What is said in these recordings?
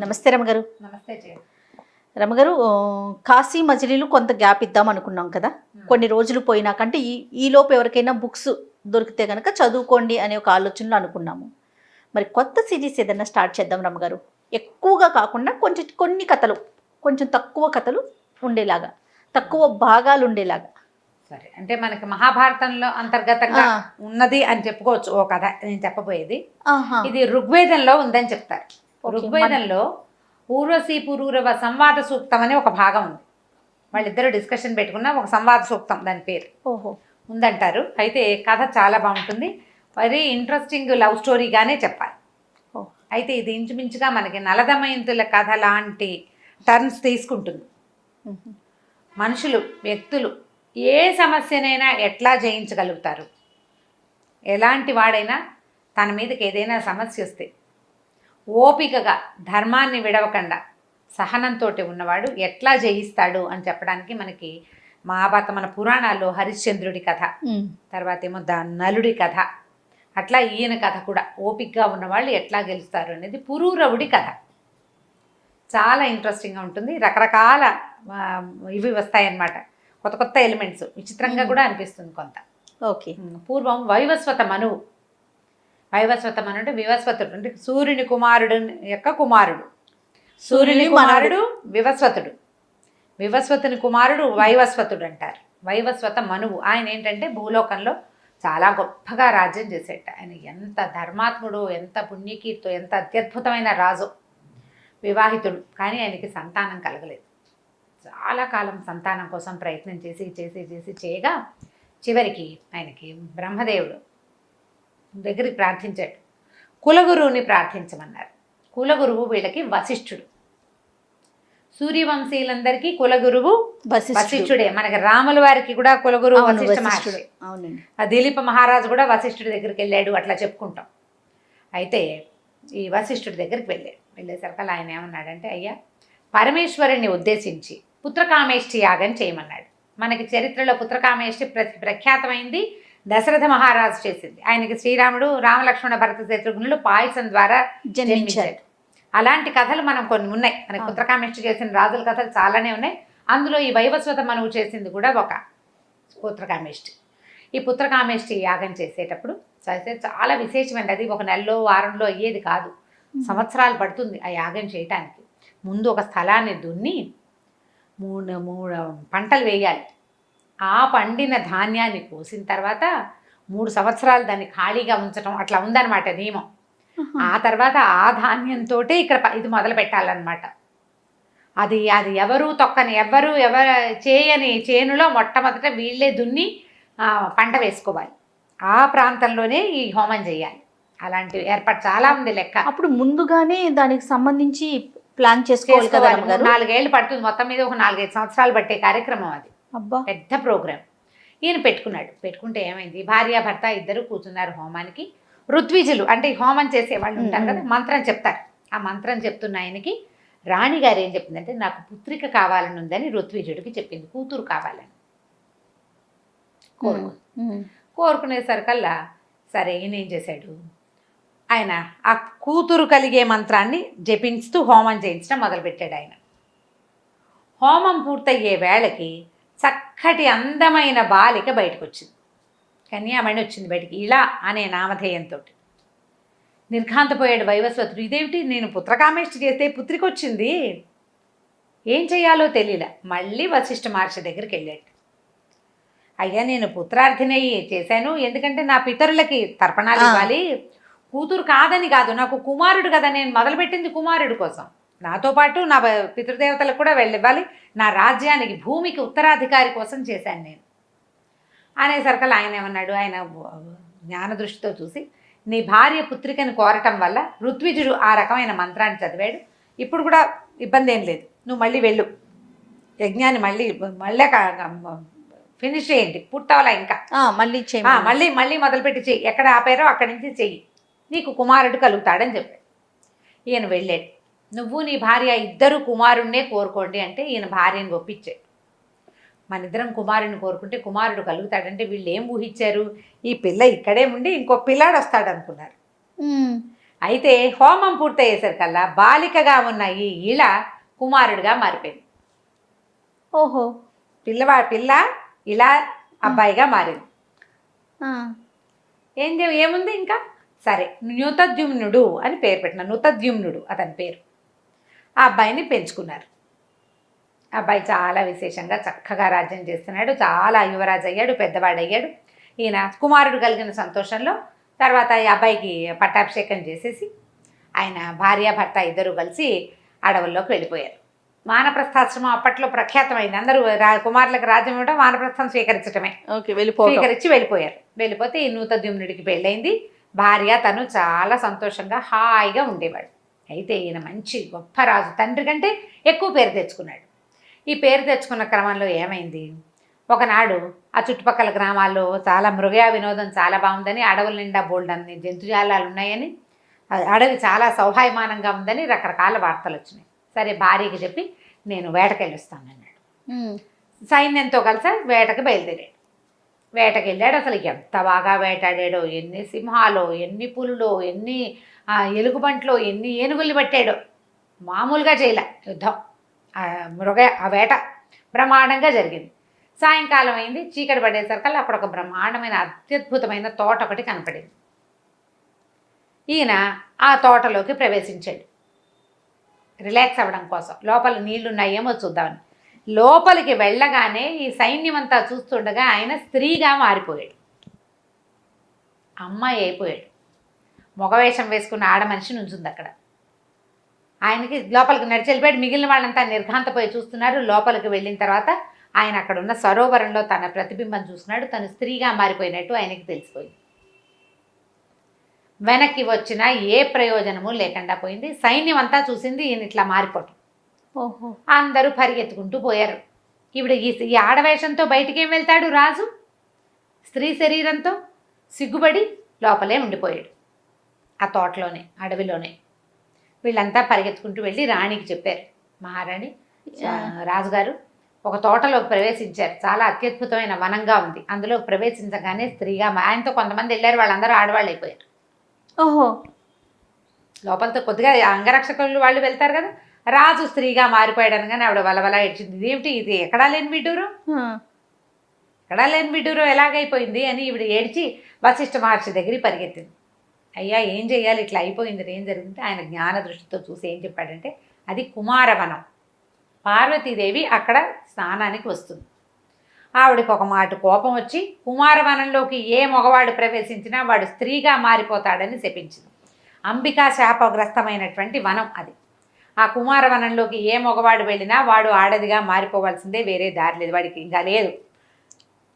నమస్తే రమగారు. నమస్తే జయ. రమగారు, కాశీ మజిలీలు కొంత గ్యాప్ ఇద్దాం అనుకున్నాం కదా. కొన్ని రోజులు పోయినాకంటే ఈలోపు ఎవరికైనా బుక్స్ దొరికితే కనుక చదువుకోండి అనే ఒక ఆలోచనలో అనుకున్నాము. మరి కొత్త సిరీస్ ఏదైనా స్టార్ట్ చేద్దాం రమగారు. ఎక్కువగా కాకుండా కొన్ని కథలు, కొంచెం తక్కువ కథలు ఉండేలాగా, తక్కువ భాగాలు ఉండేలాగా. సరే, అంటే మనకి మహాభారతంలో అంతర్గతంగా ఉన్నది అని చెప్పుకోవచ్చు ఓ కథ. నేను చెప్పబోయేది ఇది ఋగ్వేదంలో ఉందని చెప్తారు. ఋగ్వేదంలో ఊర్వశీ పురూరవ సంవాద సూక్తం అని ఒక భాగం ఉంది. వాళ్ళిద్దరూ డిస్కషన్ పెట్టుకున్న ఒక సంవాద సూక్తం, దాని పేరు ఉందంటారు. అయితే కథ చాలా బాగుంటుంది. వెరీ ఇంట్రెస్టింగ్ లవ్ స్టోరీగానే చెప్పాలి. అయితే ఇది ఇంచుమించుగా మనకి నలదమయంతుల కథ లాంటి టర్న్స్ తీసుకుంటుంది. మనుషులు, వ్యక్తులు ఏ సమస్యనైనా ఎట్లా జయించగలుగుతారు, ఎలాంటి వాడైనా తన మీదకి ఏదైనా సమస్య వస్తే ఓపికగా ధర్మాన్ని విడవకుండా సహనంతో ఉన్నవాడు ఎట్లా జయిస్తాడు అని చెప్పడానికి మనకి మహాభారత మన పురాణాల్లో హరిశ్చంద్రుడి కథ, తర్వాత ఏమో నలుడి కథ, అట్లా ఈయన కథ కూడా ఓపికగా ఉన్నవాళ్ళు ఎట్లా గెలుస్తారు అనేది పురూరవుడి కథ. చాలా ఇంట్రెస్టింగ్గా ఉంటుంది. రకరకాల ఇవి వస్తాయన్నమాట, కొత్త కొత్త ఎలిమెంట్స్. విచిత్రంగా కూడా అనిపిస్తుంది కొంత. ఓకే. పూర్వం వైవస్వత మనువు, వైవస్వత మనువు అంటే వివస్వతుడు, అంటే సూర్యుని కుమారుడు యొక్క కుమారుడు. సూర్యుని కుమారుడు వివస్వతుడు, వివస్వతుని కుమారుడు వైవస్వతుడు అంటారు. వైవస్వత మనువు ఆయన ఏంటంటే భూలోకంలో చాలా గొప్పగా రాజ్యం చేసేట. ఆయన ఎంత ధర్మాత్ముడు, ఎంత పుణ్యకీర్తో, ఎంత అత్యద్భుతమైన రాజు. వివాహితుడు, కానీ ఆయనకి సంతానం కలగలేదు. చాలా కాలం సంతానం కోసం ప్రయత్నం చేసి చేయగా చివరికి ఆయనకి బ్రహ్మదేవుడు దగ్గరికి ప్రార్థించాడు. కులగురువుని ప్రార్థించమన్నారు. కులగురువు వీళ్ళకి వశిష్ఠుడు. సూర్యవంశీయులందరికీ కులగురువు వశిష్ఠుడే. మనకి రాముల వారికి కూడా కులగురువు వశిష్ఠ మహర్షి. ఆ దిలీప మహారాజు కూడా వశిష్ఠుడి దగ్గరికి వెళ్ళాడు, అట్లా చెప్పుకుంటాం. అయితే ఈ వశిష్ఠుడి దగ్గరికి వెళ్ళేసరికి ఆయన ఏమన్నాడంటే, అయ్యా, పరమేశ్వరుణ్ణి ఉద్దేశించి పుత్రకామేష్టి యాగం చేయమన్నాడు. మనకి చరిత్రలో పుత్రకామేష్టి ప్రఖ్యాతమైంది, దశరథ మహారాజు చేసింది. ఆయనకి శ్రీరాముడు, రామలక్ష్మణ భరత శత్రుఘ్నులు పాయసం ద్వారా జన్మించారు. అలాంటి కథలు మనం కొన్ని ఉన్నాయి. మనకి పుత్రకామేష్టి చేసిన రాజుల కథలు చాలానే ఉన్నాయి. అందులో ఈ వైవస్వత మనువు చేసింది కూడా ఒక పుత్రకామేష్టి. ఈ పుత్రకామేష్టి యాగం చేసేటప్పుడు చాలా విశేషమైనది. అది ఒక నెలలో వారంలో అయ్యేది కాదు, సంవత్సరాలు పడుతుంది ఆ యాగం చేయటానికి. ముందు ఒక స్థలాన్ని దున్ని మూడు పంటలు వేయాలి. ఆ పండిన ధాన్యాన్ని కోసిన తర్వాత 3 సంవత్సరాలు దాన్ని ఖాళీగా ఉంచడం, అట్లా ఉందన్నమాట నియమం. ఆ తర్వాత ఆ ధాన్యంతో ఇక్కడ ఇది మొదలు పెట్టాలన్నమాట. అది ఎవరు తొక్కని, ఎవరు చేయని చేనులో మొట్టమొదట వీళ్ళే దున్ని పంట వేసుకోవాలి. ఆ ప్రాంతంలోనే ఈ హోమం చేయాలి. అలాంటి ఏర్పాటు చాలా ఉంది లెక్క. అప్పుడు ముందుగానే దానికి సంబంధించి ప్లాన్ చేసుకోవాలి కదా. 4 ఏళ్ళు పడుతుంది. మొత్తం మీద ఒక 4-5 సంవత్సరాలు పట్టే కార్యక్రమం అది. పెద్ద ప్రోగ్రాం. ఈయన పెట్టుకుంటే ఏమైంది, భార్యాభర్త ఇద్దరు కూర్చున్నారు హోమానికి. ఋత్విజులు అంటే హోమం చేసే వాళ్ళు ఉంటారు కదా, మంత్రం చెప్తారు. ఆ మంత్రం చెప్తున్న ఆయనకి రాణిగారు ఏం చెప్పిందంటే, నాకు పుత్రిక కావాలని ఉందని ఋత్విజుడికి చెప్పింది. కూతురు కావాలని కోరుకునేసరికల్లా సరే ఈయన ఏం చేశాడు, ఆయన ఆ కూతురు కలిగే మంత్రాన్ని జపిస్తూ హోమం చేయించడం మొదలుపెట్టాడు. ఆయన హోమం పూర్తయ్యే వేళకి చక్కటి అందమైన బాలిక బయటకు వచ్చింది. కన్యామణి వచ్చింది బయటికి, ఇలా అనే నామధేయంతో. నిర్ఘాంతపోయాడు వైవస్వతుడు. ఇదేమిటి, నేను పుత్రకామేష్టి చేస్తే పుత్రిక వచ్చింది, ఏం చేయాలో తెలియలే. మళ్ళీ వశిష్ఠ మహర్షి దగ్గరికి వెళ్ళాడు. అయ్యా, నేను పుత్రార్థినై చేశాను, ఎందుకంటే నా పితరులకి తర్పణాలు ఇవ్వాలి. కూతురు కాదని కాదు, నాకు కుమారుడు కదా, నేను మొదలుపెట్టింది కుమారుడు కోసం. నాతో పాటు నా పితృదేవతలకు కూడా వెళ్ళివ్వాలి. నా రాజ్యానికి, భూమికి ఉత్తరాధికారి కోసం చేశాను నేను అనేసరికల్ ఆయన ఏమన్నాడు, ఆయన జ్ఞాన దృష్టితో చూసి, నీ భార్య పుత్రికను కోరటం వల్ల ఋత్విజుడు ఆ రకమైన మంత్రాన్ని చదివాడు. ఇప్పుడు కూడా ఇబ్బంది ఏం లేదు, నువ్వు మళ్ళీ వెళ్ళు, యజ్ఞాన్ని మళ్ళీ ఫినిష్ చేయండి, పుట్టవలా ఇంకా మళ్ళీ మొదలుపెట్టి చెయ్యి, ఎక్కడ ఆపారో అక్కడి నుంచి చెయ్యి, నీకు కుమారుడు కలుగుతాడని చెప్పాడు. ఈయన వెళ్ళాడు. నువ్వు నీ భార్య ఇద్దరు కుమారుణ్ణే కోరుకోండి అంటే ఈయన భార్యను ఒప్పించాడు. మన ఇద్దరం కుమారుని కోరుకుంటే కుమారుడు కలుగుతాడంటే వీళ్ళు ఏం ఊహించారు, ఈ పిల్ల ఇక్కడే ఉండి ఇంకో పిల్లాడు వస్తాడు అనుకున్నారు. అయితే హోమం పూర్తయ్యేసరికల్లా బాలికగా ఉన్న ఈ ఇళ కుమారుడిగా మారిపోయింది. ఓహో. పిల్ల ఇలా అబ్బాయిగా మారింది. ఆ. ఏముంది ఇంకా, సరే నృతద్యుమ్నుడు అని పేరు పెట్టిన, నృతద్యుమ్నుడు అతని పేరు. ఆ అబ్బాయిని పెంచుకున్నారు. అబ్బాయి చాలా విశేషంగా చక్కగా రాజ్యం చేస్తున్నాడు, చాలా యువరాజు అయ్యాడు, పెద్దవాడయ్యాడు. ఈయన కుమారుడు కలిగిన సంతోషంలో తర్వాత ఈ అబ్బాయికి పట్టాభిషేకం చేసేసి ఆయన భార్యాభర్త ఇద్దరు కలిసి అడవుల్లోకి వెళ్ళిపోయారు. వానప్రస్థాశ్రమం అప్పట్లో ప్రఖ్యాతమైంది. అందరూ కుమారులకు రాజ్యం ఇవ్వడం, వానప్రస్థం స్వీకరించడమే. స్వీకరించి వెళ్ళిపోయారు. వెళ్ళిపోతే ఈ నృతద్యుమ్నుడికి పెళ్ళైంది. భార్య తను చాలా సంతోషంగా హాయిగా ఉండేవాడు. అయితే ఈయన మంచి గొప్ప రాజు, తండ్రి కంటే ఎక్కువ పేరు తెచ్చుకున్నాడు. ఈ పేరు తెచ్చుకున్న క్రమంలో ఏమైంది, ఒకనాడు ఆ చుట్టుపక్కల గ్రామాల్లో చాలా మృగయా వినోదం చాలా బాగుందని, అడవుల నిండా బోల్డన్ని జంతుజాలాలు ఉన్నాయని, అడవి చాలా సౌహాయమానంగా ఉందని రకరకాల వార్తలు వచ్చినాయి. సరే భార్యకి చెప్పి నేను వేటకెళ్ళొస్తానన్నాడు. సైన్యంతో కలిసి వేటకి బయలుదేరాడు. వేటకి వెళ్ళాడు. అసలు ఎంత బాగా వేటాడాడో, ఎన్ని సింహాలో, ఎన్ని పులులో, ఎన్ని ఎలుగుబంట్లో, ఎన్ని ఏనుగుల్ని పట్టాడో. మామూలుగా చేయలే యుద్ధం. ఆ వేట బ్రహ్మాండంగా జరిగింది. సాయంకాలం అయింది, చీకటి పడేసరికల్లా అక్కడ ఒక బ్రహ్మాండమైన అత్యద్భుతమైన తోట ఒకటి కనపడింది. ఈయన ఆ తోటలోకి ప్రవేశించాడు రిలాక్స్ అవ్వడం కోసం. లోపల నీళ్లున్నాయేమో చూద్దామని. లోపలికి వెళ్ళగానే ఈ సైన్యం అంతా చూస్తుండగా ఆయన స్త్రీగా మారిపోయాడు, అమ్మాయి అయిపోయాడు. మగవేషం వేసుకున్న ఆడ మనిషి నుంచుంది అక్కడ. ఆయనకి లోపలికి నడిచి వెళ్ళిపోయాడు. మిగిలిన వాళ్ళంతా నిర్ఘాంతపోయి చూస్తున్నారు. లోపలికి వెళ్ళిన తర్వాత ఆయన అక్కడ ఉన్న సరోవరంలో తన ప్రతిబింబం చూస్తున్నాడు. తను స్త్రీగా మారిపోయినట్టు ఆయనకి తెలిసిపోయింది. వెనక్కి వచ్చినా ఏ ప్రయోజనము లేకుండా పోయింది. సైన్యం అంతా చూసింది ఈయన ఇట్లా మారిపోవటం. ఓహో. అందరూ పరిగెత్తుకుంటూ పోయారు. ఇప్పుడు ఈ ఆడవేషంతో బయటికి ఏం వెళ్తాడు రాజు? స్త్రీ శరీరంతో సిగ్గుపడి లోపలే ఉండిపోయాడు ఆ తోటలోనే, అడవిలోనే. వీళ్ళంతా పరిగెత్తుకుంటూ వెళ్ళి రాణికి చెప్పారు, మహారాణి రాజుగారు ఒక తోటలోకి ప్రవేశించారు, చాలా అత్యద్భుతమైన వనంగా ఉంది, అందులో ప్రవేశించగానే స్త్రీగా ఆయనతో కొంతమంది వెళ్ళారు, వాళ్ళందరూ ఆడవాళ్ళు అయిపోయారు. ఓహో. లోపలతో కొద్దిగా అంగరక్షకులు వాళ్ళు వెళ్తారు కదా, రాజు స్త్రీగా మారిపోయాడు అనగానే ఆవిడ వలవల ఏడ్చింది. ఇదేమిటి, ఇది ఎక్కడా లేని విడ్డూరం, ఎక్కడా లేని విడ్డూరం ఎలాగైపోయింది అని ఈవిడ ఏడ్చి వశిష్ఠ మహర్షి దగ్గరికి పరిగెత్తింది. అయ్యా ఏం చేయాలి, ఇట్లా అయిపోయింది, ఏం జరిగింది? ఆయన జ్ఞాన దృష్టితో చూసి ఏం చెప్పాడంటే, అది కుమారవనం, పార్వతీదేవి అక్కడ స్నానానికి వస్తుంది. ఆవిడకి ఒక మాట కోపం వచ్చి కుమారవనంలోకి ఏ మగవాడు ప్రవేశించినా వాడు స్త్రీగా మారిపోతాడని శపించింది. అంబికా శాపగ్రస్తమైనటువంటి వనం అది. ఆ కుమారవనంలోకి ఏ మగవాడు వెళ్ళినా వాడు ఆడదిగా మారిపోవాల్సిందే, వేరే దారి లేదు, వాడికి ఇంకా లేదు,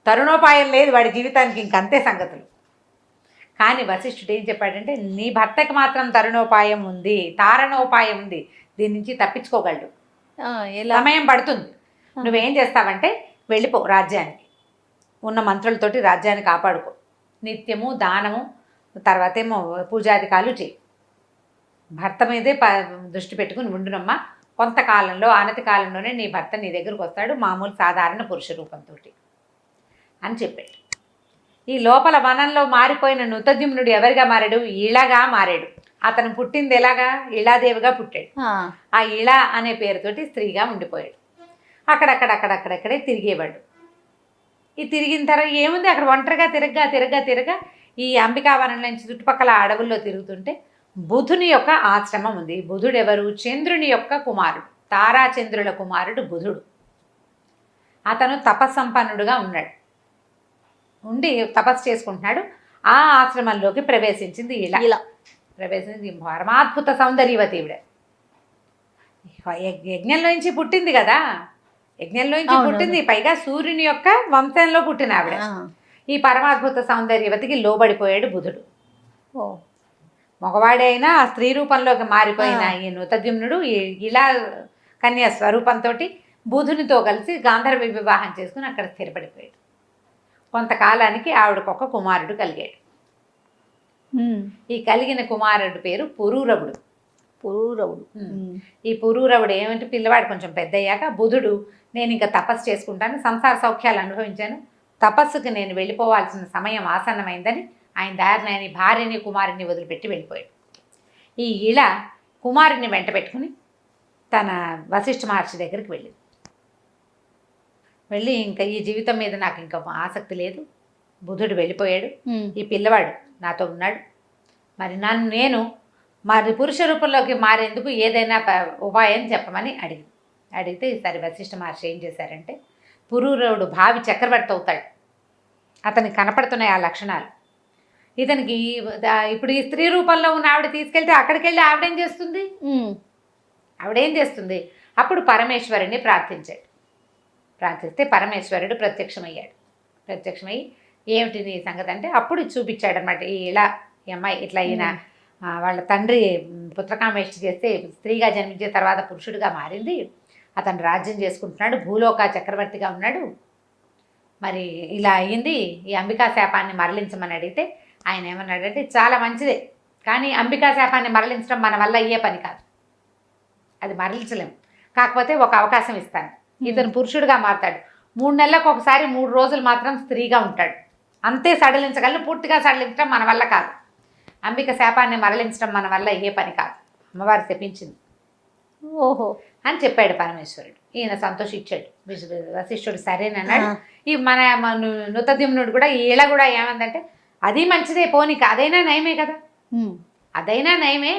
తరుణోపాయం లేదు వాడి జీవితానికి, ఇంకంతే సంగతులు. కానీ వశిష్ఠుడు ఏం చెప్పాడంటే, నీ భర్తకి మాత్రం తరుణోపాయం ఉంది, తారణోపాయం ఉంది, దీని నుంచి తప్పించుకోగలడు, సమయం పడుతుంది. నువ్వేం చేస్తావంటే వెళ్ళిపో రాజ్యానికి, ఉన్న మంత్రులతోటి రాజ్యాన్ని కాపాడుకో, నిత్యము దానము, తర్వాత ఏమో పూజాధికారులు చేయి, భర్త మీదే దృష్టి పెట్టుకుని ఉండునమ్మా, కొంతకాలంలో అనతి కాలంలోనే నీ భర్త నీ దగ్గరకు వస్తాడు, మామూలు సాధారణ పురుష రూపంతో అని చెప్పాడు. ఈ లోపల వనంలో మారిపోయిన నృతద్యుమ్నుడు ఎవరిగా మారాడు? ఇళగా మారాడు. అతను పుట్టింది ఎలాగా? ఇళాదేవిగా పుట్టాడు. ఆ ఇళ అనే పేరుతోటి స్త్రీగా ఉండిపోయాడు. అక్కడక్కడే తిరిగేవాడు. ఈ తిరిగిన తర్వాత ఏముంది, అక్కడ ఒంటరిగా తిరగ్గా ఈ అంబికావనం నుంచి చుట్టుపక్కల అడవుల్లో తిరుగుతుంటే బుధుని యొక్క ఆశ్రమం ఉంది. బుధుడు ఎవరు? చంద్రుని యొక్క కుమారుడు, తారాచంద్రుల కుమారుడు బుధుడు. అతను తపస్సంపన్నుడుగా ఉన్నాడు, ఉండి తపస్సు చేసుకుంటున్నాడు. ఆ ఆశ్రమంలోకి ప్రవేశించింది ఇలా ప్రవేశించి పరమాద్భుత సౌందర్యవతి ఈవిడ. యజ్ఞంలోంచి పుట్టింది కదా, యజ్ఞంలోంచి పుట్టింది, పైగా సూర్యుని యొక్క వంశంలో పుట్టిన ఆవిడ. ఈ పరమాద్భుత సౌందర్యవతికి లోబడిపోయాడు బుధుడు. మగవాడే అయినా ఆ స్త్రీ రూపంలోకి మారిపోయిన ఈ నృతద్యుమ్నుడు ఇలా కన్యా స్వరూపంతో బుధునితో కలిసి గాంధర్వ వివాహం చేసుకుని అక్కడ స్థిరపడిపోయాడు. కొంతకాలానికి ఆవిడకు ఒక కుమారుడు కలిగాడు. ఈ కలిగిన కుమారుడు పేరు పురూరవుడు. ఈ పురూరవుడు ఏమంటే, పిల్లవాడు కొంచెం పెద్ద అయ్యాక బుధుడు, నేను ఇంకా తపస్సు చేసుకుంటాను, సంసార సౌఖ్యాలు అనుభవించాను, తపస్సుకి నేను వెళ్ళిపోవాల్సిన సమయం ఆసన్నమైందని ఆయన దారిని ఆయన భార్యని కుమారుని వదిలిపెట్టి వెళ్ళిపోయాడు. ఈ ఇళ కుమారుని వెంట పెట్టుకుని తన వశిష్ఠ మహర్షి దగ్గరికి వెళ్ళి ఇంకా ఈ జీవితం మీద నాకు ఇంకా ఆసక్తి లేదు, బుధుడు వెళ్ళిపోయాడు, ఈ పిల్లవాడు నాతో ఉన్నాడు, మరి నేను మరి పురుష రూపంలోకి మారేందుకు ఏదైనా ఉపాయం చెప్పమని అడిగితే ఈసారి వశిష్ఠ మహర్షి ఏం చేశారంటే, పురూరవుడు భావి చక్రవర్తి అవుతాడు, అతనికి కనపడుతున్నాయి ఆ లక్షణాలు, ఇతనికి ఇప్పుడు ఈ స్త్రీ రూపంలో ఉన్న ఆవిడ తీసుకెళ్తే అక్కడికి వెళ్ళి ఆవిడేం చేస్తుంది, అప్పుడు పరమేశ్వరుని ప్రార్థిస్తే పరమేశ్వరుడు ప్రత్యక్షమై ఏమిటి నీ సంగతి అంటే అప్పుడు చూపించాడు అనమాట. ఇలా ఈ అమ్మాయి ఇట్లా ఈయన వాళ్ళ తండ్రి పుత్రకామేష్టి చేస్తే స్త్రీగా జన్మించిన తర్వాత పురుషుడిగా మారింది, అతను రాజ్యం చేసుకుంటున్నాడు, భూలోక చక్రవర్తిగా ఉన్నాడు, మరి ఇలా అయ్యింది, ఈ అంబికా శాపాన్ని మరలించమని అడిగితే ఆయన ఏమన్నాడంటే చాలా మంచిదే, కానీ అంబికా శాపాన్ని మరలించడం మన వల్ల అయ్యే పని కాదు, అది మరలించలేము, కాకపోతే ఒక అవకాశం ఇస్తాను, ఇతను పురుషుడిగా మారతాడు, 3 నెలలకు ఒకసారి 3 రోజులు మాత్రం స్త్రీగా ఉంటాడు, అంతే సడలించగలను, పూర్తిగా సడలించడం మన వల్ల కాదు, అంబిక శాపాన్ని మరలించడం మన వల్ల అయ్యే పని కాదు, అమ్మవారు చెప్పించింది ఓహో అని చెప్పాడు పరమేశ్వరుడు. ఈయన సంతోషించాడు, వశిష్ఠుడు సరేనన్నాడు. ఈ మన నృతద్యుమ్నుడు కూడా ఈళ కూడా ఏమందంటే అది మంచిదే, పోనీక అదైనా నయమే కదా, అదైనా నయమే,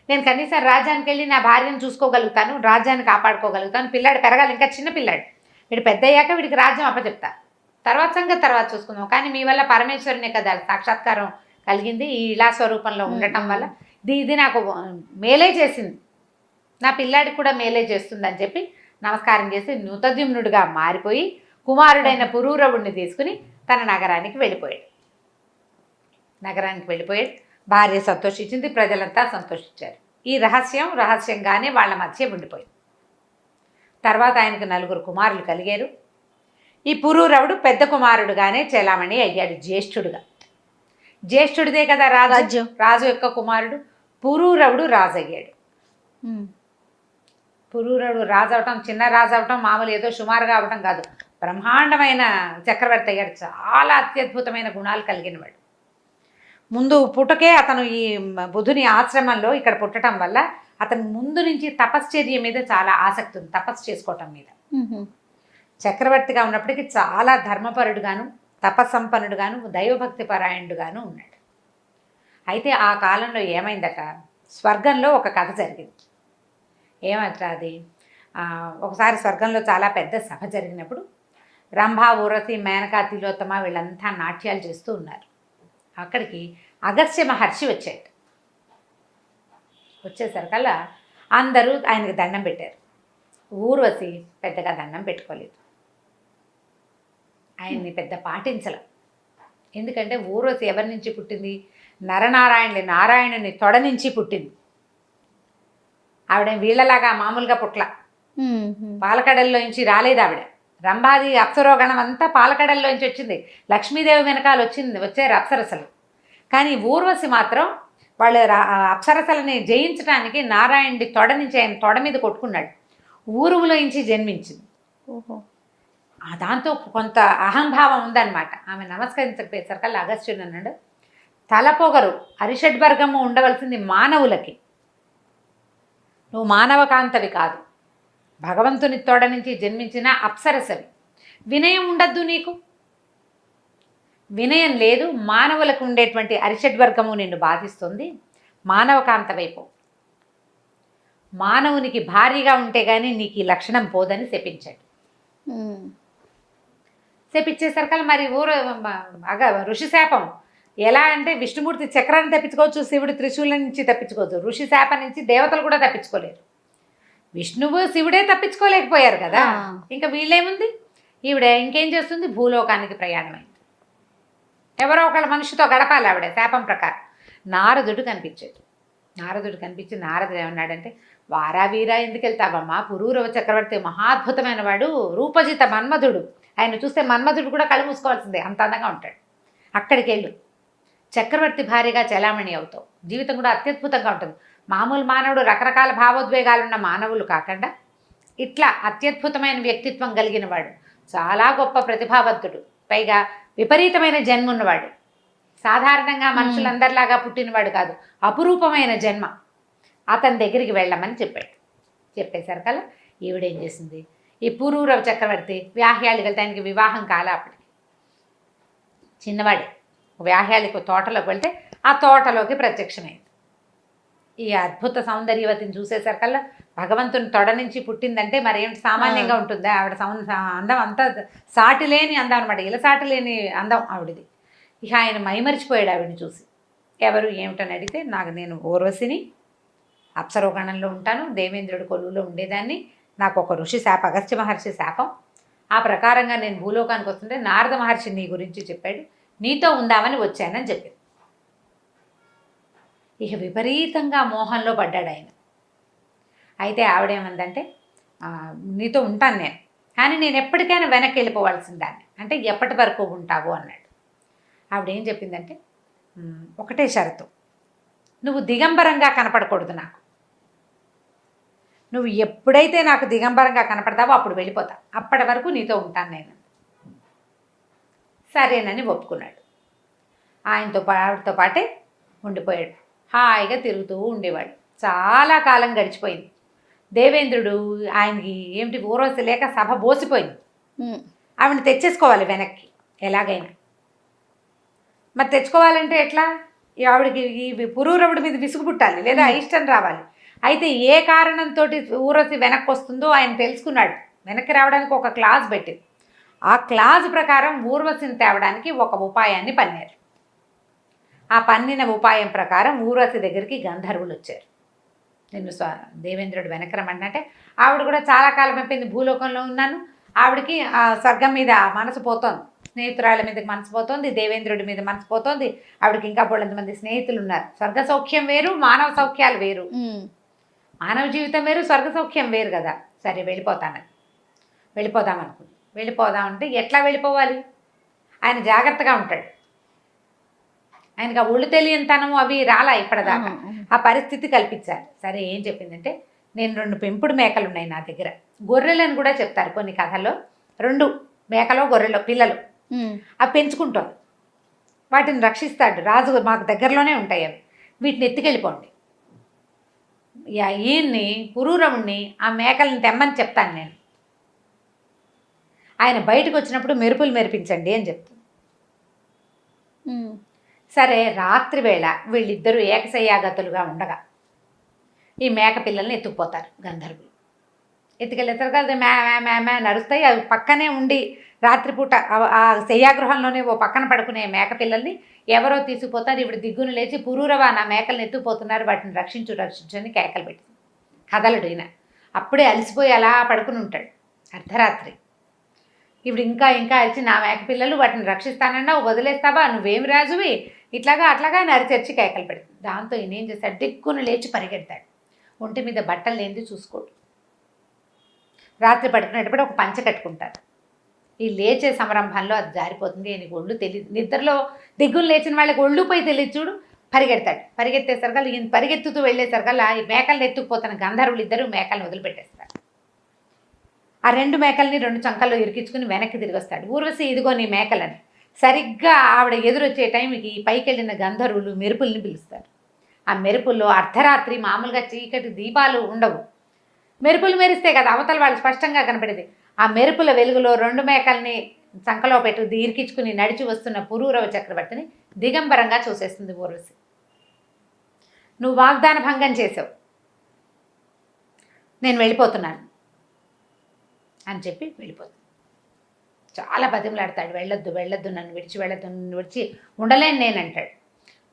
నేను కనీసం రాజ్యానికి వెళ్ళి నా భార్యను చూసుకోగలుగుతాను, రాజ్యాన్ని కాపాడుకోగలుగుతాను, పిల్లాడు పెరగాలి, ఇంకా చిన్న పిల్లాడు, వీడు పెద్ద అయ్యాక వీడికి రాజ్యం అప్పచెప్తా, తర్వాత సంగతి తర్వాత చూసుకుందాం, కానీ మీ వల్ల పరమేశ్వరునే కదా సాక్షాత్కారం కలిగింది, ఈ ఇలా స్వరూపంలో ఉండటం వల్ల ఇది నాకు మేలే చేసింది, నా పిల్లాడికి కూడా మేలే చేస్తుంది అని చెప్పి నమస్కారం చేసి నృతద్యుమ్నుడిగా మారిపోయి కుమారుడైన పురూరవుడిని తీసుకుని తన నగరానికి వెళ్ళిపోయాడు. భార్య సంతోషించింది, ప్రజలంతా సంతోషించారు. ఈ రహస్యంగానే వాళ్ళ మధ్య ఉండిపోయింది. తర్వాత ఆయనకు 4 కుమారులు కలిగారు. ఈ పురూరవుడు పెద్ద కుమారుడుగానే చెలామణి అయ్యాడు, జ్యేష్ఠుడిదే కదా రాజు యొక్క కుమారుడు. పురూరవుడు రాజు అయ్యాడు. పురూరవుడు రాజు అవటం, చిన్న రాజు అవటం మామూలు ఏదో సుమారుగా అవటం కాదు, బ్రహ్మాండమైన చక్రవర్తి అయ్యాడు, చాలా అత్యద్భుతమైన గుణాలు కలిగినవాడు. ముందు పుట్టకే అతను ఈ బుధుని ఆశ్రమంలో ఇక్కడ పుట్టడం వల్ల అతను ముందు నుంచి తపశ్చర్య మీద చాలా ఆసక్తి ఉంది, తపస్సు చేసుకోవటం మీద. చక్రవర్తిగా ఉన్నప్పటికీ చాలా ధర్మపరుడుగాను, తపస్సంపన్నుడుగాను, దైవభక్తి పరాయణుడుగాను ఉన్నాడు. అయితే ఆ కాలంలో ఏమైందట, స్వర్గంలో ఒక కథ జరిగింది. ఏమంటారు అది, ఒకసారి స్వర్గంలో చాలా పెద్ద సభ జరిగినప్పుడు రంభ, ఊర్వశి, మేనక, తిలోత్తమ వీళ్ళంతా నాట్యాలు చేస్తూ ఉన్నారు. అక్కడికి అగస్త్య మహర్షి వచ్చేసరికల్లా అందరూ ఆయనకు దండం పెట్టారు. ఊర్వశి పెద్దగా దండం పెట్టుకోలేదు, ఆయన్ని పెద్ద పాటించలే. ఎందుకంటే ఊర్వశి ఎవరి నుంచి పుట్టింది, నారాయణుని తొడ నుంచి పుట్టింది. ఆవిడ వీళ్ళలాగా మామూలుగా పుట్ల, పాలకడల్లోంచి రాలేదు ఆవిడ. రంభాది అప్సరోగణం అంతా పాలకడల్లోంచి వచ్చింది, లక్ష్మీదేవి వెనకాల వచ్చారు అప్సరసలు. కానీ ఊర్వశి మాత్రం వాళ్ళు అప్సరసలని జయించడానికి నారాయణుడి తొడ నుంచి ఆయన తొడ మీద కొట్టుకున్నాడు, ఊరువులోంచి జన్మించింది. దాంతో కొంత అహంభావం ఉందన్నమాట. ఆమె నమస్కరించకపోయేసరికల్లా అగస్త్యుడు అన్నాడు, తలపొగరు అరిషడ్వర్గము ఉండవలసింది మానవులకి, నువ్వు మానవకాంతవి కాదు, భగవంతుని తోడ నుంచి జన్మించిన అప్సరసవి, వినయం ఉండద్దు నీకు, వినయం లేదు, మానవులకు ఉండేటువంటి అరిషడ్వర్గము నిన్ను బాధిస్తుంది, మానవకాంత వైపు, మానవునికి భారీగా ఉంటే కానీ నీకు ఈ లక్షణం పోదని శపించాడు. శపించేసరికల్లా మరి ఋషి శాపం ఎలా అంటే, విష్ణుమూర్తి చక్రాన్ని తప్పించుకోవచ్చు, శివుడు త్రిశూలం నుంచి తప్పించుకోవచ్చు, ఋషి శాపం నుంచి దేవతలు కూడా తప్పించుకోలేరు. విష్ణువు శివుడే తప్పించుకోలేకపోయారు కదా, ఇంకా వీళ్ళేముంది, ఈవిడ ఇంకేం చేస్తుంది, భూలోకానికి ప్రయాణమైంది. ఎవరో ఒకళ్ళ మనిషితో గడపాలి ఆవిడ శాపం ప్రకారం. నారదుడు కనిపించి నారదుడు ఏమన్నాడంటే, వారా వీరా ఎందుకు వెళ్తావమ్మా, పురూరవ చక్రవర్తి మహాద్భుతమైన వాడు, రూపజిత మన్మధుడు, ఆయన చూస్తే మన్మధుడు కూడా కళ్ళు మూసుకోవాల్సిందే, అంత అందంగా ఉంటాడు, అక్కడికి వెళ్ళు, చక్రవర్తి భార్యగా చలామణి అవుతావు, జీవితం కూడా అత్యద్భుతంగా ఉంటుంది. మామూలు మానవుడు రకరకాల భావోద్వేగాలున్న మానవులు కాకుండా ఇట్లా అత్యద్భుతమైన వ్యక్తిత్వం కలిగిన వాడు, చాలా గొప్ప ప్రతిభావంతుడు, పైగా విపరీతమైన జన్మ ఉన్నవాడు, సాధారణంగా మనుషులందరిలాగా పుట్టినవాడు కాదు, అపురూపమైన జన్మ, అతని దగ్గరికి వెళ్ళమని చెప్పాడు. చెప్పేసరికల్లా ఈవిడేం చేసింది, ఈ పురూరవ చక్రవర్తి వ్యాహ్యాళికి వెళ్తే ఆయనకి వివాహం కాలే, అప్పటికి చిన్నవాడే. వ్యాహ్యాళికి తోటలోకి వెళ్తే ఆ తోటలోకి ప్రత్యక్షమైంది. ఈ అద్భుత సౌందర్యవతిని చూసేసరికల్లా భగవంతుని తొడ నుంచి పుట్టిందంటే మరి ఏమిటి సామాన్యంగా ఉంటుందా? ఆవిడ అందం అంతా సాటి లేని అందం అనమాట, ఇలా సాటి లేని అందం ఆవిడది. ఇక ఆయన మైమరిచిపోయాడు ఆవిడని చూసి. ఎవరు ఏమిటని అడిగితే, నేను ఊర్వశిని, అప్సరోగణంలో ఉంటాను, దేవేంద్రుడి కొలువులో ఉండేదాన్ని, నాకు ఒక ఋషి శాపం, అగస్త్య మహర్షి శాపం, ఆ ప్రకారంగా నేను భూలోకానికి వస్తుంటే నారద మహర్షి నీ గురించి చెప్పాడు, నీతో ఉందామని వచ్చానని చెప్పింది. ఇక విపరీతంగా మోహంలో పడ్డాడు ఆయన. అయితే ఆవిడేమందంటే, నీతో ఉంటాను నేను, కానీ నేను ఎప్పటికైనా వెనక్కి వెళ్ళిపోవాల్సిన దాన్ని, అంటే ఎప్పటి వరకు ఉంటావు అన్నాడు. ఆవిడేం చెప్పిందంటే, ఒకటే షరతు, నువ్వు దిగంబరంగా కనపడకూడదు నాకు, నువ్వు ఎప్పుడైతే నాకు దిగంబరంగా కనపడతావో అప్పుడు వెళ్ళిపోతా, అప్పటి వరకు నీతో ఉంటాను నేను. సరేనని ఒప్పుకున్నాడు. ఆవిడతో పాటే ఉండిపోయాడు. హాయిగా తిరుగుతూ ఉండేవాడు. చాలా కాలం గడిచిపోయింది. దేవేంద్రుడు ఆయనకి ఏమిటి ఊర్వశి లేక సభ బోసిపోయింది. ఆవిడని తెచ్చేసుకోవాలి వెనక్కి ఎలాగైనా. మరి తెచ్చుకోవాలంటే ఎట్లా? ఆవిడకి ఈ పురూరవుడి మీద విసుగు పుట్టాలి, లేదా అయిష్టం రావాలి. అయితే ఏ కారణంతో ఊర్వశి వెనక్కి వస్తుందో ఆయన తెలుసుకున్నాడు. వెనక్కి రావడానికి ఒక క్లాజ్ పెట్టింది. ఆ క్లాజ్ ప్రకారం ఊర్వశిని తేవడానికి ఒక ఉపాయాన్ని పన్నారు. ఆ పన్నిన ఉపాయం ప్రకారం ఊర్వశి దగ్గరికి గంధర్వులు వచ్చారు. నిన్ను దేవేంద్రుడు వెనక్కి రమ్మంటే, ఆవిడ కూడా చాలా కాలం అయిపోయింది భూలోకంలో ఉన్నాను, ఆవిడకి స్వర్గం మీద మనసు పోతోంది, స్నేహితురాళ్ళ మీదకి మనసు పోతోంది, దేవేంద్రుడి మీద మనసు పోతోంది. ఆవిడకి ఇంకా బోళ్ళంతమంది స్నేహితులు ఉన్నారు. స్వర్గ సౌఖ్యం వేరు, మానవ సౌఖ్యాలు వేరు. మానవ జీవితం వేరు, స్వర్గ సౌఖ్యం వేరు కదా. సరే వెళ్ళిపోదాం అనుకుంది. వెళ్ళిపోదామంటే ఎట్లా వెళ్ళిపోవాలి? ఆయన జాగ్రత్తగా ఉంటాడు. ఆయనకు ఆ ఒళ్ళు తెలియనితనము అవి రాలా ఇప్పటిదాకా, ఆ పరిస్థితి కల్పించాలి. సరే ఏం చెప్పిందంటే, నేను 2 పెంపుడు మేకలు ఉన్నాయి నా దగ్గర, గొర్రెలను కూడా చెప్తారు కొన్ని కథల్లో, 2 మేకలో గొర్రెలో పిల్లలు అవి పెంచుకుంటాను, వాటిని రక్షిస్తాడు రాజు, మాకు దగ్గరలోనే ఉంటాయి అవి, వీటిని ఎత్తుకెళ్ళిపోండి. ఈయన్ని పురూరవుణ్ణి ఆ మేకలను తెమ్మని చెప్తాను నేను, ఆయన బయటకు వచ్చినప్పుడు మెరుపులు మెరిపించండి అని చెప్తాను. సరే రాత్రి వేళ వీళ్ళిద్దరూ ఏకశయ్యాగతులుగా ఉండగా ఈ మేక పిల్లల్ని ఎత్తుకుపోతారు గంధర్వులు. ఎత్తుకెళ్ళేసరికి అది మ్యా నరుస్తాయి. అవి పక్కనే ఉండి రాత్రిపూట ఆ శయ్యాగృహంలోనే ఓ పక్కన పడుకునే మేక పిల్లల్ని ఎవరో తీసుకుపోతారు. ఇవిడ దిగ్గును లేచి, పురూరవ నా మేకల్ని ఎత్తుకుపోతున్నారు, వాటిని రక్షించు అని కేకలు పెట్టింది. కదలడు ఈయన, అప్పుడే అలసిపోయి అలా పడుకుని ఉంటాడు. అర్ధరాత్రి ఇప్పుడు ఇంకా అరిచి, నా మేక పిల్లలు వాటిని రక్షిస్తానన్నా వదిలేస్తావా, నువ్వేమి రాజువి, ఇట్లాగా అట్లాగా నరిచెరిచి కేకలు పెడుతుంది. దాంతో ఈయన ఏం చేస్తాడు, దిక్కును లేచి పరిగెడతాడు. ఒంటి మీద బట్టలు లేనిది చూసుకోడు. రాత్రి పడుకునేటప్పుడు ఒక పంచ కట్టుకుంటారు. ఈ లేచే సంరంభంలో అది జారిపోతుంది. ఈయనకి ఒళ్ళు తెలియదు, నిద్రలో దిగ్గులు లేచిన వాళ్ళకి ఒళ్ళు పోయి తెలియదు చూడు. పరిగెడతాడు. పరిగెత్తేసరికల్లా ఈయన పరిగెత్తుతూ వెళ్ళేసరికల్లా ఈ మేకలను ఎత్తుకుపోతున్న గంధర్వులు ఇద్దరు మేకలను వదిలిపెట్టేస్తారు. ఆ 2 మేకల్ని 2 చంకల్లో ఇరికించుకుని వెనక్కి తిరిగి వస్తాడు. ఊర్వశి ఇదిగో నీ మేకలని. సరిగ్గా ఆవిడ ఎదురొచ్చే టైంకి పైకి వెళ్ళిన గంధర్వులు మెరుపుల్ని పిలుస్తారు. ఆ మెరుపుల్లో అర్ధరాత్రి మామూలుగా చీకటి దీపాలు ఉండవు, మెరుపులు మెరిస్తే కదా అవతల వాళ్ళు స్పష్టంగా కనపడేది. ఆ మెరుపుల వెలుగులో 2 మేకల్ని చంకలో పెట్టి ఇరికించుకుని నడిచి వస్తున్న పురూరవ చక్రవర్తిని దిగంబరంగా చూసేస్తుంది ఊర్వశి. నువ్వు వాగ్దాన భంగం చేసావు, నేను వెళ్ళిపోతున్నాను అని చెప్పి వెళ్ళిపోతుంది. చాలా బతిమలాడతాడు, వెళ్ళొద్దు నన్ను విడిచి ఉండలేను నేను అంటాడు.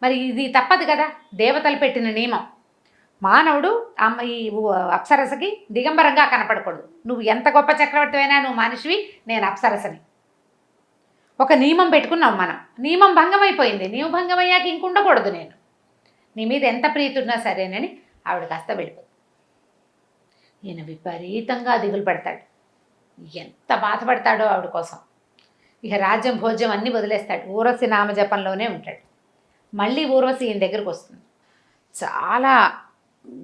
మరి ఇది తప్పదు కదా, దేవతలు పెట్టిన నియమం. మానవుడు ఈ అప్సరసకి దిగంబరంగా కనపడకూడదు. నువ్వు ఎంత గొప్ప చక్రవర్తి అయినా నువ్వు మనిషివి, నేను అప్సరసని. ఒక నియమం పెట్టుకున్నాం మనం, నియమం భంగమైపోయింది. నీవు భంగమయ్యాక ఇంకుండకూడదు నేను, నీ మీద ఎంత ప్రీతున్నా సరేనని ఆవిడ కాస్త వెళ్ళిపోతుంది. ఈయన విపరీతంగా దిగులు పడతాడు, ఎంత బాధపడతాడో ఆవిడ కోసం. ఇక రాజ్యం భోజ్యం అన్నీ వదిలేస్తాడు, ఊర్వశి నామజపంలోనే ఉంటాడు. మళ్ళీ ఊర్వశి ఈయన దగ్గరకు వస్తుంది. చాలా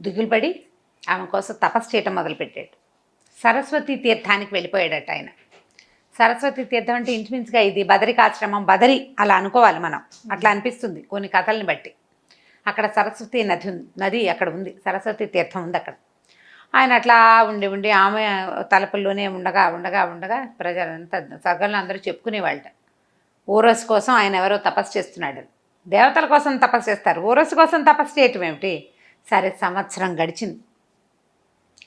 దిగులు పడి ఆమె కోసం తపస్సు చేయటం మొదలుపెట్టాడు. సరస్వతి తీర్థానికి వెళ్ళిపోయాడట ఆయన. సరస్వతి తీర్థం అంటే ఇంచుమించుగా ఇది బదరికాశ్రమం, బదరి అలా అనుకోవాలి మనం, అట్లా అనిపిస్తుంది కొన్ని కథల్ని బట్టి. అక్కడ సరస్వతి నది అక్కడ ఉంది, సరస్వతి తీర్థం ఉంది అక్కడ. ఆయన అట్లా ఉండి ఉండి ఆమె తలపుల్లోనే ఉండగా ఉండగా ఉండగా ప్రజలంతా సర్గంలో అందరూ చెప్పుకునేవాళ్ళట, ఊరస్ కోసం ఆయన ఎవరో తపస్సు చేస్తున్నాడు. దేవతల కోసం తపస్సు చేస్తారు, ఊరస్ కోసం తపస్సు చేయటం ఏమిటి? సరే, సంవత్సరం గడిచింది,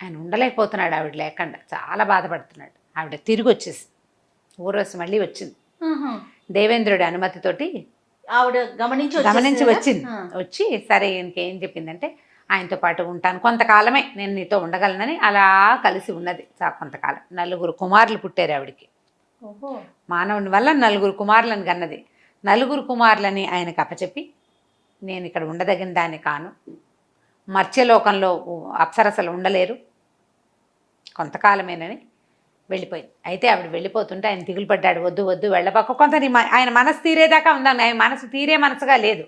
ఆయన ఉండలేకపోతున్నాడు ఆవిడ లేకుండా, చాలా బాధపడుతున్నాడు. ఆవిడ తిరిగి వచ్చేసి ఊరస్ మళ్ళీ వచ్చింది దేవేంద్రుడి అనుమతితోటి. ఆవిడ గమనించి వచ్చింది. వచ్చి సరే ఇంకేం చెప్పిందంటే, ఆయనతో పాటు ఉంటాను కొంతకాలమే, నేను నీతో ఉండగలనని అలా కలిసి ఉన్నది కొంతకాలం. 4 కుమారులు పుట్టారు ఆవిడికి. మానవుని వల్ల 4 కుమారులను కన్నది. 4 కుమారులని ఆయనకు అప్పచెప్పి, నేను ఇక్కడ ఉండదగిన దాన్ని కాను, మర్త్యలోకంలో అప్సరసలు ఉండలేరు, కొంతకాలమేనని వెళ్ళిపోయింది. అయితే ఆవిడ వెళ్ళిపోతుంటే ఆయన దిగులు పడ్డాడు, వద్దు వద్దు వెళ్ళబాక, కొంత ఆయన మనసు తీరేదాకా ఉందాం, ఆయన మనసు తీరే మనసుగా లేదు.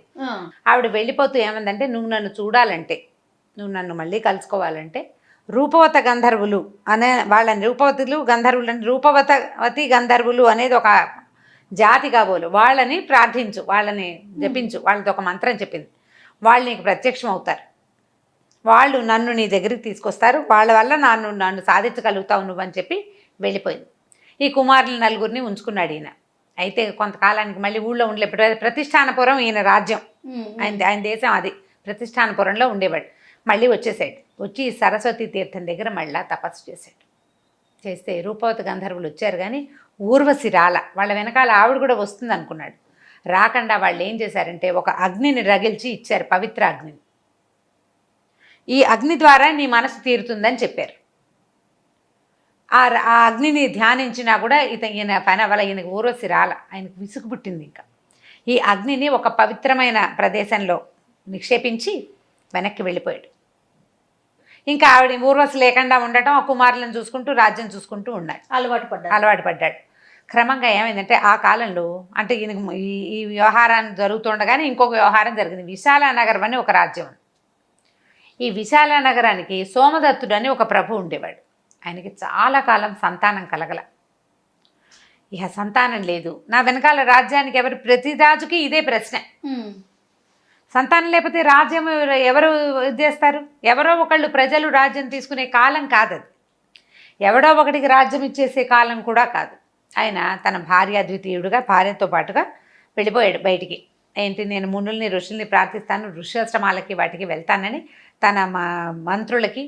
ఆవిడ వెళ్ళిపోతూ ఏమందంటే, నువ్వు నన్ను చూడాలంటే, నువ్వు నన్ను మళ్ళీ కలుసుకోవాలంటే రూపవత గంధర్వులు అనే వాళ్ళని, రూపవతులు గంధర్వులని, రూపవతి గంధర్వులు అనేది ఒక జాతి కాబోలు, వాళ్ళని ప్రార్థించు, వాళ్ళని జపించు, వాళ్ళతో ఒక మంత్రం చెప్పింది, వాళ్ళు నీకు ప్రత్యక్షం అవుతారు, వాళ్ళు నన్ను నీ దగ్గరికి తీసుకొస్తారు, వాళ్ళ వల్ల నన్ను సాధించగలుగుతావు నువ్వని చెప్పి వెళ్ళిపోయింది. ఈ కుమారులు 4 ఉంచుకున్నాడు ఈయన. అయితే కొంతకాలానికి మళ్ళీ ఊళ్ళో ఉండలే, ప్రతిష్టానపురం ఈయన రాజ్యం, ఆయన దేశం అది, ప్రతిష్టానపురంలో ఉండేవాడు. మళ్ళీ వచ్చేసాడు, వచ్చి సరస్వతి తీర్థం దగ్గర మళ్ళీ తపస్సు చేశాడు. చేస్తే రూపవతి గంధర్వులు వచ్చారు, కానీ ఊర్వశి రాల, వాళ్ళ వెనకాల ఆవిడ కూడా వస్తుంది అనుకున్నాడు. రాకుండా వాళ్ళు ఏం చేశారంటే, ఒక అగ్నిని రగిల్చి ఇచ్చారు, పవిత్ర అగ్నిని. ఈ అగ్ని ద్వారా నీ మనసు తీరుతుందని చెప్పారు. ఆ అగ్నిని ధ్యానించినా కూడా ఈయన పని వల్ల ఈయనకు ఊర్వశి రాల, ఆయనకు విసుగు పుట్టింది. ఇంకా ఈ అగ్నిని ఒక పవిత్రమైన ప్రదేశంలో నిక్షేపించి వెనక్కి వెళ్ళిపోయాడు. ఇంకా ఆవిడ ఊర్వశి లేకుండా ఉండటం, ఆ కుమారులను చూసుకుంటూ రాజ్యం చూసుకుంటూ ఉన్నాడు, అలవాటు పడ్డాడు. క్రమంగా ఏమైందంటే, ఆ కాలంలో అంటే ఈయనకు ఈ వ్యవహారాన్ని జరుగుతుండగానే ఇంకొక వ్యవహారం జరిగింది. విశాల నగరం అని ఒక రాజ్యం. ఈ విశాల నగరానికి సోమదత్తుడు అని ఒక ప్రభు ఉండేవాడు. ఆయనకి చాలా కాలం సంతానం కలగల. ఇక సంతానం లేదు, నా వెనకాల రాజ్యానికి ఎవరు, ప్రతి రాజుకి ఇదే ప్రశ్న, సంతానం లేకపోతే రాజ్యం ఎవరు చేస్తారు? ఎవరో ఒకళ్ళు ప్రజలు రాజ్యం తీసుకునే కాలం కాదది, ఎవడో ఒకటికి రాజ్యం ఇచ్చేసే కాలం కూడా కాదు. ఆయన తన భార్య ద్వితీయుడుగా, భార్యతో పాటుగా వెళ్ళిపోయాడు బయటికి. ఏంటి, నేను మునుల్ని ఋషుల్ని ప్రార్థిస్తాను, ఋష్యాశ్రమాలకి వాటికి వెళ్తానని తన మంత్రులకి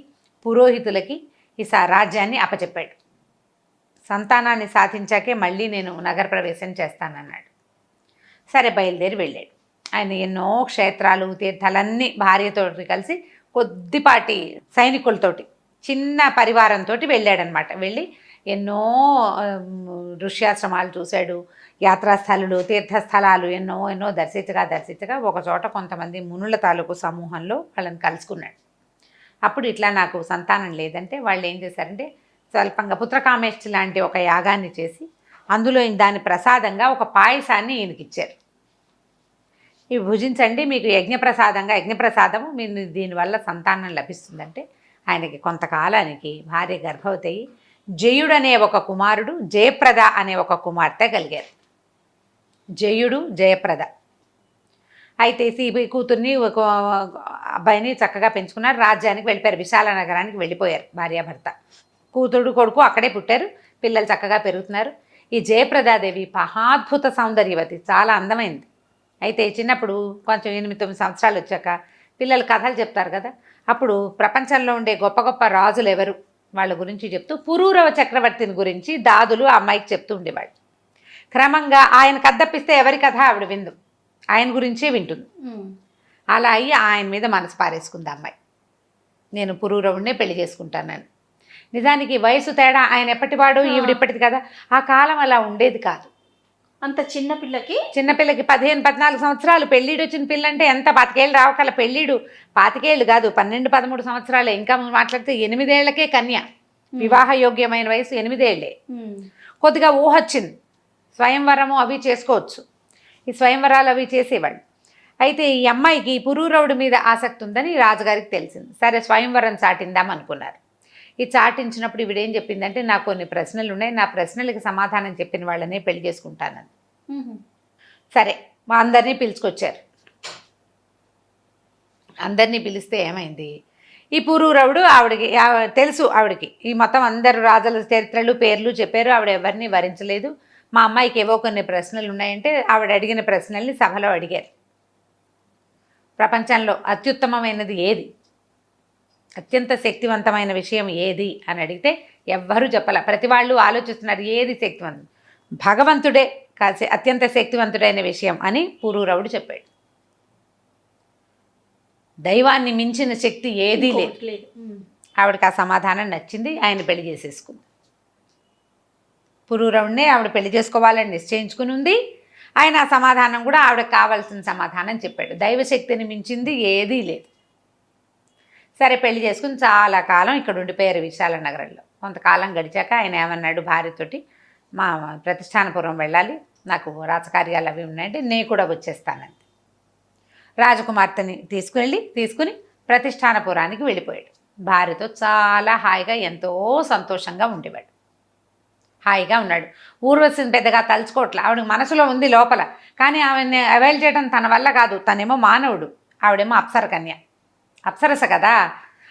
పురోహితులకి ఈ రాజ్యాన్ని అప్పచెప్పాడు. సంతానాన్ని సాధించాకే మళ్ళీ నేను నగర ప్రవేశం చేస్తానన్నాడు. సరే, బయలుదేరి వెళ్ళాడు. ఆయన ఎన్నో క్షేత్రాలు తీర్థాలన్నీ భార్యతో కలిసి కొద్దిపాటి సైనికులతోటి చిన్న పరివారంతో వెళ్ళాడనమాట. వెళ్ళి ఎన్నో ఋష్యాశ్రమాలు చూశాడు, యాత్రాస్థలాలు తీర్థస్థలాలు ఎన్నో దర్శించగా ఒకచోట కొంతమంది మునుల తాలూకు సమూహంలో వాళ్ళని కలుసుకున్నాడు. అప్పుడు ఇట్లా నాకు సంతానం లేదంటే వాళ్ళు ఏం చేశారంటే, స్వల్పంగా పుత్రకామేష్టి లాంటి ఒక యాగాన్ని చేసి అందులో దాని ప్రసాదంగా ఒక పాయసాన్ని ఈయనకిచ్చారు. ఇవి భుజించండి, మీకు యజ్ఞప్రసాదము మీరు దీనివల్ల సంతానం లభిస్తుందంటే, ఆయనకి కొంతకాలానికి భార్య గర్భవతి అయ్యి జయుడు అనే ఒక కుమారుడు, జయప్రద అనే ఒక కుమార్తె కలిగారు. జయుడు, జయప్రద. అయితే కూతుర్ని ఒక అబ్బాయిని చక్కగా పెంచుకున్నారు, రాజ్యానికి వెళ్ళిపోయారు, విశాల నగరానికి వెళ్ళిపోయారు భార్యాభర్త. కూతురు కొడుకు అక్కడే పుట్టారు, పిల్లలు చక్కగా పెరుగుతున్నారు. ఈ జయప్రదాదేవి మహాద్భుత సౌందర్యవతి, చాలా అందమైంది. అయితే చిన్నప్పుడు కొంచెం 8-9 సంవత్సరాలు వచ్చాక పిల్లలు కథలు చెప్తారు కదా, అప్పుడు ప్రపంచంలో ఉండే గొప్ప గొప్ప రాజులు ఎవరు వాళ్ళ గురించి చెప్తూ పురూరవ చక్రవర్తిని గురించి దాదులు ఆ అమ్మాయికి చెప్తూ ఉండేవాళ్ళు. క్రమంగా ఆయన కథప్పిస్తే ఎవరి కథ ఆవిడ విందు, ఆయన గురించే వింటుంది. అలా అయ్యి ఆయన మీద మనసు పారేసుకుంది అమ్మాయి, నేను పురూరవుడినే పెళ్లి చేసుకుంటానని. నిజానికి వయసు తేడా, ఆయన ఎప్పటివాడు ఈవిడిప్పటిది కదా, ఆ కాలం అలా ఉండేది కాదు. అంత చిన్నపిల్లకి 15-14 సంవత్సరాలు పెళ్ళిడు వచ్చిన పిల్ల అంటే ఎంత, 25 ఏళ్ళు రావకాల పెళ్ళిడు, 25 ఏళ్ళు కాదు 12-13 సంవత్సరాలే. ఇంకా మాట్లాడితే 8 ఏళ్లకే కన్య, వివాహ యోగ్యమైన వయసు 8 ఏళ్లే. కొద్దిగా ఊహ వచ్చింది, స్వయంవరము అవి చేసుకోవచ్చు, ఈ స్వయంవరాలు అవి చేసేవాళ్ళు. అయితే ఈ అమ్మాయికి పురూరవుడి మీద ఆసక్తి ఉందని రాజుగారికి తెలిసింది. సరే, స్వయంవరం చాటిందాం అనుకున్నారు. ఈ చాటించినప్పుడు ఇవిడేం చెప్పిందంటే, నాకు కొన్ని ప్రశ్నలు ఉన్నాయి, నా ప్రశ్నలకి సమాధానం చెప్పిన వాళ్ళనే పెళ్లి చేసుకుంటానని. సరే, మా అందరినీ పిలుచుకొచ్చారు. అందరినీ పిలిస్తే ఏమైంది, ఈ పురూరవుడు ఆవిడకి తెలుసు, ఆవిడకి ఈ మొత్తం అందరు రాజుల చరిత్రలు పేర్లు చెప్పారు. ఆవిడ ఎవరిని వరించలేదు. మా అమ్మాయికి ఏవో కొన్ని ప్రశ్నలు ఉన్నాయంటే ఆవిడ అడిగిన ప్రశ్నల్ని సభలో అడిగారు. ప్రపంచంలో అత్యుత్తమమైనది ఏది, అత్యంత శక్తివంతమైన విషయం ఏది అని అడిగితే ఎవ్వరూ చెప్పాల. ప్రతి వాళ్ళు ఆలోచిస్తున్నారు ఏది శక్తివంతం, భగవంతుడే కాసే అత్యంత శక్తివంతుడైన విషయం అని పురూరవుడు చెప్పాడు. దైవాన్ని మించిన శక్తి ఏదీ లేదు. ఆవిడకి ఆ సమాధానం నచ్చింది. ఆయన పెళ్లి చేసేసుకుంది. పురూరవుడినే ఆవిడ పెళ్లి చేసుకోవాలని నిశ్చయించుకుని ఉంది. ఆయన ఆ సమాధానం కూడా ఆవిడకి కావాల్సిన సమాధానం చెప్పాడు. దైవశక్తిని మించింది ఏదీ లేదు. సరే పెళ్లి చేసుకుని చాలా కాలం ఇక్కడ ఉండిపోయారు విశాల నగరంలో. కొంతకాలం గడిచాక ఆయన ఏమన్నాడు భార్యతోటి, మా ప్రతిష్టానపురం వెళ్ళాలి, నాకు రాజకార్యాలు అవి ఉన్నాయంటే నేను కూడా వచ్చేస్తానండి. రాజకుమార్తెని తీసుకుని ప్రతిష్టానపురానికి వెళ్ళిపోయాడు. భార్యతో చాలా హాయిగా ఎంతో సంతోషంగా ఉండేవాడు. హాయిగా ఉన్నాడు. ఊర్వశిని పెద్దగా తలుచుకోవట్లే. ఆవిడకి మనసులో ఉంది లోపల, కానీ ఆవిడని అవైల్ చేయడం తన వల్ల కాదు. తనేమో మానవుడు, ఆవిడేమో అప్సరస కదా.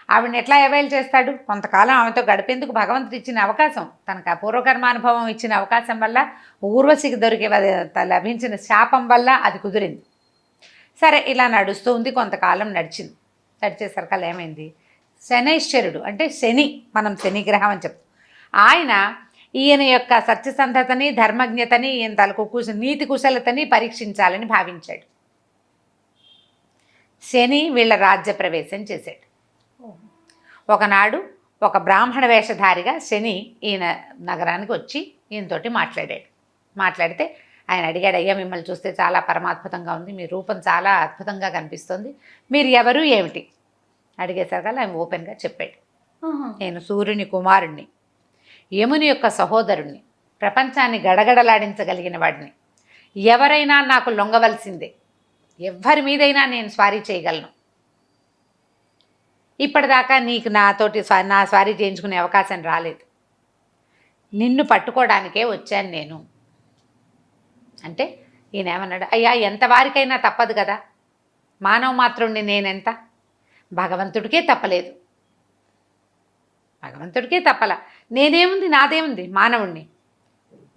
ఆవిడని ఎట్లా అవైల్ చేస్తాడు? కొంతకాలం ఆమెతో గడిపేందుకు భగవంతుడు ఇచ్చిన అవకాశం, తనకు ఆ పూర్వకర్మానుభవం ఇచ్చిన అవకాశం వల్ల, ఊర్వశికి లభించిన శాపం వల్ల అది కుదిరింది. సరే ఇలా నడుస్తూ ఉంది. కొంతకాలం నడిచేసరికల్లా ఏమైంది, శనైశ్వరుడు అంటే శని, మనం శని గ్రహం అని చెప్తాం, ఆయన ఈయన యొక్క సత్యసంధతని, ధర్మజ్ఞతని, ఈయన తలకు నీతి కుశలతని పరీక్షించాలని భావించాడు. శని వీళ్ళ రాజ్య ప్రవేశం చేశాడు. ఒకనాడు ఒక బ్రాహ్మణ వేషధారిగా శని ఈయన నగరానికి వచ్చి ఈయనతోటి మాట్లాడితే ఆయన అడిగాడు, అయ్యా మిమ్మల్ని చూస్తే చాలా పరమాద్భుతంగా ఉంది, మీ రూపం చాలా అద్భుతంగా కనిపిస్తుంది, మీరు ఎవరు ఏమిటి అడిగేసరికల్లా ఆయన ఓపెన్గా చెప్పాడు. నేను సూర్యుని కుమారుణ్ణి, యముని యొక్క సహోదరుణ్ణి, ప్రపంచాన్ని గడగడలాడించగలిగిన వాడిని, ఎవరైనా నాకు లొంగవలసిందే, ఎవ్వరి మీదైనా నేను స్వారీ చేయగలను. ఇప్పటిదాకా నీకు నా స్వారీ చేయించుకునే అవకాశం రాలేదు, నిన్ను పట్టుకోవడానికే వచ్చాను నేను అంటే ఈయన ఏమన్నాడు, అయ్యా ఎంతవారికైనా తప్పదు కదా, మానవ మాత్రుణ్ణి నేనెంత, భగవంతుడికే తప్పలేదు, భగవంతుడికే తప్పలా, నేనేముంది, నాదేముంది, మానవుణ్ణి,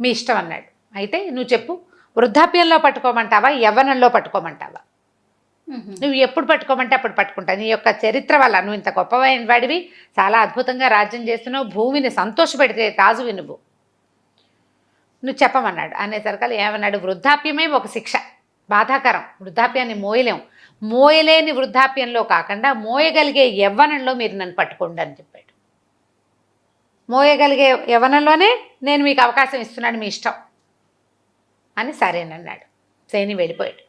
మీ ఇష్టం అన్నాడు. అయితే నువ్వు చెప్పు, వృద్ధాప్యంలో పట్టుకోమంటావా, యవ్వనంలో పట్టుకోమంటావా, నువ్వు ఎప్పుడు పట్టుకోమంటే అప్పుడు పట్టుకుంటా, నీ యొక్క చరిత్ర వల్ల నువ్వు ఇంత గొప్పవైన వాడివి, చాలా అద్భుతంగా రాజ్యం చేస్తున్నావు, భూమిని సంతోషపెడితే రాజువి నువ్వు చెప్పమన్నాడు. అనేసరికి ఏమన్నాడు, వృద్ధాప్యమే ఒక శిక్ష, బాధాకరం, వృద్ధాప్యాన్ని మోయలేని వృద్ధాప్యంలో కాకుండా మోయగలిగే యవ్వనంలో మీరు నన్ను పట్టుకోండి అని చెప్పాడు. మోయగలిగే యవ్వనంలోనే నేను మీకు అవకాశం ఇస్తున్నాను, మీ ఇష్టం అని సరేనన్నాడు. శని వెళ్ళిపోయాడు.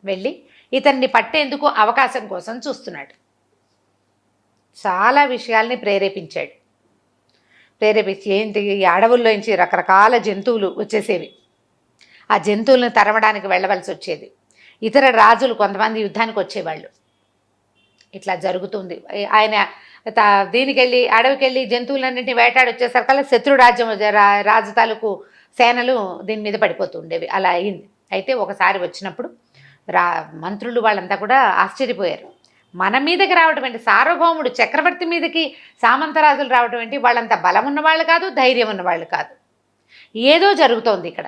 వెళ్ళి ఇతన్ని పట్టేందుకు అవకాశం కోసం చూస్తున్నాడు. చాలా విషయాల్ని ప్రేరేపించి ఏంటి, ఈ అడవుల్లోంచి రకరకాల జంతువులు వచ్చేసేవి, ఆ జంతువులను తరమడానికి వెళ్ళవలసి వచ్చేది, ఇతర రాజులు కొంతమంది యుద్ధానికి వచ్చేవాళ్ళు. ఇట్లా జరుగుతుంది. ఆయన దీనికెళ్ళి అడవికెళ్ళి జంతువులన్నింటినీ వేటాడి వచ్చేసరికల్లా శత్రు రాజు తాలూకు సేనలు దీని మీద పడిపోతూ ఉండేవి. అలా అయింది. అయితే ఒకసారి వచ్చినప్పుడు మంత్రులు వాళ్ళంతా కూడా ఆశ్చర్యపోయారు. మన మీదకి రావటం ఏంటి, సార్వభౌముడు చక్రవర్తి మీదకి సామంతరాజులు రావటం ఏంటి, వాళ్ళంత బలం ఉన్నవాళ్ళు కాదు, ధైర్యం ఉన్నవాళ్ళు కాదు, ఏదో జరుగుతోంది ఇక్కడ.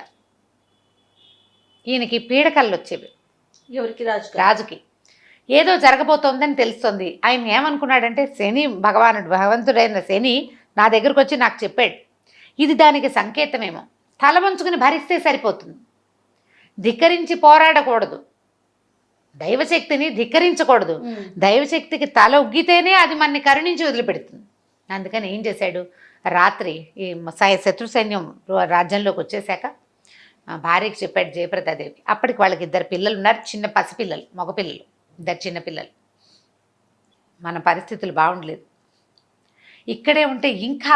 ఈయనకి పీడకళ్ళు వచ్చేవి. ఎవరికి? రాజుకి ఏదో జరగబోతోందని తెలుస్తుంది. ఆయన ఏమనుకున్నాడంటే, భగవంతుడైన శని నా దగ్గరకు వచ్చి నాకు చెప్పాడు, ఇది దానికి సంకేతమేమో, తల వంచుకుని భరిస్తే సరిపోతుంది, ధిక్కరించి పోరాడకూడదు, దైవశక్తిని ధిక్కరించకూడదు, దైవశక్తికి తల ఉగ్గితేనే అది మనని కరుణించి వదిలిపెడుతుంది. అందుకని ఏం చేశాడు, రాత్రి ఈ శత్రు సైన్యం రాజ్యంలోకి వచ్చేసాక భార్యకి చెప్పాడు, జయప్రదాదేవికి. అప్పటికి వాళ్ళకి 2 పిల్లలు ఉన్నారు, చిన్న పసిపిల్లలు, మగపిల్లలు, 2 చిన్నపిల్లలు. మన పరిస్థితులు బాగుండలేదు, ఇక్కడే ఉంటే ఇంకా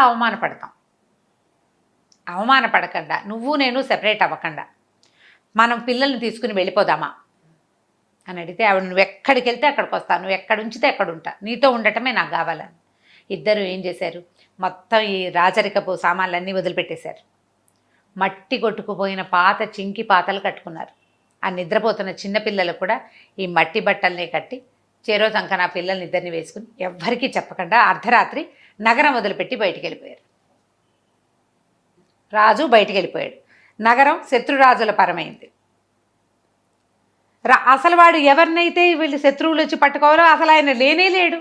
అవమానపడకుండా నువ్వు నేను సెపరేట్ అవ్వకుండా మనం పిల్లల్ని తీసుకుని వెళ్ళిపోదామా అని అడిగితే, ఆవిడ నువ్వు ఎక్కడికి వెళ్తే అక్కడికి వస్తాను, నువ్వు ఎక్కడ ఉంచితే ఎక్కడ ఉంటా, నీతో ఉండటమే నాకు కావాలని. ఇద్దరు ఏం చేశారు, మొత్తం ఈ రాజరికపు సామాన్లన్నీ వదిలిపెట్టేశారు. మట్టి కొట్టుకుపోయిన చింకి పాతలు కట్టుకున్నారు. ఆ నిద్రపోతున్న చిన్నపిల్లలు కూడా ఈ మట్టి బట్టల్ని కట్టి చేరో సంకన పిల్లల్ని ఇద్దరిని వేసుకుని ఎవ్వరికీ చెప్పకుండా అర్ధరాత్రి నగరం వదిలిపెట్టి బయటికి వెళ్ళిపోయారు. రాజు బయటికి వెళ్ళిపోయాడు. నగరం శత్రురాజుల పరమైంది. అసలు వాడు ఎవరినైతే వీళ్ళు శత్రువులు వచ్చి పట్టుకోవాలో అసలు ఆయన లేనే లేడు.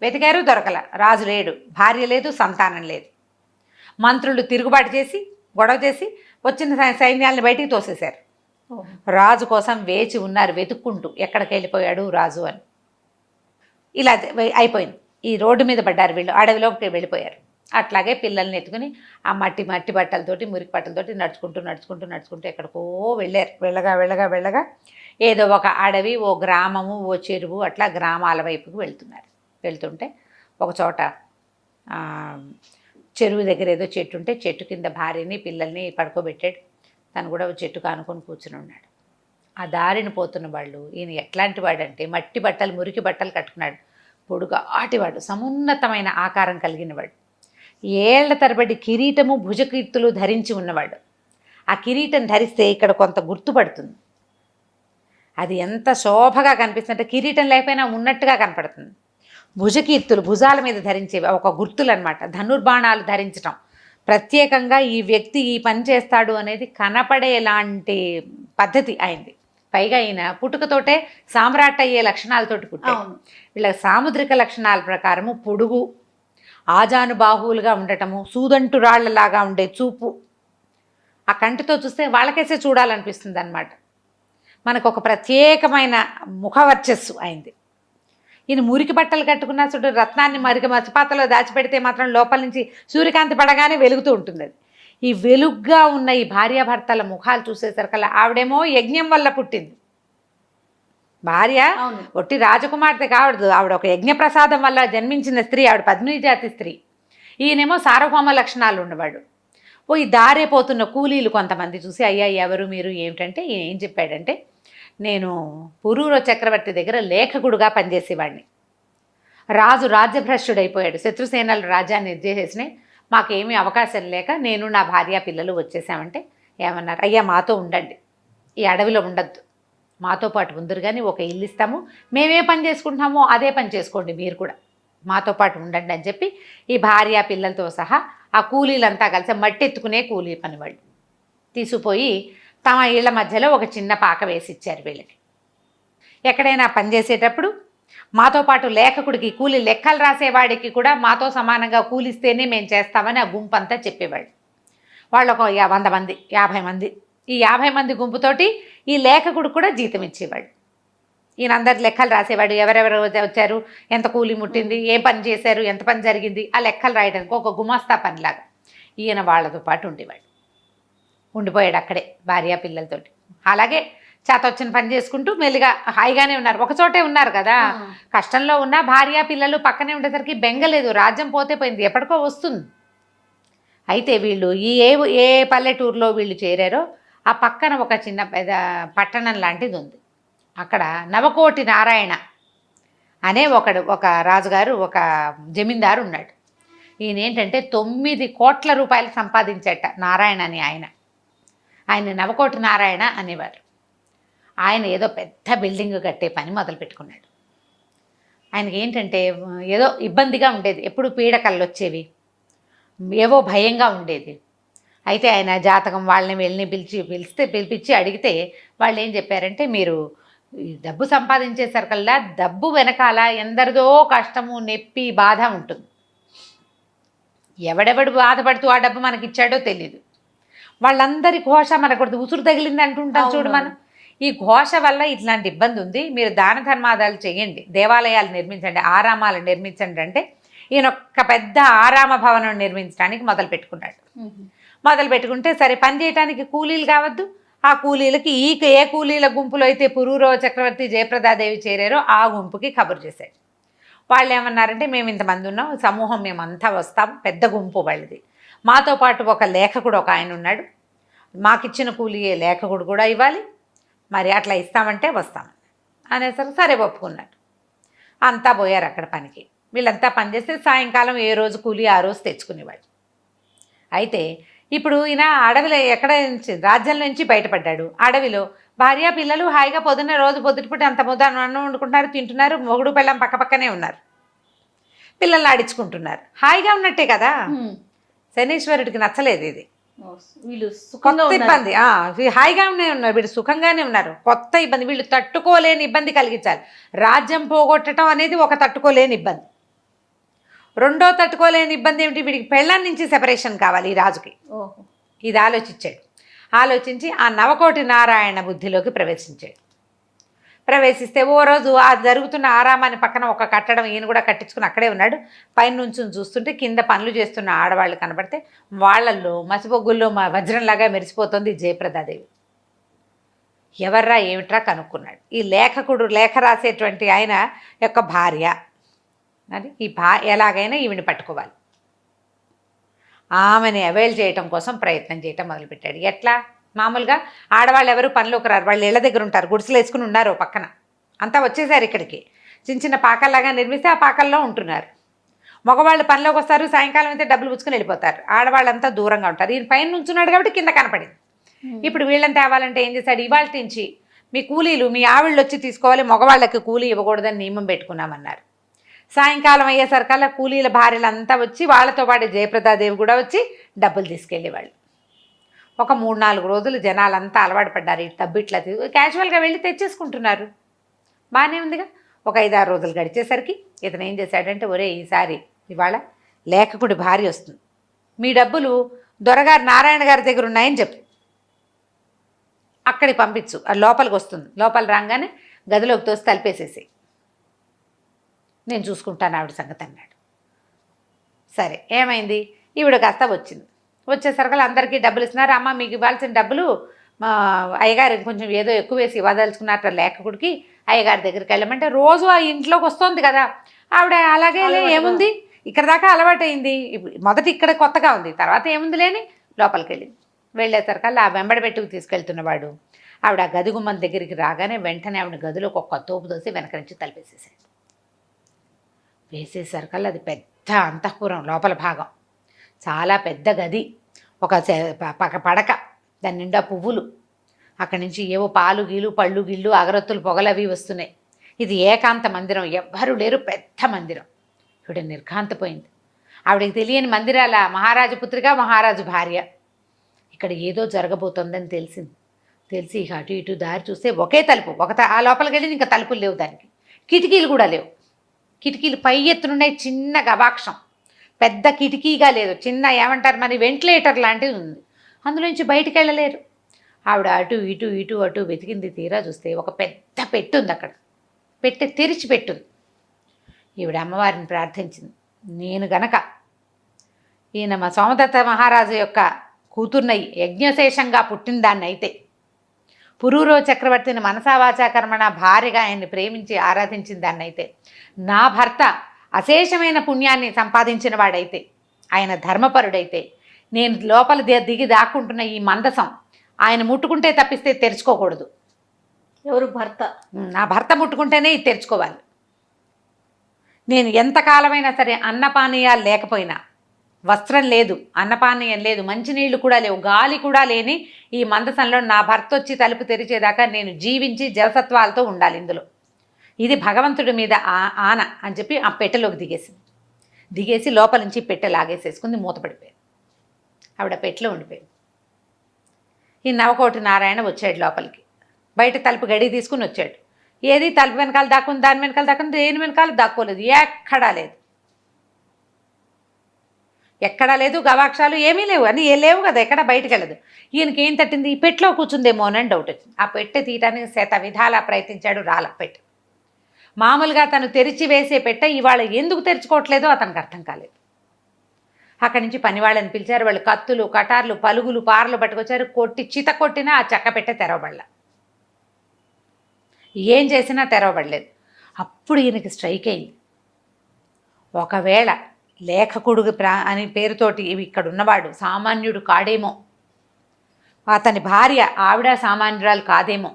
వెతికారు, దొరకల. రాజు లేడు, భార్య లేదు, సంతానం లేదు. మంత్రులు తిరుగుబాటు చేసి గొడవ చేసి వచ్చిన సైన్యాలను బయటికి తోసేశారు. రాజు కోసం వేచి ఉన్నారు వెతుక్కుంటూ, ఎక్కడికి వెళ్ళిపోయాడు రాజు అని. ఇలా అయిపోయింది. ఈ రోడ్డు మీద పడ్డారు వీళ్ళు, అడవిలోకి వెళ్ళిపోయారు. అట్లాగే పిల్లల్ని ఎత్తుకుని ఆ మట్టి బట్టలతోటి మురికి బట్టలతోటి నడుచుకుంటూ ఎక్కడికో వెళ్ళారు. వెళ్ళగా ఏదో ఒక అడవి, ఓ గ్రామము, ఓ చెరువు, అట్లా గ్రామాల వైపుకి వెళ్తుంటే ఒక చోట చెరువు దగ్గర ఏదో చెట్టు ఉంటే చెట్టు కింద భార్యని పిల్లల్ని పడుకోబెట్టాడు. తను కూడా చెట్టు కానుకొని కూర్చుని ఉన్నాడు. ఆ దారిని పోతున్న వాళ్ళు, ఈయన ఎట్లాంటి వాడంటే మట్టి బట్టలు మురికి బట్టలు కట్టుకున్నాడు. పొడుగా ఆటివాడు, సమున్నతమైన ఆకారం కలిగినవాడు. ఏళ్ల తరబడి కిరీటము భుజకీర్తులు ధరించి ఉన్నవాడు. ఆ కిరీటం ధరిస్తే ఇక్కడ కొంత గుర్తుపడుతుంది. అది ఎంత శోభగా కనిపిస్తుందంటే కిరీటం లేకపోయినా ఉన్నట్టుగా కనపడుతుంది. భుజకీర్తులు భుజాల మీద ధరించేవి ఒక గుర్తులు అనమాట. ధనుర్బాణాలు ధరించటం ప్రత్యేకంగా ఈ వ్యక్తి ఈ పని చేస్తాడు అనేది కనపడేలాంటి పద్ధతి అయింది. పైగా ఈయన పుట్టుకతోటే సామ్రాట్ అయ్యే లక్షణాలతోటి పుట్టాడు. వీళ్ళ సాముద్రిక లక్షణాల ప్రకారము పొడుగు, ఆజానుబాహువులుగా ఉండటము, సూదంటు రాళ్లలాగా ఉండే చూపు, ఆ కంటితో చూస్తే వాళ్ళకేసే చూడాలనిపిస్తుంది అన్నమాట. మనకు ఒక ప్రత్యేకమైన ముఖవర్చస్సు అయింది. ఈయన మురికి బట్టలు కట్టుకున్న చూడు, రత్నాన్ని మసిపాతలో దాచిపెడితే మాత్రం లోపల నుంచి సూర్యకాంతి పడగానే వెలుగుతూ ఉంటుంది. అది ఈ వెలుగ్గా ఉన్న ఈ భార్యాభర్తల ముఖాలు చూసేసరికల్లా ఆవిడేమో యజ్ఞం వల్ల పుట్టింది భార్య, ఒట్టి రాజకుమార్తె కావడదు, ఆవిడ ఒక యజ్ఞప్రసాదం వల్ల జన్మించిన స్త్రీ, ఆవిడ పద్మిని జాతి స్త్రీ. ఈయనేమో సార్వభౌమ లక్షణాలు ఉన్నవాడు. ఈ దారే పోతున్న కూలీలు కొంతమంది చూసి, అయ్యా ఎవరు మీరు ఏమిటంటే, ఈయన ఏం చెప్పాడంటే, నేను పురూర చక్రవర్తి దగ్గర లేఖకుడుగా పనిచేసేవాడిని. రాజు రాజ్యభ్రష్టుడైపోయాడు, శత్రుసేనలు రాజ్యాన్ని నిర్దేశించినాయి, మాకేమీ అవకాశం లేక నేను నా భార్య పిల్లలు వచ్చేసామంటే ఏమన్నారు, అయ్యా మాతో ఉండండి, ఈ అడవిలో ఉండద్దు, మాతో పాటు ఉందరు కానీ ఒక ఇల్లు ఇస్తాము, మేమే పని చేసుకుంటున్నామో అదే పని చేసుకోండి, మీరు కూడా మాతో పాటు ఉండండి అని చెప్పి ఈ భార్య పిల్లలతో సహా ఆ కూలీలంతా కలిసి మట్టి ఎత్తుకునే కూలీ పని వాళ్ళు తీసుకుపోయి తమ ఇళ్ల మధ్యలో ఒక చిన్న పాక వేసి ఇచ్చారు వీళ్ళకి. ఎక్కడైనా పనిచేసేటప్పుడు మాతో పాటు లేఖకుడికి, కూలి లెక్కలు రాసేవాడికి కూడా మాతో సమానంగా కూలిస్తేనే మేము చేస్తామని ఆ గుంపు అంతా చెప్పేవాళ్ళు. వాళ్ళు ఒక 100 మంది 50 మంది, ఈ 50 మంది గుంపుతోటి ఈ లేఖకుడు కూడా జీతం ఇచ్చేవాడు. ఈయన అందరు లెక్కలు రాసేవాడు, ఎవరెవరు వచ్చారు, ఎంత కూలి ముట్టింది, ఏం పని చేశారు, ఎంత పని జరిగింది, ఆ లెక్కలు రాయడానికి ఒక గుమాస్తా పనిలాగా ఈయన వాళ్ళతో పాటు ఉండిపోయాడు అక్కడే భార్య పిల్లలతోటి. అలాగే చేతొచ్చిన పని చేసుకుంటూ మెల్లిగా హాయిగానే ఉన్నారు. ఒకచోటే ఉన్నారు కదా, కష్టంలో ఉన్న భార్య పిల్లలు పక్కనే ఉండేసరికి బెంగలేదు, రాజ్యం పోతే పోయింది, ఎప్పటికో వస్తుంది. అయితే వీళ్ళు ఏ పల్లెటూరులో వీళ్ళు చేరారో ఆ పక్కన ఒక చిన్న పట్టణం లాంటిది ఉంది. అక్కడ నవకోటి నారాయణ అనే ఒక రాజుగారు, ఒక జమీందారు ఉన్నాడు. ఈయన ఏంటంటే 9 కోట్ల రూపాయలు సంపాదించేట నారాయణ అని ఆయన నవకోటి నారాయణ అనేవారు. ఆయన ఏదో పెద్ద బిల్డింగ్ కట్టే పని మొదలు పెట్టుకున్నాడు. ఆయనకి ఏంటంటే ఏదో ఇబ్బందిగా ఉండేది, ఎప్పుడు పీడకలు వచ్చేవి, ఏవో భయంగా ఉండేది. అయితే ఆయన జాతకం వాళ్ళని పిలిపించి అడిగితే వాళ్ళు ఏం చెప్పారంటే, మీరు డబ్బు సంపాదించేసరికల్లా డబ్బు వెనకాల ఎందరిదో కష్టము, నొప్పి, బాధ ఉంటుంది. ఎవడెవడు బాధపడుతూ ఆ డబ్బు మనకి ఇచ్చాడో తెలీదు. వాళ్ళందరి ఘోష మనకు ఉసురు తగిలింది అంటుంటాం చూడు మనం. ఈ ఘోష వల్ల ఇట్లాంటి ఇబ్బంది ఉంది, మీరు దాన ధర్మాదాలు చేయండి, దేవాలయాలు నిర్మించండి, ఆరామాలు నిర్మించండి అంటే ఈయన ఒక పెద్ద ఆరామ భవనం నిర్మించడానికి మొదలు పెట్టుకుంటే సరే పని చేయడానికి కూలీలు కావద్దు. ఆ కూలీలకి ఏ కూలీల గుంపులో అయితే పురూరవ చక్రవర్తి జయప్రదాదేవి చేరారో ఆ గుంపుకి కబురు చేశాడు. వాళ్ళు ఏమన్నారంటే, మేము ఇంతమంది ఉన్నాం, సమూహం మేమంతా వస్తాం, పెద్ద గుంపు వాళ్ళది, మాతో పాటు ఒక లేఖకుడు ఒక ఆయన ఉన్నాడు, మాకిచ్చిన కూలీ లేఖకుడు కూడా ఇవ్వాలి, మరి అట్లా ఇస్తామంటే వస్తాం అనేసరికి సరే ఒప్పుకున్నాడు. అంతా పోయారు అక్కడ పనికి. వీళ్ళంతా పనిచేస్తే సాయంకాలం ఏ రోజు కూలీ ఆ రోజు తెచ్చుకునేవాడు. అయితే ఇప్పుడు ఈయన అడవిలో ఎక్కడ నుంచి రాజ్యం నుంచి బయటపడ్డాడు, అడవిలో భార్య పిల్లలు హాయిగా పొద్దున్న రోజు పొద్దుటిపూట అంత ముద్ద అన్నం వండుకుంటున్నారు, తింటున్నారు, మొగుడు పెళ్ళం పక్కనే ఉన్నారు, పిల్లల్ని ఆడించుకుంటున్నారు, హాయిగా ఉన్నట్టే కదా. శనీశ్వరుడికి నచ్చలేదు ఇది, వీళ్ళు కొత్త ఇబ్బంది. హాయిగా ఉన్నారు వీళ్ళు, సుఖంగానే ఉన్నారు, కొత్త ఇబ్బంది, వీళ్ళు తట్టుకోలేని ఇబ్బంది కలిగించాలి. రాజ్యం పోగొట్టడం అనేది ఒక తట్టుకోలేని ఇబ్బంది. రెండో తట్టుకోలేని ఇబ్బంది ఏమిటి, వీడికి పెళ్ళాం నుంచి సెపరేషన్ కావాలి ఈ రాజుకి. ఇది ఆలోచించాడు. ఆలోచించి ఆ నవకోటి నారాయణ బుద్ధిలోకి ప్రవేశిస్తే ఓ రోజు ఆ జరుగుతున్న ఆరామాన్ని పక్కన ఒక కట్టడం ఈయన కూడా కట్టించుకుని అక్కడే ఉన్నాడు. పైన నుంచి చూస్తుంటే కింద పనులు చేస్తున్న ఆడవాళ్ళు కనబడితే వాళ్ళల్లో మసిబొగ్గుల్లో వజ్రంలాగా మెరిసిపోతుంది జయప్రదాదేవి. ఎవర్రా ఏమిట్రా కనుక్కున్నాడు. ఈ లేఖకుడు లేఖ రాసేటువంటి ఆయన యొక్క భార్య అని, ఈ ఎలాగైనా ఈవిని పట్టుకోవాలి. ఆమెని అవైల్ చేయటం కోసం ప్రయత్నం చేయటం మొదలుపెట్టాడు. ఎట్లా, మామూలుగా ఆడవాళ్ళు ఎవరు పనిలోకి రారు, వాళ్ళు ఇళ్ళ దగ్గర ఉంటారు, గుడిసెలు వేసుకుని ఉన్నారు పక్కన, అంతా వచ్చేసారు ఇక్కడికి, చిన్న చిన్న పాకల్లాగా నిర్మిస్తే ఆ పాకల్లో ఉంటున్నారు. మగవాళ్ళు పనిలోకి వస్తారు, సాయంకాలం అయితే డబ్బులు పుచ్చుకొని వెళ్ళిపోతారు, ఆడవాళ్ళంతా దూరంగా ఉంటారు. ఈయన పైన నుంచున్నాడు కాబట్టి కింద కనపడింది. ఇప్పుడు వీళ్ళని తేవాలంటే ఏం చేశాడు, ఇవాళ నుంచి మీ కూలీలు మీ ఆవిళ్ళు వచ్చి తీసుకోవాలి, మగవాళ్ళకి కూలీ ఇవ్వకూడదని నియమం పెట్టుకున్నామన్నారు. సాయంకాలం అయ్యేసరికల్లా కూలీల భార్యలంతా వచ్చి వాళ్ళతో పాటు జయప్రదాదేవి కూడా వచ్చి డబ్బులు తీసుకెళ్ళేవాళ్ళు. ఒక 3-4 రోజులు జనాలంతా అలవాటు పడ్డారు. ఈ తబ్బిట్లా క్యాజువల్గా వెళ్ళి తెచ్చేసుకుంటున్నారు, బాగానే ఉందిగా. ఒక 5-6 రోజులు గడిచేసరికి ఇతను ఏం చేశాడంటే, ఒరే ఈసారి ఇవాళ లేఖకుడి భార్య వస్తుంది, మీ డబ్బులు దొరగారు నారాయణ గారి దగ్గర ఉన్నాయని చెప్పు, అక్కడికి పంపించు, అది లోపలికి వస్తుంది, లోపల రాగానే గదిలోకి తోసి తలిపేసేసి నేను చూసుకుంటాను ఆవిడ సంగతి అన్నాడు. సరే ఏమైంది, ఈవిడ కాస్త వచ్చింది. వచ్చేసరికి అందరికీ డబ్బులు ఇస్తున్నారు. అమ్మ మీకు ఇవ్వాల్సిన డబ్బులు మా అయ్యగారు కొంచెం ఏదో ఎక్కువ వేసి ఇవ్వదలుచుకున్నట్టు లేఖకుడికి అయ్యగారి దగ్గరికి వెళ్ళమంటే రోజు ఆ ఇంట్లోకి వస్తుంది కదా ఆవిడ. అలాగే ఏముంది, ఇక్కడ దాకా అలవాటైంది, మొదటి ఇక్కడ కొత్తగా ఉంది, తర్వాత ఏముంది లేని లోపలికి వెళ్ళింది. వెళ్ళేసరికల్లా ఆ వెంబడి పెట్టుకు తీసుకెళ్తున్నవాడు ఆవిడ ఆ గది గుమ్మం దగ్గరికి రాగానే వెంటనే ఆవిడ గదిలోకి ఒక తోపు దోసి వెనక నుంచి తలిపేసేసాడు. వేసేసరికల్లా అది పెద్ద అంతఃపురం, లోపల భాగం చాలా పెద్ద గది, ఒక పడక, దాని నిండా పువ్వులు, అక్కడి నుంచి ఏవో పాలు గీలు పళ్ళు గిళ్ళు అగరత్తులు పొగలు అవి వస్తున్నాయి. ఇది ఏకాంత మందిరం, ఎవ్వరూ లేరు, పెద్ద మందిరం. ఇవిడ నిర్ఘాంతపోయింది. ఆవిడకి తెలియని మందిరాల మహారాజు పుత్రిక, మహారాజు భార్య. ఇక్కడ ఏదో జరగబోతోందని తెలిసి ఇక అటు ఇటు దారి చూస్తే ఒకే తలుపు, ఆ లోపలికి వెళ్ళి ఇంకా తలుపులు లేవు, దానికి కిటికీలు కూడా లేవు. కిటికీలు పై ఎత్తునున్నాయి, చిన్న గవాక్షం, పెద్ద కిటికీగా లేదు, చిన్న ఏమంటారు మరి వెంటిలేటర్ లాంటిది ఉంది, అందులోంచి బయటికి వెళ్ళలేరు. ఆవిడ అటు ఇటు వెతికింది. తీరా చూస్తే ఒక పెద్ద పెట్టు ఉంది అక్కడ, పెట్టె తెరిచి పెట్టుంది. ఈవిడ అమ్మవారిని ప్రార్థించింది, నేను గనక ఈయన మా సోమదత్త మహారాజు యొక్క కూతుర్నై యజ్ఞశేషంగా పుట్టిన దాన్ని అయితే, పురూరవ చక్రవర్తిని మనసావాచా కర్మణ భార్యగా ఆయన్ని ప్రేమించి ఆరాధించిన దాన్ని అయితే, నా భర్త అశేషమైన పుణ్యాన్ని సంపాదించిన వాడైతే, ఆయన ధర్మపరుడైతే, నేను లోపల దిగి దాక్కుంటున్న ఈ మందసం ఆయన ముట్టుకుంటే తప్పిస్తే తెరుచుకోకూడదు. ఎవరు? భర్త. నా భర్త ముట్టుకుంటేనే ఇది తెరుచుకోవాలి. నేను ఎంతకాలమైనా సరే అన్నపానీయాలు లేకపోయినా, వస్త్రం లేదు, అన్నపానీయం లేదు, మంచినీళ్ళు కూడా లేవు, గాలి కూడా లేని ఈ మందసంలో నా భర్త వచ్చి తలుపు తెరిచేదాకా నేను జీవించి జలసత్వాలతో ఉండాలి ఇందులో. ఇది భగవంతుడి మీద ఆన అని చెప్పి ఆ పెట్టెలోకి దిగేసి లోపల నుంచి పెట్టె లాగేసేసుకుంది, మూతపడిపోయింది. ఆవిడ పెట్టెలో ఉండిపోయింది. ఈ నవకోటి నారాయణ వచ్చాడు లోపలికి, బయట తలుపు గడి తీసుకుని వచ్చాడు. ఏది తలుపు వెనకాల దాక్కుంది, దాని వెనకాల దాక్కుంది, దేని వెనకాల దాక్కోలేదు, ఎక్కడా లేదు, గవాక్షాలు ఏమీ లేవు, అని లేవు కదా, ఎక్కడ బయటకు వెళ్ళదు. ఈయనకి ఏం తట్టింది, ఈ పెట్టెలో కూర్చుందేమో అని డౌట్ వచ్చింది. ఆ పెట్టె తీయటానికి శత విధాలా ప్రయత్నించాడు, రాల పెట్టె. మామూలుగా తను తెరిచి వేసే పెట్టె ఇవాళ ఎందుకు తెరుచుకోవట్లేదో అతనికి అర్థం కాలేదు. అక్కడి నుంచి పనివాళ్ళని పిలిచారు. వాళ్ళు కత్తులు, కటార్లు, పలుగులు, పారలు పట్టుకొచ్చారు. చిత కొట్టినా ఆ చెక్క పెట్టె తెరవబడల, ఏం చేసినా తెరవబడలేదు. అప్పుడు ఈయనకి స్ట్రైక్ అయింది, ఒకవేళ లేఖకుడు అని పేరుతోటి ఇక్కడ ఉన్నవాడు సామాన్యుడు కాడేమో, అతని భార్య ఆవిడ సామాన్యురాలు కాదేమో,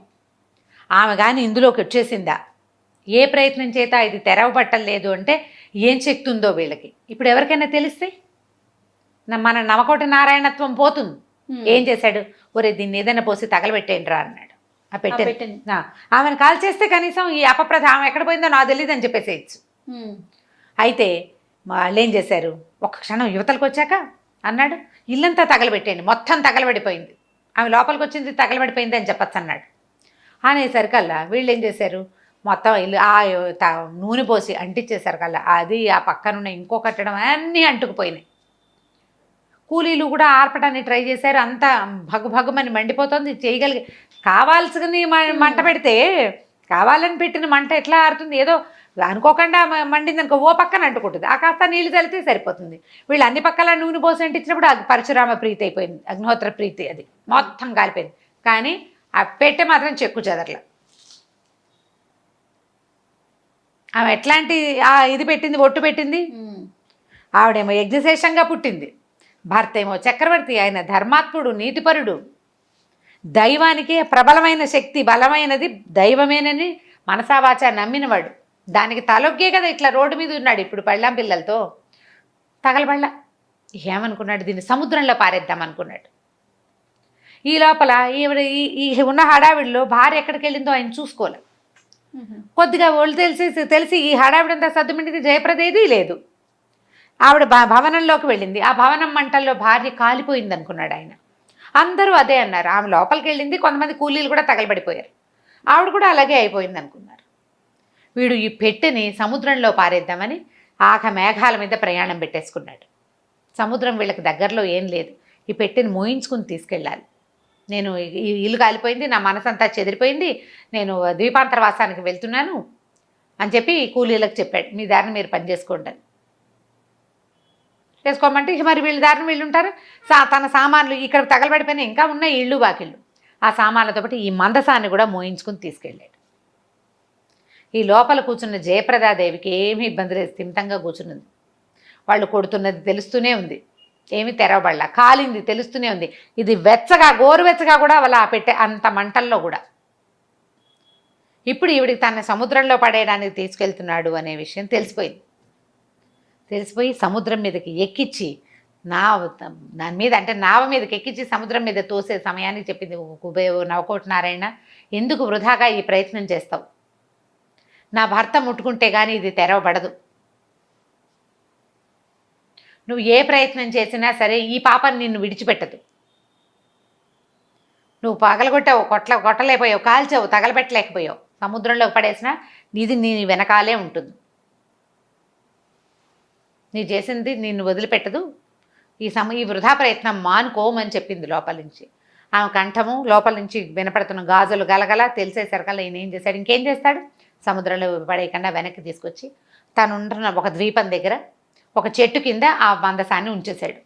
ఆమె కానీ ఇందులోకి వచ్చేసిందా, ఏ ప్రయత్నం చేత ఇది తెరవబట్టలేదు అంటే ఏం శక్తి ఉందో వీళ్ళకి. ఇప్పుడు ఎవరికైనా తెలిస్తే మన నవకోటి నారాయణత్వం పోతుంది. ఏం చేశాడు, ఒరే దీన్ని ఏదైనా పోసి తగలబెట్టేయండి రా అన్నాడు. ఆ పెట్టెని ఆమెను కాల్ చేస్తే కనీసం ఈ అపప్రథ ఆమె ఎక్కడ పోయిందో నాకు తెలియదు అని చెప్పేసేయచ్చు. అయితే వాళ్ళు ఏం చేశారు, ఒక్క క్షణం యువతలకు వచ్చాక అన్నాడు, ఇల్లంతా తగలబెట్టేయండి, మొత్తం తగలబడిపోయింది, ఆమె లోపలికి వచ్చింది తగలబడిపోయింది అని చెప్పచ్చు అన్నాడు. అనేసరికల్లా వీళ్ళు ఏం చేశారు, మొత్తం ఇల్లు నూనె పోసి అంటించేసరికల్లా అది ఆ పక్కనున్న ఇంకో కట్టడం అన్నీ అంటుకుపోయినాయి. కూలీలు కూడా ఆర్పడానికి ట్రై చేశారు, అంతా భగమని మండిపోతుంది, చేయగలిగే కావాల్సింది మంట పెడితే కావాలని పెట్టిన మంట ఎట్లా ఆరుతుంది, ఏదో అనుకోకుండా మండింది అనుకో ఓ పక్కన అంటుకుంటుంది, ఆ కాస్త నీళ్ళు చల్లితే సరిపోతుంది. వీళ్ళు అన్ని పక్కల నూనె పోసి అంటించినప్పుడు పరశురామ ప్రీతి అయిపోయింది, అగ్నిహోత్ర ప్రీతి, అది మొత్తం కాలిపోయింది. కానీ ఆ పెట్టె మాత్రం చెక్కు చెదరల. ఆమె ఎట్లాంటి ఇది పెట్టింది, ఒట్టు పెట్టింది, ఆవిడేమో యజ్ఞశేషంగా పుట్టింది, భర్త ఏమో చక్రవర్తి, ఆయన ధర్మాత్ముడు, నీతిపరుడు, దైవానికి ప్రబలమైన శక్తి, బలమైనది దైవమేనని మనసావాచ నమ్మినవాడు. దానికి తలొగ్గే కదా ఇట్లా రోడ్డు మీద ఉన్నాడు ఇప్పుడు పళ్ళాం పిల్లలతో. తగలబళ్ళ ఏమనుకున్నాడు, దీన్ని సముద్రంలో పారేద్దాం అనుకున్నాడు. ఈ లోపల ఈ ఉన్న హడావిడిలో భార్య ఎక్కడికి వెళ్ళిందో ఆయన చూసుకోలే. కొద్దిగా ఒళ్ళు తెలిసి ఈ హడావిడంతా సద్దుమింటిది, జయప్రదేది లేదు. ఆవిడ భవనంలోకి వెళ్ళింది, ఆ భవనం మంటల్లో భార్య కాలిపోయింది అనుకున్నాడు ఆయన. అందరూ అదే అన్నారు, ఆమె లోపలికి వెళ్ళింది, కొంతమంది కూలీలు కూడా తగలబడిపోయారు, ఆవిడ కూడా అలాగే అయిపోయింది అనుకున్నారు. వీడు ఈ పెట్టెని సముద్రంలో పారేద్దామని మేఘాల మీద ప్రయాణం పెట్టేసుకున్నాడు. సముద్రం వీళ్ళకి దగ్గరలో ఏం లేదు, ఈ పెట్టెని మోయించుకుని తీసుకెళ్ళాలి, నేను ఈ ఇల్లు కాలిపోయింది, నా మనసంతా చెదిరిపోయింది, నేను ద్వీపాంతరవాసానికి వెళ్తున్నాను అని చెప్పి కూలీలకు చెప్పాడు, మీ దారిని మీరు పని చేసుకోండి చేసుకోమంటే మరి వీళ్ళ దారిని వీళ్ళు ఉంటారు. తన సామాన్లు ఇక్కడ తగలబడిపోయినా ఇంకా ఉన్నాయి ఇళ్ళు వాకిళ్ళు, ఆ సామాన్లతో పాటు ఈ మందసాన్ని కూడా మోయించుకుని తీసుకెళ్ళాడు. ఈ లోపల కూర్చున్న జయప్రదాదేవికి ఏమీ ఇబ్బంది లేదు, స్థిమితంగా కూర్చున్నది. వాళ్ళు కొడుతున్నది తెలుస్తూనే ఉంది, ఏమీ తెరవబడలా, కాలింది తెలుస్తూనే ఉంది, ఇది వెచ్చగా గోరువెచ్చగా కూడా వాళ్ళ పెట్టే అంత మంటల్లో కూడా. ఇప్పుడు ఈవిడికి తన సముద్రంలో పడేయడానికి తీసుకెళ్తున్నాడు అనే విషయం తెలిసిపోయి సముద్రం మీదకి ఎక్కించి దాని మీద అంటే నావ మీదకి ఎక్కించి సముద్రం మీద తోసే సమయానికి చెప్పింది నవకోటి నారాయణ, ఎందుకు వృధాగా ఈ ప్రయత్నం చేస్తావు, నా భర్త ముట్టుకుంటే కానీ ఇది తెరవబడదు, నువ్వు ఏ ప్రయత్నం చేసినా సరే ఈ పాపని నిన్ను విడిచిపెట్టదు, నువ్వు పగలగొట్టావు, కొట్టలేకపోయావు, కాల్చావు, తగలబెట్టలేకపోయావు, సముద్రంలోకి పడేసినా నీది నీ వెనకాలే ఉంటుంది, నీ చేసింది నిన్ను వదిలిపెట్టదు, ఈ వృధా ప్రయత్నం మానుకోమని చెప్పింది లోపల నుంచి. ఆమె కంఠము లోపల నుంచి వినపడుతున్న గాజులు గలగల తెలిసేసరికల్లా ఈయన ఏం చేశాడు, ఇంకేం చేస్తాడు, సముద్రంలో పడేయకుండా వెనక్కి తీసుకొచ్చి తను ఉంటున్న ఒక ద్వీపం దగ్గర ఒక చెట్టు కింద ఆ మందసాన్ని ఉంచేశాడు.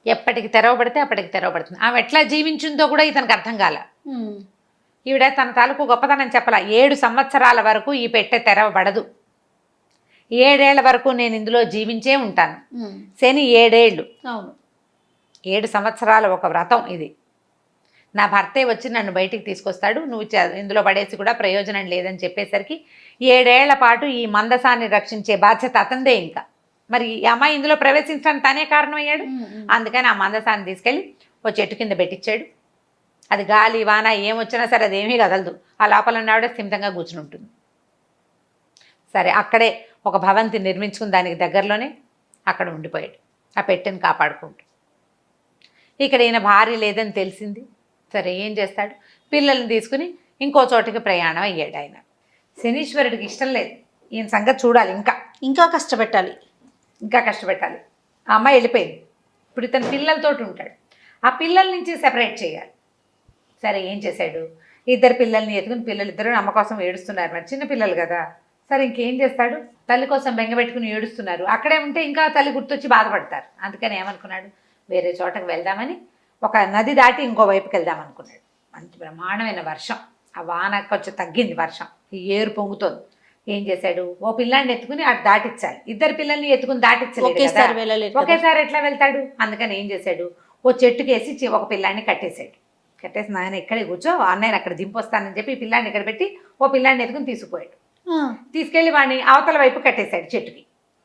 ఎప్పటికి తెరవబడితే అప్పటికి తెరవబడుతుంది. ఆమె ఎట్లా జీవించిందో కూడా ఇతనికి అర్థం కాల. ఈవిడ తన తాలూకు గొప్పతనం చెప్పాల, 7 సంవత్సరాల వరకు ఈ పెట్టె తెరవబడదు, 7 ఏళ్ల వరకు నేను ఇందులో జీవించే ఉంటాను, శని 7 ఏళ్ళు, అవును 7 సంవత్సరాల ఒక వ్రతం ఇది, నా భర్తే వచ్చి నన్ను బయటికి తీసుకొస్తాడు, నువ్వు ఇందులో పడేసి కూడా ప్రయోజనం లేదని చెప్పేసరికి 7 ఏళ్ల పాటు ఈ మందసాన్ని రక్షించే బాధ్యత అతందే. ఇంకా మరి ఈ అమ్మాయి ఇందులో ప్రవేశించడానికి తనే కారణమయ్యాడు. అందుకని ఆ మందసాన్ని తీసుకెళ్ళి ఓ చెట్టు కింద పెట్టించాడు. అది గాలి వాన ఏమొచ్చినా సరే అదేమీ కదలదు, ఆ లోపల ఉన్నవాడే స్థిమితంగా కూర్చుని ఉంటుంది. సరే అక్కడే ఒక భవంతి నిర్మించుకుని దానికి దగ్గరలోనే అక్కడ ఉండిపోయాడు, ఆ పెట్టెని కాపాడుకుంటూ. ఇక్కడ ఈయన భార్య లేదని తెలిసింది. సరే ఏం చేస్తాడు, పిల్లల్ని తీసుకుని ఇంకో చోటికి ప్రయాణం అయ్యాడు. ఆయన శనీశ్వరుడికి ఇష్టం లేదు, ఈయన సంగతి చూడాలి, ఇంకా కష్టపెట్టాలి. ఆ అమ్మాయి వెళ్ళిపోయింది, ఇప్పుడు ఇతను పిల్లలతోటి ఉంటాడు, ఆ పిల్లల నుంచి సెపరేట్ చేయాలి. సరే ఏం చేశాడు, 2 పిల్లల్ని ఎత్తుకుని, పిల్లలిద్దరూ అమ్మ కోసం ఏడుస్తున్నారు, మరి చిన్న పిల్లలు కదా. సరే ఇంకేం చేస్తాడు, తల్లి కోసం బెంగపెట్టుకుని ఏడుస్తున్నారు, అక్కడే ఉంటే ఇంకా తల్లి గుర్తొచ్చి బాధపడతారు. అందుకని ఏమనుకున్నాడు, వేరే చోటకు వెళ్దామని ఒక నది దాటి ఇంకో వైపుకి వెళ్దాం అనుకున్నాడు. మంచి బ్రహ్మాండమైన వర్షం, ఆ వాన కొంచెం తగ్గింది, వర్షం ఈ ఏరు పొంగుతోంది. ఏం చేశాడు, ఓ పిల్లాన్ని ఎత్తుకుని అటు దాటించాలి, 2 పిల్లల్ని ఎత్తుకుని దాటించలేదు, ఒకేసారి ఎట్లా వెళ్తాడు. అందుకని ఏం చేశాడు, ఓ చెట్టుకేసి ఒక పిల్లాన్ని కట్టేశాడు. కట్టేసి నాయన ఇక్కడే కూర్చో, అన్నయ్యని అక్కడ దింపొస్తానని చెప్పి పిల్లాన్ని ఇక్కడ పెట్టి ఓ పిల్లాన్ని ఎత్తుకుని తీసుకుపోయాడు. తీసుకెళ్ళి వాడిని అవతల వైపు కట్టేశాడు చెట్టుకి.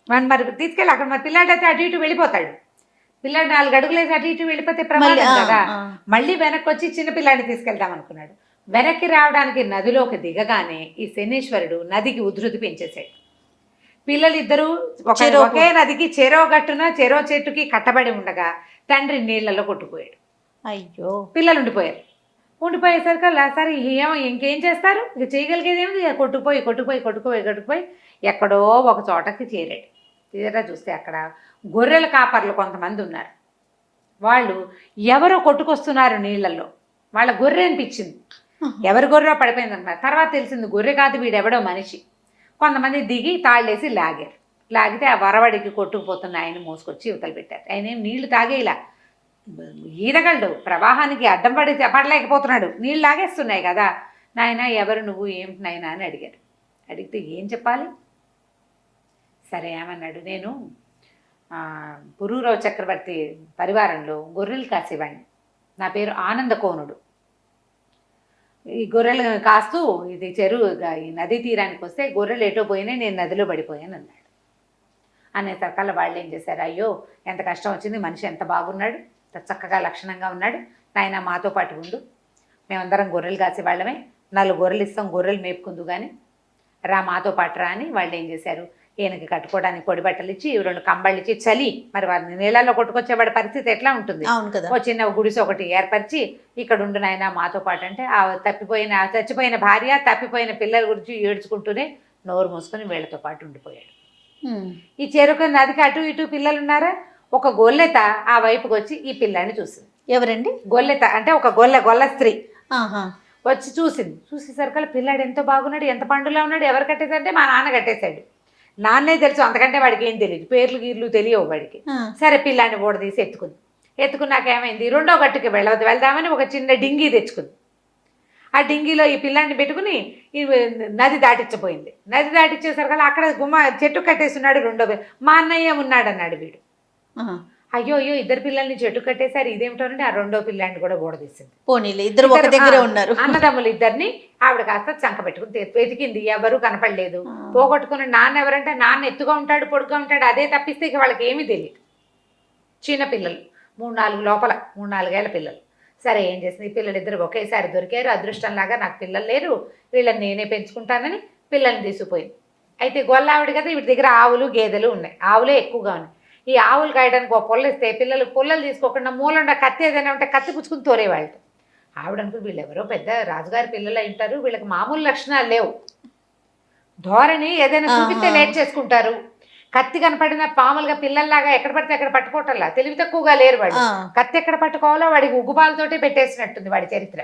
వాడిని మరి తీసుకెళ్ళి అక్కడ మరి పిల్లాడైతే అటు ఇటు వెళ్ళిపోతాడు. పిల్లాడు 4 అడుగులేసి అటు ఇటు వెళ్ళిపోతే ప్రమాదం కదా. మళ్ళీ వెనక్కి వచ్చి చిన్న పిల్లాడిని తీసుకెళ్దాం అనుకున్నాడు. వెనక్కి రావడానికి నదిలోకి దిగగానే ఈ శనీశ్వరుడు నదికి ఉధృతి పెంచేశాడు. పిల్లలిద్దరూ ఒకే నదికి చెరో గట్టున చెరో చెట్టుకి కట్టబడి ఉండగా తండ్రి నీళ్లలో కొట్టుకుపోయాడు. అయ్యో, పిల్లలు ఉండిపోయారు. ఉండిపోయేసరికల్లా సరే ఇంకేం చేస్తారు, ఇక చేయగలిగేది ఏమిటి, కొట్టుకుపోయి ఎక్కడో ఒక చోటకి చేరాడు. తీరా చూస్తే అక్కడ గొర్రెల కాపర్లు కొంతమంది ఉన్నారు. వాళ్ళు ఎవరో కొట్టుకొస్తున్నారు నీళ్లలో. వాళ్ళ గొర్రె అనిపించింది, ఎవరి గొర్రె పడిపోయింది అన్నమాట. తర్వాత తెలిసింది గొర్రె కాదు, వీడెవడో మనిషి. కొంతమంది దిగి తాళ్ళేసి లాగారు. లాగితే ఆ వరవడికి కొట్టుకుపోతున్న ఆయన మోసుకొచ్చి యువతలు పెట్టారు. ఆయన ఏం నీళ్లు తాగేలా, ఈదగలడు, ప్రవాహానికి అడ్డం పడలేకపోతున్నాడు, నీళ్ళు లాగేస్తున్నాయి కదా. నాయన ఎవరు నువ్వు, ఏమిటి నాయన అని అడిగారు. అడిగితే ఏం చెప్పాలి? సరే ఏమన్నాడు, నేను పురూరవ చక్రవర్తి పరివారంలో గొర్రెలు కాసేవాడిని, నా పేరు ఆనందకోనుడు. ఈ గొర్రెలు కాస్తూ ఇది ఈ నదీ తీరానికి వస్తే గొర్రెలు ఎటో పోయినాయి, నేను నదిలో పడిపోయాను అన్నాడు. అనేసరికల్లా వాళ్ళు ఏం చేశారు, అయ్యో ఎంత కష్టం వచ్చింది, మనిషి ఎంత బాగున్నాడు, చక్కగా లక్షణంగా ఉన్నాడు, నాయన మాతో పాటు ఉండు, మేమందరం గొర్రెలు కాసేవాళ్ళమే, 4 గొర్రెలు ఇస్తాం, గొర్రెలు మేపుకుందు కానీ రా మాతో పాటు రా అని వాళ్ళు ఏం చేశారు, ఈయనకి కట్టుకోవడానికి పొడి బట్టలు ఇచ్చి 2 కంబళ్ళు ఇచ్చి చలి, మరి వారిని నీళ్ళలో కొట్టుకొచ్చేవాడి పరిస్థితి ఎట్లా ఉంటుంది, ఓ చిన్న గుడిసె ఒకటి ఏర్పరిచి ఇక్కడ ఉండు నాయన మాతో పాటు అంటే ఆ చచ్చిపోయిన భార్య తప్పిపోయిన పిల్లల గురించి ఏడ్చుకుంటూనే నోరు మూసుకొని వీళ్ళతో పాటు ఉండిపోయాడు. ఈ చెరుకు నదికి అటు ఇటు పిల్లలు ఉన్నారా, ఒక గొల్లెత ఆ వైపుకి వచ్చి ఈ పిల్లాన్ని చూసింది. ఎవరండి? గొల్లెత అంటే ఒక గొల్ల స్త్రీ వచ్చి చూసింది. చూసేసరికల్లా పిల్లాడు ఎంతో బాగున్నాడు, ఎంత పండులా ఉన్నాడు, ఎవరు కట్టేశారంటే మా నాన్న కట్టేశాడు. నాన్నే తెలుసు, అంతకంటే వాడికి ఏం తెలియదు, పేర్లు గీర్లు తెలియవు వాడికి. సరే పిల్లాన్ని ఓడదీసి ఎత్తుకున్నాక ఏమైంది, 2వ గట్టుకి వెళ్దామని ఒక చిన్న డింగీ తెచ్చుకుంది. ఆ డింగీలో ఈ పిల్లాన్ని పెట్టుకుని ఈ నది దాటించబోయింది. నది దాటించేసరికల్లా అక్కడ చెట్టు కట్టేస్తున్నాడు 2వ, మా అన్నయ్య ఉన్నాడు అన్నాడు వీడు. అయ్యో 2 పిల్లల్ని చెట్టు కట్టేశారు, ఇదేమిటోనంటే ఆ 2వ పిల్లాన్ని కూడా ఓడదీసింది. పోనీలే, ఇద్దరు ఒక దగ్గరే ఉన్నారు. అన్నదమ్ములు ఇద్దరిని ఆవిడ కాస్త చంక పెట్టుకుని వెతికింది, ఎవరు కనపడలేదు. పోగొట్టుకుని నాన్న ఎవరంటే నాన్న ఎత్తుగా ఉంటాడు, పొడుగ్గా ఉంటాడు, అదే తప్పిస్తే ఇక వాళ్ళకి ఏమీ తెలియదు. చిన్న పిల్లలు 3-4 లోపల, 3-4 ఏళ్ల పిల్లలు. సరే ఏం చేసింది, ఈ పిల్లలు ఇద్దరు ఒకేసారి దొరికారు. అదృష్టంలాగా నాకు పిల్లలు లేరు, వీళ్ళని నేనే పెంచుకుంటానని పిల్లల్ని తీసుకుపోయింది. అయితే గొల్లావిడ కదా, వీటి దగ్గర ఆవులు గేదెలు ఉన్నాయి, ఆవులే ఎక్కువగా ఉన్నాయి. ఈ ఆవులు కాయడానికి ఒక పొల్ల ఇస్తే పిల్లలు పొల్లలు తీసుకోకుండా మూలంగా కత్తి ఏదైనా ఉంటే కత్తి పుచ్చుకుని తోరేవాళ్ళతో. ఆవిడనుకుని వీళ్ళు ఎవరో పెద్ద రాజుగారి పిల్లలు ఉంటారు, వీళ్ళకి మామూలు లక్షణాలు లేవు, ధోరణి ఏదైనా చూపిస్తే లేట్ చేసుకుంటారు, కత్తి కనపడిన పాములుగా పిల్లల్లాగా ఎక్కడ పడితే అక్కడ పట్టుకోవటంలా, తెలివి తక్కువగా లేరు వాడు. కత్తి ఎక్కడ పట్టుకోవాలో వాడికి ఉగ్గుపాలతోటే పెట్టేసినట్టుంది వాడి చరిత్ర.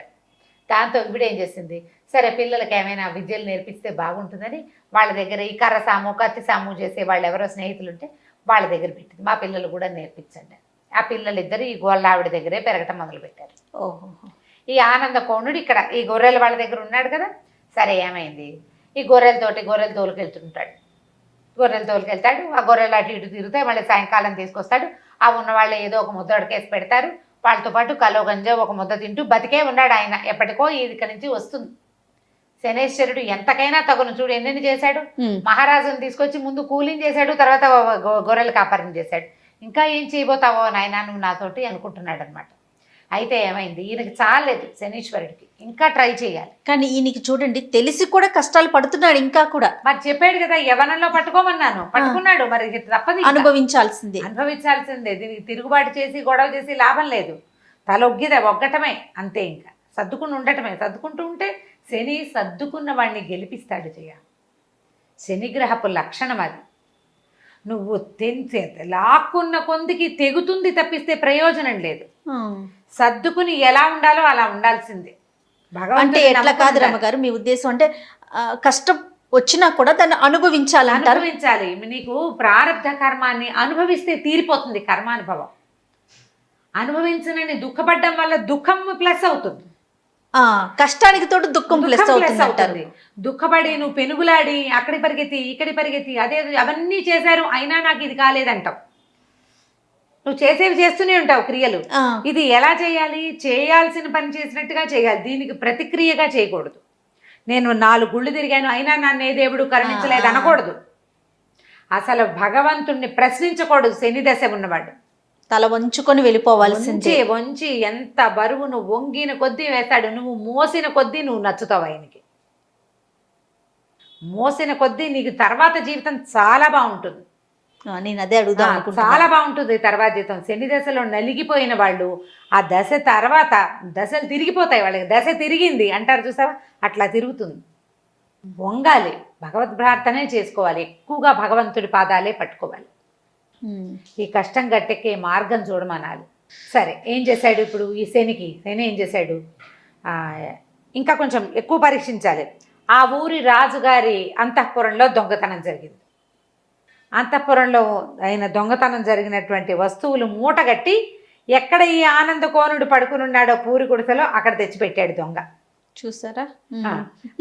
దాంతో ఇవిడేం చేసింది, సరే పిల్లలకి ఏమైనా విద్యలు నేర్పిస్తే బాగుంటుందని వాళ్ళ దగ్గర ఈ కర్ర సాము కత్తి సాము చేసే వాళ్ళు ఎవరో స్నేహితులు ఉంటే వాళ్ళ దగ్గర పెట్టింది. మా పిల్లలు కూడా నేర్పించండి. ఆ పిల్లలు ఇద్దరు ఈ గొల్లావిడ దగ్గరే పెరగటం మొదలుపెట్టారు. ఈ ఆనందకోణుడు ఇక్కడ ఈ గొర్రెల వాళ్ళ దగ్గర ఉన్నాడు కదా. సరే ఏమైంది, ఈ గొర్రెలు తోలుకెళ్తుంటాడు. ఆ గొర్రెలు అటు ఇటు తిరుగుతాయి, మళ్ళీ సాయంకాలం తీసుకొస్తాడు. ఆ ఉన్న వాళ్ళు ఏదో ఒక ముద్ద అడకేసి పెడతారు, వాళ్ళతో పాటు కలో గంజ ఒక ముద్ద తింటూ బతికే ఉన్నాడు ఆయన. ఎప్పటికో ఇక్కడి నుంచి వస్తుంది. శనేశ్వరుడు ఎంతకైనా తగును, చూడు ఎన్నెన్ని చేశాడు. మహారాజుని తీసుకొచ్చి ముందు కూలింగ్ చేశాడు, తర్వాత గొర్రెలు కాపరం చేశాడు. ఇంకా ఏం చేయబోతావో నాయనా నువ్వు నాతోటి అనుకుంటున్నాడు అనమాట. అయితే ఏమైంది, ఈయనకి చాలేదు శనీశ్వరుడికి, ఇంకా ట్రై చేయాలి. కానీ ఈయనకి చూడండి తెలిసి కూడా కష్టాలు పడుతున్నాడు ఇంకా కూడా. మరి చెప్పాడు కదా యవనంలో పట్టుకోమన్నాను, పట్టుకున్నాడు, మరి తప్పదు, అనుభవించాల్సిందే. దీనికి తిరుగుబాటు చేసి గొడవ చేసి లాభం లేదు, ఒగ్గటమే అంతే. ఇంకా సర్దుకుని ఉండటమే. సర్దుకుంటూ ఉంటే శని సర్దుకున్న వాడిని గెలిపిస్తాడు. శనిగ్రహపు లక్షణం అది. నువ్వు లాక్కున్న కొందికి తెగుతుంది తప్పిస్తే ప్రయోజనం లేదు. సర్దుకుని ఎలా ఉండాలో అలా ఉండాల్సిందే. అంటే ఎట్లా కాదు రమ్మగారు, మీ ఉద్దేశం అంటే కష్టం వచ్చినా కూడా దాన్ని అనుభవించాలి. నీకు ప్రారంధ కర్మాన్ని అనుభవిస్తే తీరిపోతుంది కర్మానుభవం. అనుభవించనని దుఃఖపడ్డం వల్ల దుఃఖం ప్లస్ అవుతుంది, కష్టానికి తోడు దుఃఖం ప్లస్ అవుతుంది. దుఃఖపడి నువ్వు పెనుగులాడి అక్కడి పరిగెత్తి ఇక్కడి పరిగెత్తి అదే అవన్నీ చేశారు అయినా నాకు ఇది కాలేదంటావు. నువ్వు చేసేవి చేస్తూనే ఉంటావు క్రియలు. ఇది ఎలా చేయాలి, చేయాల్సిన పని చేసినట్టుగా చేయాలి, దీనికి ప్రతిక్రియగా చేయకూడదు. నేను 4 గుళ్ళు తిరిగాను అయినా నన్ను ఏ దేవుడు కరుణించలేదు అనకూడదు. అసలు భగవంతుణ్ణి ప్రశ్నించకూడదు శని దశ ఉన్నవాడు. తల వంచుకొని వెళ్ళిపోవాల్సిందే. వంచి ఎంత బరువును వంగిన కొద్దీ వేస్తాడు, నువ్వు మోసిన కొద్దీ నువ్వు నచ్చుతావు ఆయనకి. మోసిన కొద్దీ నీకు తర్వాత జీవితం చాలా బాగుంటుంది. నేను అదే అడుగుదాం అనుకుంటున్నా. చాలా బాగుంటుంది తర్వాత జీవితం. శని దశలో నలిగిపోయిన వాళ్ళు ఆ దశ తర్వాత దశలు తిరిగిపోతాయి, వాళ్ళకి దశ తిరిగింది అంటారు చూసావా, అట్లా తిరుగుతుంది. వంగాలి, భగవద్ ప్రార్థనే చేసుకోవాలి, ఎక్కువగా భగవంతుడి పాదాలే పట్టుకోవాలి. ఈ కష్టం గట్టెక్కే మార్గం చూడమనాలి. సరే, ఏం చేశాడు ఇప్పుడు ఈ శని ఏం చేశాడు? ఇంకా కొంచెం ఎక్కువ పరీక్షించాలి. ఆ ఊరి రాజుగారి అంతఃపురంలో దొంగతనం జరిగింది. అంతఃపురంలో ఆయన దొంగతనం జరిగినటువంటి వస్తువులు మూటగట్టి ఎక్కడ ఈ ఆనందకోనుడు పడుకుని ఉన్నాడో పూరి గుడిసెలో అక్కడ తెచ్చిపెట్టాడు దొంగ. చూసారా?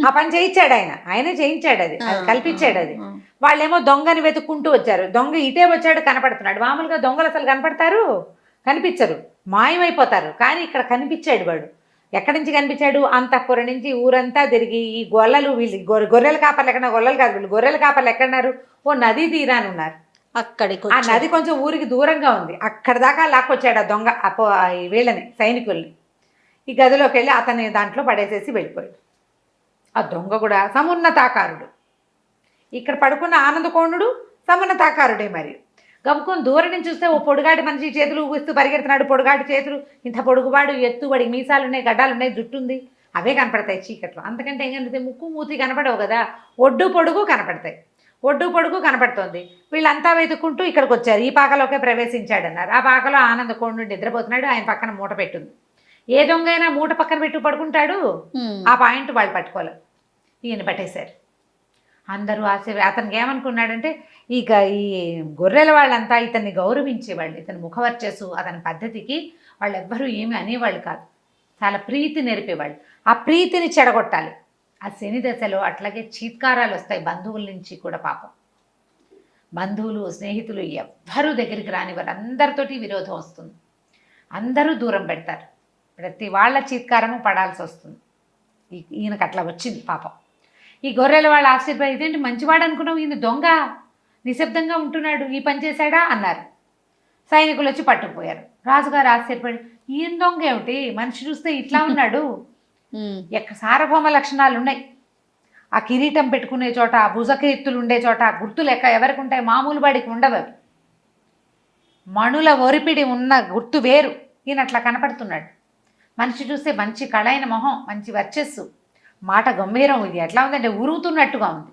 ఆ పని చేయించాడు ఆయనే చేయించాడు, అది కల్పించాడు. అది వాళ్ళేమో దొంగని వెతుక్కుంటూ వచ్చారు. దొంగ ఇటే వచ్చాడు, కనపడుతున్నాడు. మామూలుగా దొంగలు అసలు కనపడతారు? కనిపించరు, మాయమైపోతారు. కానీ ఇక్కడ కనిపించాడు వాడు. ఎక్కడి నుంచి కనిపించాడు? అంతఃపురం నుంచి ఊరంతా తిరిగి ఈ గొల్లలు, వీళ్ళు గొర్రెల కాపర్లు ఎక్కడ, గొల్లలు కాదు వీళ్ళు, గొర్రెల కాపర్లు ఎక్కడున్నారు? ఓ నది తీరాని ఉన్నారు. అక్కడికి ఆ నది కొంచెం ఊరికి దూరంగా ఉంది. అక్కడ దాకా లాక్కొచ్చాడు ఆ దొంగ వీళ్ళని, సైనికుల్ని. ఈ గదిలోకి వెళ్ళి అతన్ని దాంట్లో పడేసేసి వెళ్ళిపోయాడు. ఆ దొంగ కూడా సమున్నతాకారుడు. ఇక్కడ పడుకున్న ఆనందకోణుడు సమున్నతాకారుడే. మరి గమ్ముకొని దూరం నుంచి చూస్తే ఓ పొడుగాటి మనిషి చేతులు ఊపిస్తూ పరిగెడుతున్నాడు. పొడుగాటి చేతులు, ఇంత పొడుగువాడు, ఎత్తు, వాడికి మీసాలు ఉన్నాయి, గడ్డాలు ఉన్నాయి, జుట్టు ఉంది, అవే కనపడతాయి చీకట్లో. అంతకంటే ఏం కనిపిస్తాయి? ముక్కు మూతి కనపడవు కదా, ఒడ్డు పొడుగు కనపడతాయి. ఒడ్డు పొడుగు కనపడుతోంది. వీళ్ళంతా వెతుక్కుంటూ ఇక్కడికి వచ్చారు. ఈ పాకలోకే ప్రవేశించాడన్నారు. ఆ పాకలో ఆనందకోణుడు నిద్రపోతున్నాడు. ఆయన పక్కన మూట పెట్టుంది. ఏ దొంగ అయినా మూట పక్కన పెట్టు పడుకుంటాడు. ఆ పాయింట్ వాళ్ళు పట్టుకోలేదు, ఈయన పట్టేశారు. అందరూ అతనికి ఏమనుకున్నాడంటే, ఈ గొర్రెల వాళ్ళంతా ఇతన్ని గౌరవించేవాళ్ళు. ఇతని ముఖవర్చస్సు, అతని పద్ధతికి వాళ్ళెవ్వరూ ఏమీ అనేవాళ్ళు కాదు. చాలా ప్రీతి నేర్పేవాళ్ళు. ఆ ప్రీతిని చెడగొట్టాలి. ఆ శని దశలో అట్లాగే చీత్కారాలు వస్తాయి బంధువుల నుంచి కూడా. పాపం బంధువులు, స్నేహితులు ఎవ్వరూ దగ్గరికి రానివారు. అందరితోటి విరోధం వస్తుంది, అందరూ దూరం పెడతారు. ప్రతి వాళ్ళ చీత్కారము పడాల్సి వస్తుంది. ఈయనకు అట్లా వచ్చింది పాపం. ఈ గొర్రెల వాళ్ళు ఆశ్చర్యపోయి, ఇదేంటి మంచివాడు అనుకున్నావు, ఈయన దొంగ, నిశ్శబ్దంగా ఉంటున్నాడు, ఈ పని చేశాడా అన్నారు. సైనికులు వచ్చి పట్టుకుపోయారు. రాజుగారు ఆశ్చర్యపడి, ఈయన దొంగ ఏమిటి, మనిషి చూస్తే ఇట్లా ఉన్నాడు, సార్వభౌమ లక్షణాలు ఉన్నాయి. ఆ కిరీటం పెట్టుకునే చోట, ఆ భుజకీర్తులు ఉండే చోట గుర్తులు ఎవరికి ఉంటాయి? మామూలు వాడికి ఉండవు. మణుల ఒరిపిడి ఉన్న గుర్తు వేరు. ఈయన అట్లా కనపడుతున్నాడు. మనిషి చూస్తే మంచి కళైన మొహం, మంచి వర్చస్సు, మాట గంభీరం. ఇది ఎట్లా ఉందంటే ఉరుగుతున్నట్టుగా ఉంది,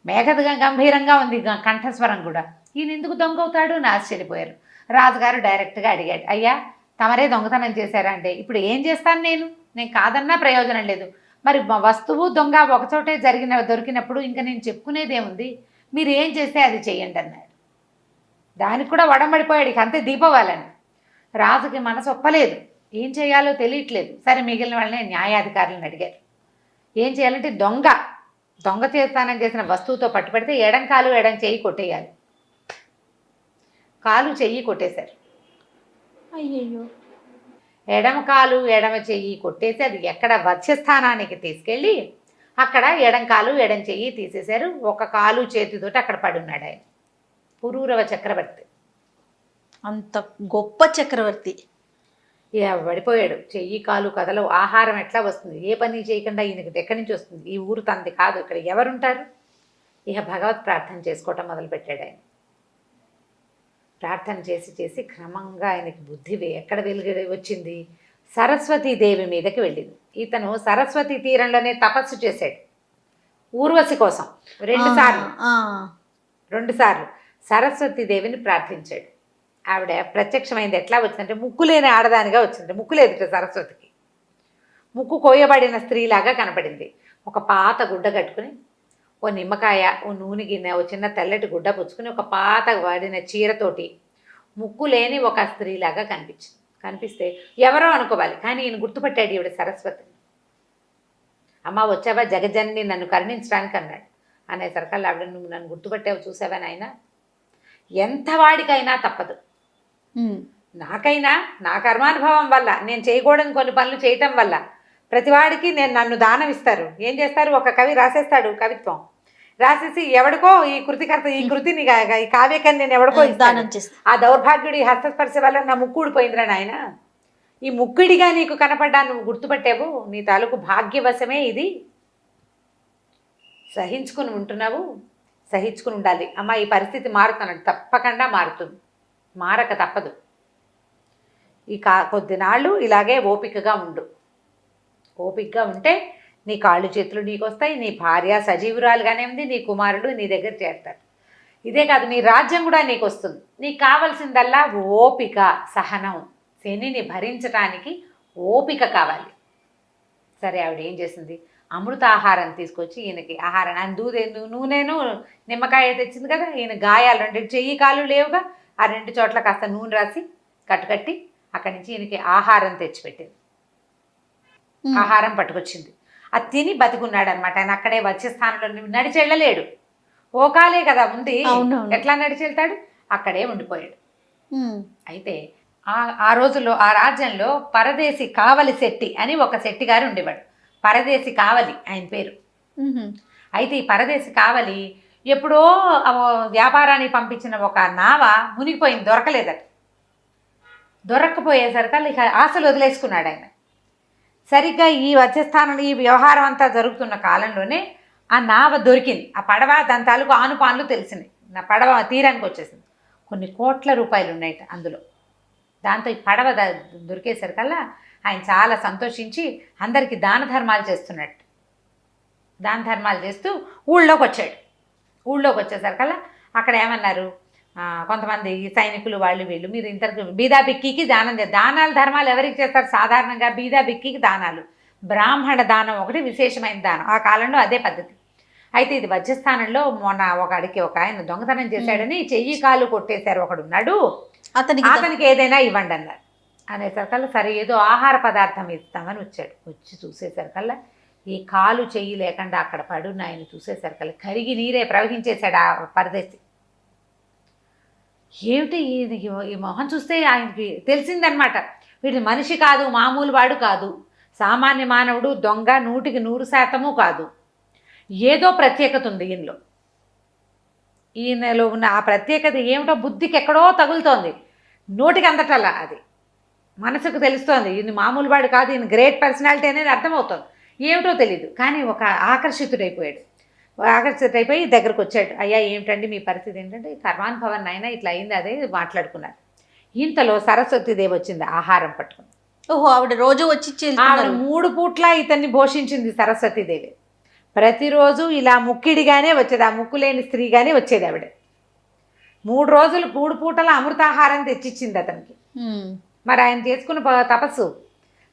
మేఘగా గంభీరంగా ఉంది కంఠస్వరం కూడా. ఈయన ఎందుకు దొంగ అవుతాడు అని ఆశ్చర్యపోయారు. రాజుగారు డైరెక్ట్గా అడిగాడు, అయ్యా తమరే దొంగతనం చేశారా అంటే, ఇప్పుడు ఏం చేస్తాను నేను కాదన్నా ప్రయోజనం లేదు. మరి వస్తువు దొంగ ఒకచోటే దొరికినప్పుడు ఇంకా నేను చెప్పుకునేదేముంది, మీరు ఏం చేస్తే అది చెయ్యండి అన్నాడు. దానికి కూడా వడంబడిపోయాడు. ఇక అంతే దీపవాలని. రాజుకి మనసు ఒప్పలేదు, ఏం చేయాలో తెలియట్లేదు. సరే, మిగిలిన వాళ్ళని న్యాయాధికారులను అడిగారు. ఏం చేయాలంటే, దొంగ చేస్తానని చేసిన వస్తువుతో పట్టుపడితే ఎడం కాలు ఎడం చెయ్యి కొట్టేయాలి. కాలు చెయ్యి కొట్టేశారు. అయ్యయ్యో. ఎడమ కాలు ఎడమ చెయ్యి కొట్టేసి అది ఎక్కడ వధ్యస్థానానికి తీసుకెళ్ళి అక్కడ ఎడం కాలు ఎడం చెయ్యి తీసేశారు. ఒక కాలు చేతితోటి అక్కడ పడున్నాడు ఆయన. పురూరవ చక్రవర్తి, అంత గొప్ప చక్రవర్తి. పడిపోయాడు. చెయ్యి కాలు కదలవు. ఆహారం ఎట్లా వస్తుంది? ఏ పని చేయకుండా ఈయనకి ఎక్కడి నుంచి వస్తుంది? ఈ ఊరు తంది కాదు, ఇక్కడ ఎవరుంటారు? ఇక భగవత్ ప్రార్థన చేసుకోవటం మొదలుపెట్టాడు ఆయన. ప్రార్థన చేసి చేసి క్రమంగా ఆయనకి బుద్ధి ఎక్కడ వెలుగు వచ్చింది? సరస్వతీదేవి మీదకి వెళ్ళింది. ఇతను సరస్వతి తీరంలోనే తపస్సు చేశాడు ఊర్వశి కోసం. రెండు సార్లు సరస్వతీదేవిని ప్రార్థించాడు. ఆవిడ ప్రత్యక్షమైంది. ఎట్లా వచ్చిందంటే, ముక్కు లేని ఆడదానిగా వచ్చింది. ముక్కు లేదు సరస్వతికి. ముక్కు కోయబడిన స్త్రీలాగా కనపడింది. ఒక పాత గుడ్డ కట్టుకుని, ఓ నిమ్మకాయ, ఓ నూనె గిన్నె, ఓ చిన్న తెల్లటి గుడ్డ పుచ్చుకుని, ఒక పాత వాడిన చీరతోటి ముక్కు లేని ఒక స్త్రీలాగా కనిపిస్తే ఎవరో అనుకోవాలి. కానీ ఈయన గుర్తుపట్టాడు ఈవిడ సరస్వతిని. అమ్మ వచ్చావా జగజన్ని, నన్ను కరుణించడానికి అన్నాడు. అనేసరికల్లా ఆవిడ, నువ్వు నన్ను గుర్తుపట్టావు చూసావా నాయన, ఎంత వాడికైనా తప్పదు. నాకైనా నా కర్మానుభవం వల్ల, నేను చేయకూడని కొన్ని పనులు చేయటం వల్ల ప్రతివాడికి నన్ను దానం ఇస్తారు. ఏం చేస్తారు? ఒక కవి రాసేస్తాడు కవిత్వం, రాసేసి ఎవడికో ఈ కృతికర్త ఈ కృతిని ఈ కావ్యకని నేను ఎవడికో దానం చేస్తా. ఆ దౌర్భాగ్యుడి హస్తస్పర్శ వల్ల నా ముక్కు ఊడిపోయిందిరా నాయన. ఈ ముక్కుడిగా నీకు కనపడ్డా నువ్వు గుర్తుపట్టావు, నీ తాలూకు భాగ్యవశమే ఇది, సహించుకుని ఉంటున్నావు, సహించుకుని ఉండాలి. అమ్మ ఈ పరిస్థితి మారుతున్నాడు, తప్పకుండా మారుతుంది, మారక తప్పదు. ఈ కొద్ది నాళ్ళు ఇలాగే ఓపికగా ఉండు. ఓపికగా ఉంటే నీ కాళ్ళు చేతులు నీకు వస్తాయి, నీ భార్య సజీవురాలుగానే ఉంది, నీ కుమారులు నీ దగ్గర చేరుతారు. ఇదే కాదు, నీ రాజ్యం కూడా నీకు వస్తుంది. నీకు కావాల్సిందల్లా ఓపిక, సహనం. శనిని భరించడానికి ఓపిక కావాలి. సరే, ఆవిడ ఏం చేసింది, అమృత ఆహారం తీసుకొచ్చి ఈయనకి ఆహారం, ఆయన నూనెను నిమ్మకాయ తెచ్చింది కదా, ఈయన గాయాలు 2 చెయ్యి కాలు లేవుగా, ఆ 2 చోట్ల కాస్త నూనె రాసి కట్టుకట్టి అక్కడి నుంచి ఈయనకి ఆహారం తెచ్చిపెట్టింది. ఆహారం పట్టుకొచ్చింది. అది తిని బతికున్నాడు అనమాట. ఆయన అక్కడే వచ్చే స్థానంలో నడిచి వెళ్ళలేడు, ఓకాలే కదా ఉంది, ఎట్లా నడిచి వెళ్తాడు, అక్కడే ఉండిపోయాడు. అయితే ఆ రోజుల్లో ఆ రాజ్యంలో పరదేశి కావలి శెట్టి అని ఒక శెట్టి గారు ఉండేవాడు. పరదేశి కావలి ఆయన పేరు. అయితే ఈ పరదేశి కావలి ఎప్పుడో వ్యాపారానికి పంపించిన ఒక నావ మునిగిపోయింది, దొరకలేదట. దొరక్కపోయేసరికి ఇక ఆశలు వదిలేసుకున్నాడు ఆయన. సరిగ్గా ఈ వచ్చస్థానం ఈ వ్యవహారం అంతా జరుగుతున్న కాలంలోనే ఆ నావ దొరికింది. ఆ పడవ దాని తాలూకు ఆనుపాన్లు తెలిసినాయి. నా పడవ తీరానికి వచ్చేసింది. కొన్ని కోట్ల రూపాయలు ఉన్నాయట అందులో. దాంతో ఈ పడవ దొరికేసరికల్లా ఆయన చాలా సంతోషించి అందరికీ దాన ధర్మాలు చేస్తున్నట్టు. దాన ధర్మాలు చేస్తూ ఊళ్ళోకి వచ్చాడు. ఊళ్ళోకి వచ్చేసరికల్లా అక్కడ ఏమన్నారు, కొంతమంది సైనికులు వాళ్ళు వీళ్ళు, మీరు ఇంతకు బీదా బిక్కికి దానాలు ధర్మాలు ఎవరికి చేస్తారు, సాధారణంగా బీదా బిక్కికి దానాలు, బ్రాహ్మణ దానం ఒకటి విశేషమైన దానం. ఆ కాలంలో అదే పద్ధతి. అయితే ఇది వజ్రస్థానంలో మొన్న ఒక ఆయన దొంగతనం చేశాడని చెయ్యి కాలు కొట్టేశారు ఒకడున్నాడు, అతనికి ఏదైనా ఇవ్వండి అన్నారు. అనేసరికల్లా సరే ఏదో ఆహార పదార్థం ఇస్తామని వచ్చాడు. వచ్చి చూసేసరికల్లా ఈ కాలు చెయ్యి లేకుండా అక్కడ పడున్న ఆయన చూసేసరికల్లా కరిగి నీరే ప్రవహించేశాడు ఆ పరదేశి. ఏమిటి ఈ మొహం చూస్తే ఆయనకి తెలిసిందనమాట, వీడి మనిషి కాదు, మామూలు వాడు కాదు, సామాన్య మానవుడు, దొంగ 100% కాదు, ఏదో ప్రత్యేకత ఉంది ఈయనలో. ఈయనలో ఉన్న ఆ ప్రత్యేకత ఏమిటో బుద్ధికి ఎక్కడో తగులుతోంది, నోటికి అందటల్లా అది మనసుకు తెలుస్తోంది. ఈయన మామూలు వాడు కాదు, ఈయన గ్రేట్ పర్సనాలిటీ అనేది అర్థమవుతుంది. ఏమిటో తెలీదు, కానీ ఒక ఆకర్షితుడైపోయాడు. ఆకర్షితుడైపోయి దగ్గరకు వచ్చాడు. అయ్యా ఏమిటండి మీ పరిస్థితి ఏంటంటే, కర్మాన్ భవన్ అయినా ఇట్లా అయింది, అదే మాట్లాడుకున్నారు. ఇంతలో సరస్వతీదేవి వచ్చింది ఆహారం పట్టుకుని. ఓహో, ఆవిడ రోజు వచ్చి ఆవిడ 3 పూట్ల ఇతన్ని పోషించింది సరస్వతీదేవి. ప్రతిరోజు ఇలా ముక్కిడిగానే వచ్చేది, ఆ ముక్కు లేని స్త్రీగానే వచ్చేది ఆవిడ. 3 రోజులు 3 పూటల అమృతాహారం తెచ్చిచ్చింది అతనికి. మరి ఆయన చేసుకున్న తపస్సు,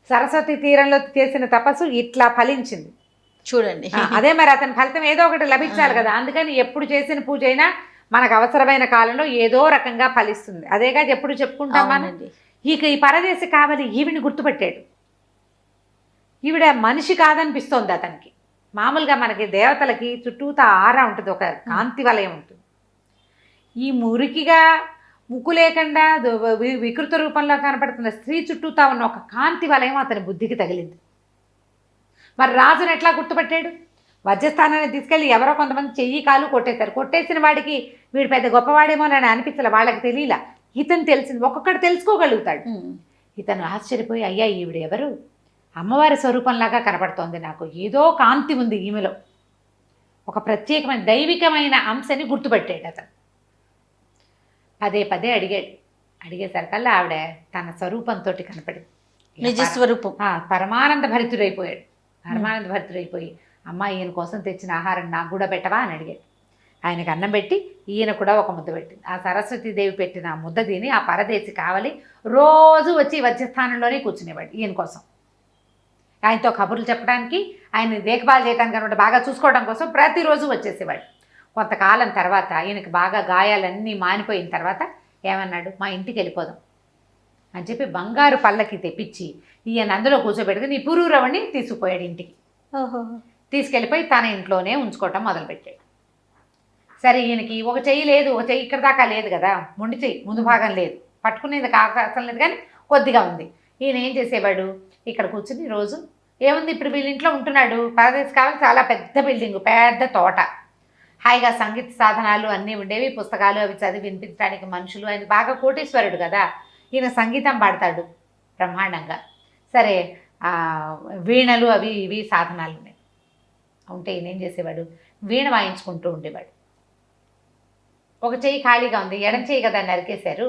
సరస్వతి తీరంలో చేసిన తపస్సు ఇట్లా ఫలించింది చూడండి. అదే మరి అతని ఫలితం ఏదో ఒకటి లభించాలి కదా. అందుకని ఎప్పుడు చేసిన పూజ అయినా మనకు అవసరమైన కాలంలో ఏదో రకంగా ఫలిస్తుంది. అదేగా ఎప్పుడు చెప్పుకుంటాం మనం. ఇక ఈ పరదేశి కావాలి ఈవిని గుర్తుపట్టాడు. ఈవిడ మనిషి కాదనిపిస్తోంది అతనికి. మామూలుగా మనకి దేవతలకి చుట్టూతా ఆరా ఉంటుంది, ఒక కాంతి వలయం ఉంటుంది. ఈ మురికిగా ముక్కు లేకుండా వికృత రూపంలో కనపడుతున్న స్త్రీ చుట్టూతా ఉన్న ఒక కాంతి వలయం అతని బుద్ధికి తగిలింది. మరి రాజును ఎట్లా గుర్తుపట్టాడు? వజ్రస్థానాన్ని తీసుకెళ్ళి ఎవరో కొంతమంది చెయ్యి కాలు కొట్టేశారు. కొట్టేసిన వాడికి వీడు పెద్ద గొప్పవాడేమో అని అనిపించలే, వాళ్ళకి తెలియలా. ఇతను తెలిసింది, ఒక్కొక్కటి తెలుసుకోగలుగుతాడు. ఇతను ఆశ్చర్యపోయి, అయ్యా ఈవిడ ఎవరు, అమ్మవారి స్వరూపంలాగా కనపడుతోంది నాకు, ఏదో కాంతి ఉంది ఈమెలో, ఒక ప్రత్యేకమైన దైవికమైన అంశని గుర్తుపట్టాడు అతను. పదే అడిగాడు. అడిగేసరికల్లా ఆవిడ తన స్వరూపంతో కనపడింది, నిజ స్వరూపం. పరమానంద భరితుడైపోయాడు. పరమానంద భరితుడైపోయి, అమ్మ ఈయన కోసం తెచ్చిన ఆహారం నాకు కూడా పెట్టవా అని అడిగాడు. ఆయనకు అన్నం పెట్టి ఈయన కూడా ఒక ముద్ద పెట్టింది. ఆ సరస్వతీదేవి పెట్టిన ఆ ముద్ద తిని ఆ పరదేశి కావాలి రోజు వచ్చి వజ్రస్థానంలోనే కూర్చునేవాడు ఈయన కోసం. ఆయనతో కబుర్లు చెప్పడానికి, ఆయన దేఖభాల్ చేయడానికి అనమాట, బాగా చూసుకోవడం కోసం ప్రతిరోజు వచ్చేసేవాడు. కొంతకాలం తర్వాత ఈయనకి బాగా గాయాలన్నీ మానిపోయిన తర్వాత ఏమన్నాడు, మా ఇంటికి వెళ్ళిపోదాం అని చెప్పి బంగారు పల్లకి తెప్పించి ఈయన అందులో కూర్చోబెట్టుకుని నీ పురూరవణ్ణి తీసుకుపోయాడు ఇంటికి. తీసుకెళ్ళిపోయి తన ఇంట్లోనే ఉంచుకోవటం మొదలుపెట్టాడు. సరే, ఈయనకి ఒక చెయ్యి లేదు, ఒక చెయ్యి ఇక్కడ దాకా లేదు కదా, మొండి చెయ్యి ముందు భాగం లేదు, పట్టుకునేది అవకాశం లేదు, కానీ కొద్దిగా ఉంది. ఈయన ఏం చేసేవాడు, ఇక్కడ కూర్చుని రోజు ఏముంది, ఇప్పుడు వీళ్ళ ఇంట్లో ఉంటున్నాడు, పరదేశి కావాలి చాలా పెద్ద బిల్డింగు, పెద్ద తోట, హాయిగా సంగీత సాధనాలు అన్నీ ఉండేవి, పుస్తకాలు అవి చదివి వినిపించడానికి మనుషులు. ఆయన బాగా కోటీశ్వరుడు కదా, ఈయన సంగీతం పాడతాడు బ్రహ్మాండంగా. సరే వీణలు అవి ఇవి సాధనాలు ఉన్నాయి. ఉంటే ఈయన ఏం చేసేవాడు, వీణ వాయించుకుంటూ ఉండేవాడు. ఒక చెయ్యి ఖాళీగా ఉంది, ఎడం చెయ్యి కదా నరికేశారు,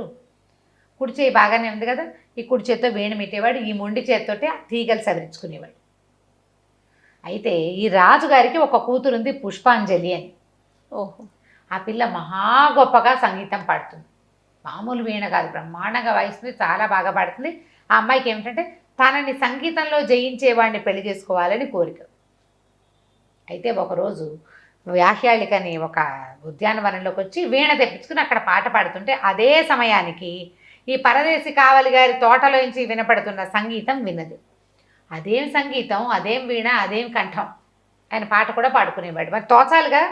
కుడి చేయి బాగానే ఉంది కదా, ఈ కుడి చేతితో వీణ పెట్టేవాడు, ఈ మొండి చేతితోటి ఆ తీగలు సవరించుకునేవాడు. అయితే ఈ రాజుగారికి ఒక కూతురు ఉంది, పుష్పాంజలి అని. ఓహో. ఆ పిల్ల మహా గొప్పగా సంగీతం పాడుతుంది, మామూలు వీణ కాదు, బ్రహ్మాండంగా వాయిస్తుంది, చాలా బాగా పాడుతుంది. ఆ అమ్మాయికి ఏమిటంటే తనని సంగీతంలో జయించేవాడిని పెళ్లి చేసుకోవాలని కోరిక. అయితే ఒకరోజు వ్యాహ్యాళికని ఒక ఉద్యానవనంలోకి వచ్చి వీణ తెప్పించుకుని అక్కడ పాట పాడుతుంటే అదే సమయానికి ఈ పరదేశి కావలి గారి తోటలోంచి వినపడుతున్న సంగీతం విన్నది. అదేం సంగీతం, అదేం వీణ, అదేం కంఠం. ఆయన పాట కూడా పాడుకునేవాడు. మరి తోచాలుగా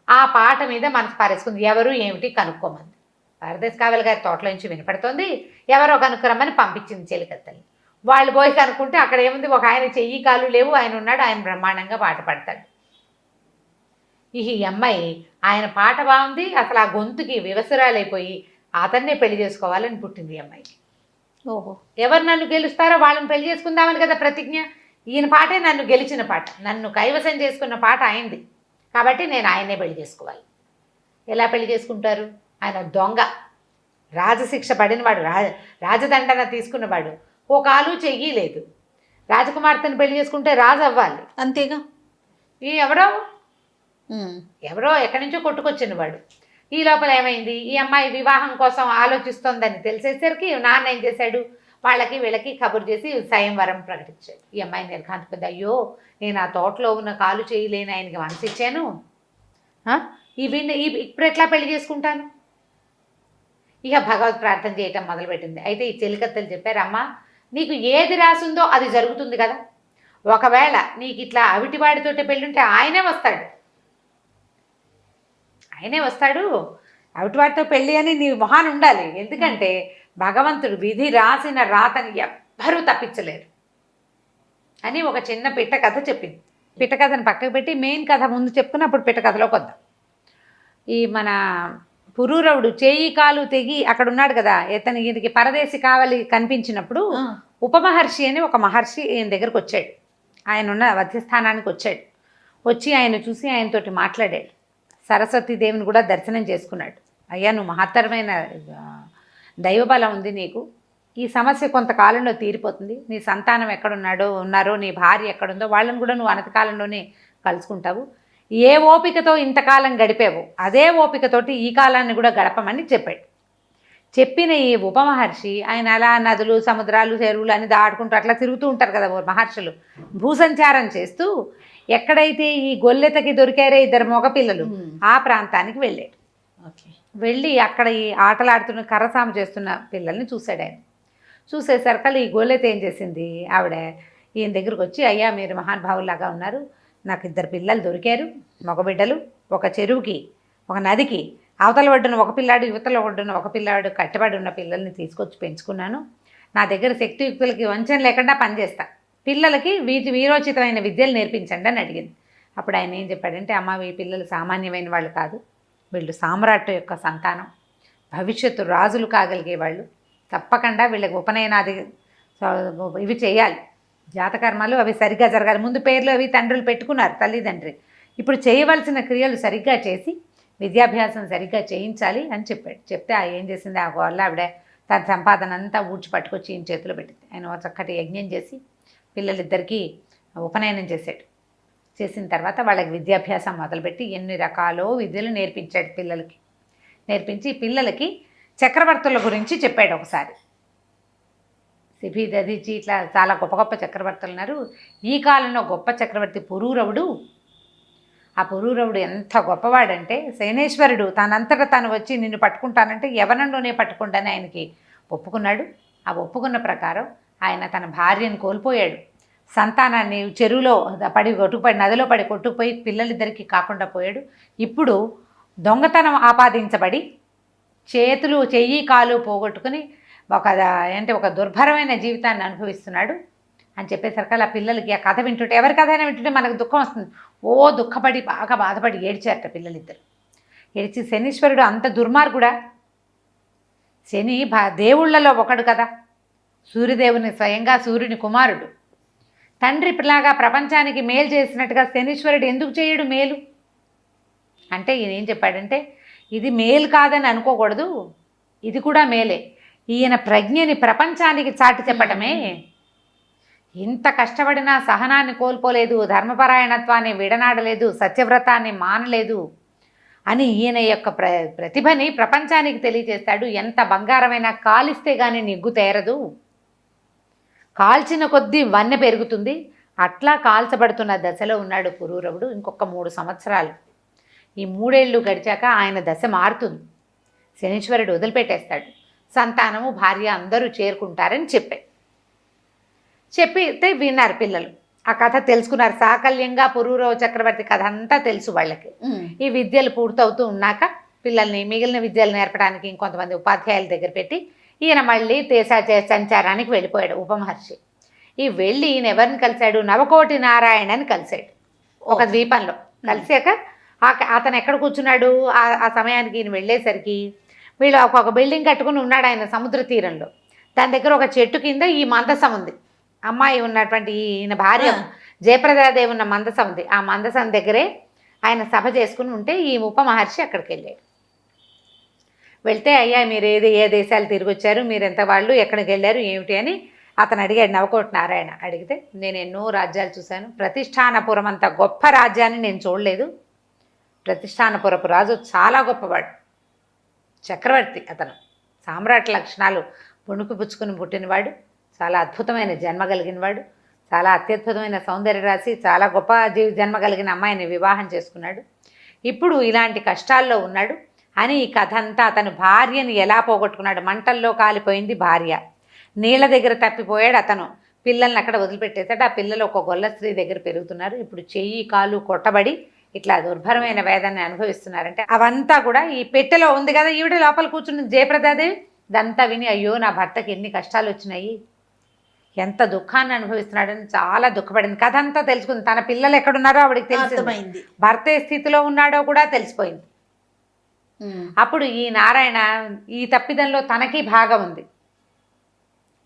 ఆ పాట మీద మనసు పారేసుకుంది. ఎవరు ఏమిటి కనుక్కోమంది. పరదేశి కావలి గారి తోటలోంచి వినపడుతుంది, ఎవరో కనుక్కురమ్మని పంపించింది చెలికత్తల్ని. వాళ్ళు పోయి కనుక్కుంటే అక్కడ ఏముంది, ఒక ఆయన చెయ్యి కాలు లేవు, ఆయన ఉన్నాడు, ఆయన బ్రహ్మాండంగా పాట పాడతాడు. ఈ అమ్మాయి ఆయన పాట బాగుంది, అసలు ఆ గొంతుకి వివసురాలైపోయి అతన్నే పెళ్లి చేసుకోవాలని పుట్టింది ఈ అమ్మాయికి. ఓహో. ఎవరు నన్ను గెలుస్తారో వాళ్ళని పెళ్లి చేసుకుందామని కదా ప్రతిజ్ఞ. ఈయన పాటే నన్ను గెలిచిన పాట, నన్ను కైవసం చేసుకున్న పాట ఆయనది, కాబట్టి నేను ఆయన్నే పెళ్లి చేసుకోవాలి. ఎలా పెళ్లి చేసుకుంటారు, ఆయన దొంగ, రాజశిక్ష పడినవాడు, రాజదండన తీసుకున్నవాడు, ఓ కాలు చెయ్యి లేదు. రాజకుమార్తెను పెళ్లి చేసుకుంటే రాజు అవ్వాలి, అంతేగా. ఈ ఎవరో ఎక్కడి నుంచో కొట్టుకొచ్చినవాడు. ఈ లోపల ఏమైంది, ఈ అమ్మాయి వివాహం కోసం ఆలోచిస్తోందని తెలిసేసరికి నాన్న ఏం చేశాడు, వాళ్ళకి వీళ్ళకి కబురు చేసి స్వయంవరం ప్రకటించాడు. ఈ అమ్మాయి నిర్ఘాంతపడ్డ, అయ్యో నేను ఆ తోటలో ఉన్న కాలు చేయలేని ఆయనకి మనసు ఇచ్చాను, ఇప్పుడు ఎట్లా పెళ్లి చేసుకుంటాను. ఇక భగవత్ ప్రార్థన చేయటం మొదలుపెట్టింది. అయితే ఈ చెలికత్తలు చెప్పారు, అమ్మ నీకు ఏది రాసుందో అది జరుగుతుంది కదా, ఒకవేళ నీకు ఇట్లా అవిటివాడితోటే పెళ్ళుంటే ఆయనే వస్తాడు, అవిటివాడితో పెళ్ళి అని నీ మొహాన్ని ఉండాలి. ఎందుకంటే భగవంతుడు విధి రాసిన రాతని ఎవ్వరూ తప్పించలేరు అని ఒక చిన్న పిట్ట కథ చెప్పింది. పిట్ట కథను పక్కకు పెట్టి మెయిన్ కథ ముందు చెప్పుకుని అప్పుడు పిట్ట కథలోకి వద్దాం. ఈ మన పురూరవుడు చేయి కాలు తెగి అక్కడ ఉన్నాడు కదా, ఈయనకి పరదేశి కావలి కనిపించినప్పుడు ఉపమహర్షి అని ఒక మహర్షి ఈయన దగ్గరకు వచ్చాడు, ఆయన ఉన్న వధ్యస్థానానికి వచ్చాడు. వచ్చి ఆయన చూసి ఆయనతోటి మాట్లాడాడు. సరస్వతీదేవిని కూడా దర్శనం చేసుకున్నాడు. అయ్యా నువ్వు మహత్తరమైన దైవబలం ఉంది నీకు, ఈ సమస్య కొంతకాలంలో తీరిపోతుంది, నీ సంతానం ఉన్నారో నీ భార్య ఎక్కడుందో వాళ్ళని కూడా నువ్వు అనతికాలంలోనే కలుసుకుంటావు, ఏ ఓపికతో ఇంతకాలం గడిపావు అదే ఓపికతోటి ఈ కాలాన్ని కూడా గడపమని చెప్పాడు. చెప్పిన ఈ ఉపమహర్షి ఆయన అలా నదులు సముద్రాలు చెరువులు అని దాటుకుంటూ అట్లా తిరుగుతూ ఉంటారు కదా మహర్షులు, భూసంచారం చేస్తూ ఎక్కడైతే ఈ గొల్లెతకి దొరికారే ఇద్దరు మగపిల్లలు ఆ ప్రాంతానికి వెళ్ళాడు. వెళ్ళి అక్కడ ఈ ఆటలాడుతున్న కర్రసాము చేస్తున్న పిల్లల్ని చూశాడు. ఆయన చూసేసరికి ఈ గొల్లెత ఏం చేసింది, ఆవిడ ఈయన దగ్గరకు వచ్చి, అయ్యా మీరు మహానుభావులాగా ఉన్నారు, నాకు ఇద్దరు పిల్లలు దొరికారు, మగబిడ్డలు, ఒక చెరువుకి ఒక నదికి అవతల ఒడ్డున ఒక పిల్లాడు యువతల ఒడ్డున ఒక పిల్లాడు కట్టబడి ఉన్న పిల్లల్ని తీసుకొచ్చి పెంచుకున్నాను, నా దగ్గర శక్తియుక్తులకి వంచన లేకుండా పనిచేస్తా, పిల్లలకి వీరోచితమైన విద్యలు నేర్పించండి అని అడిగింది. అప్పుడు ఆయన ఏం చెప్పాడంటే, అమ్మ ఈ పిల్లలు సామాన్యమైన వాళ్ళు కాదు, వీళ్ళు సామ్రాట్టు యొక్క సంతానం, భవిష్యత్తు రాజులు కాగలిగే వాళ్ళు, తప్పకుండా వీళ్ళకి ఉపనయనాది ఇవి చేయాలి, జాతకర్మలు అవి సరిగ్గా జరగాలి. ముందు పేర్లు అవి తండ్రులు పెట్టుకున్నారు తల్లిదండ్రి, ఇప్పుడు చేయవలసిన క్రియలు సరిగ్గా చేసి విద్యాభ్యాసం సరిగ్గా చేయించాలి అని చెప్పాడు. చెప్తే ఏం చేసింది, ఆ వల్ల ఆవిడ తన సంపాదన అంతా ఊడ్చి పట్టుకొచ్చి ఈయన చేతిలో పెట్టింది. ఆయన చక్కటి యజ్ఞం చేసి పిల్లలిద్దరికీ ఉపనయనం చేశాడు. చేసిన తర్వాత వాళ్ళకి విద్యాభ్యాసం మొదలుపెట్టి ఎన్ని రకాలో విద్యలు నేర్పించాడు పిల్లలకి. నేర్పించి పిల్లలకి చక్రవర్తుల గురించి చెప్పాడు. ఒకసారి సిబి దదీచి ఇట్లా చాలా గొప్ప గొప్ప చక్రవర్తులు ఉన్నారు, ఈ కాలంలో గొప్ప చక్రవర్తి పురూరవుడు. ఆ పురూరవుడు ఎంత గొప్పవాడంటే సేనేశ్వరుడు తనంతటా తను వచ్చి నిన్ను పట్టుకుంటానంటే యవనంలోనే పట్టుకుంటానని ఆయనకి ఒప్పుకున్నాడు. ఆ ఒప్పుకున్న ప్రకారం ఆయన తన భార్యను కోల్పోయాడు, సంతానాన్ని చెరువులో కొట్టుకుపోయి నదిలో కొట్టుకుపోయి పిల్లలిద్దరికీ కాకుండా పోయాడు. ఇప్పుడు దొంగతనం ఆపాదించబడి చెయ్యి కాలు పోగొట్టుకుని ఒక దుర్భరమైన జీవితాన్ని అనుభవిస్తున్నాడు అని చెప్పేసరికి ఆ పిల్లలకి ఆ కథ వింటుంటే, ఎవరి కథ అయినా వింటుంటే మనకు దుఃఖం వస్తుంది. ఓ దుఃఖపడి బాగా బాధపడి ఏడ్చారట పిల్లలిద్దరు. ఏడ్చి శనీశ్వరుడు అంత దుర్మార్గుడా? శని దేవుళ్ళలో ఒకడు కదా, సూర్యదేవుని స్వయంగా సూర్యుని కుమారుడు. తండ్రి పిల్లగా ప్రపంచానికి మేలు చేసినట్టుగా శనీశ్వరుడు ఎందుకు చేయడు మేలు అంటే, ఈయన ఏం చెప్పాడంటే, ఇది మేలు కాదని అనుకోకూడదు, ఇది కూడా మేలే. ఈయన ప్రజ్ఞని ప్రపంచానికి చాటి చెప్పటమే. ఇంత కష్టపడినా సహనాన్ని కోల్పోలేదు, ధర్మపరాయణత్వాన్ని విడనాడలేదు, సత్యవ్రతాన్ని మానలేదు అని ఈయన యొక్క ప్రతిభని ప్రపంచానికి తెలియజేస్తాడు. ఎంత బంగారమైనా కాలిస్తే కానీ నిగ్గు తేరదు, కాల్చిన కొద్దీ వన్నె పెరుగుతుంది. అట్లా కాల్చబడుతున్న దశలో ఉన్నాడు పురూరవుడు. ఇంకొక 3 సంవత్సరాలు, ఈ 3 ఏళ్ళు గడిచాక ఆయన దశ మారుతుంది. శనీశ్వరుడు వదిలిపెట్టేస్తాడు. సంతానము భార్య అందరూ చేరుకుంటారని చెప్పితే విన్నారు పిల్లలు. ఆ కథ తెలుసుకున్నారు. సాకల్యంగా పురూరవ చక్రవర్తి కథ అంతా తెలుసు వాళ్ళకి. ఈ విద్యలు పూర్తవుతూ ఉన్నాక పిల్లల్ని మిగిలిన విద్యలు నేర్పడానికి ఇంకొంతమంది ఉపాధ్యాయుల దగ్గర పెట్టి ఈయన మళ్ళీ సంచారానికి వెళ్ళిపోయాడు ఉపమహర్షి. ఈ వెళ్ళి ఈయన ఎవరిని కలిశాడు? నవకోటి నారాయణని కలిశాడు ఒక ద్వీపంలో. కలిసాక అతను ఎక్కడ కూర్చున్నాడు? ఆ సమయానికి ఈయన వెళ్ళేసరికి వీళ్ళు ఒక బిల్డింగ్ కట్టుకుని ఉన్నాడు ఆయన సముద్ర తీరంలో. దాని దగ్గర ఒక చెట్టు కింద ఈ మందసం ఉంది. అమ్మాయి ఉన్నటువంటి ఈయన భార్య జయప్రదాదేవి ఉన్న మందసం ఉంది. ఆ మందసం దగ్గరే ఆయన సభ చేసుకుని ఉంటే ఈ ఉపమహర్షి అక్కడికి వెళ్ళాడు. వెళ్తే, అయ్యా మీరు ఏ దేశాలు తిరిగి వచ్చారు, మీరు ఎంత వాళ్ళు, ఎక్కడికి వెళ్ళారు ఏమిటి అని అతను అడిగాడు. నవకోటి నారాయణ అడిగితే, నేను ఎన్నో రాజ్యాలు చూశాను, ప్రతిష్టానపురం అంత గొప్ప రాజ్యాన్ని నేను చూడలేదు. ప్రతిష్టానపురపు రాజు చాలా గొప్పవాడు, చక్రవర్తి. అతను సామ్రాట్ లక్షణాలు పుణుకు పుచ్చుకుని పుట్టినవాడు, చాలా అద్భుతమైన జన్మ కలిగినవాడు, చాలా అత్యద్భుతమైన సౌందర్య రాశి, చాలా గొప్ప జన్మ కలిగిన అమ్మాయిని వివాహం చేసుకున్నాడు. ఇప్పుడు ఇలాంటి కష్టాల్లో ఉన్నాడు అని ఈ కథ అంతా అతను భార్యని ఎలా పోగొట్టుకున్నాడు. మంటల్లో కాలిపోయింది భార్య, నీళ్ళ దగ్గర తప్పిపోయాడు అతను, పిల్లల్ని అక్కడ వదిలిపెట్టేశాడు. ఆ పిల్లలు ఒక గొల్ల స్త్రీ దగ్గర పెరుగుతున్నారు. ఇప్పుడు చెయ్యి కాలు కొట్టబడి ఇట్లా దుర్భరమైన వేదాన్ని అనుభవిస్తున్నారంటే అవంతా కూడా ఈ పెట్టెలో ఉంది కదా, ఈవిడ లోపల కూర్చున్న జయప్రదాదేవి ఇదంతా విని, అయ్యో నా భర్తకి ఎన్ని కష్టాలు వచ్చినాయి, ఎంత దుఃఖాన్ని అనుభవిస్తున్నాడని చాలా దుఃఖపడింది. కథ అంతా తెలుసుకుంది. తన పిల్లలు ఎక్కడున్నారో ఆవిడకి తెలిసిపోయింది, భర్త ఏ స్థితిలో ఉన్నాడో కూడా తెలిసిపోయింది. అప్పుడు ఈ నారాయణ ఈ తప్పిదంలో తనకి భాగం ఉంది,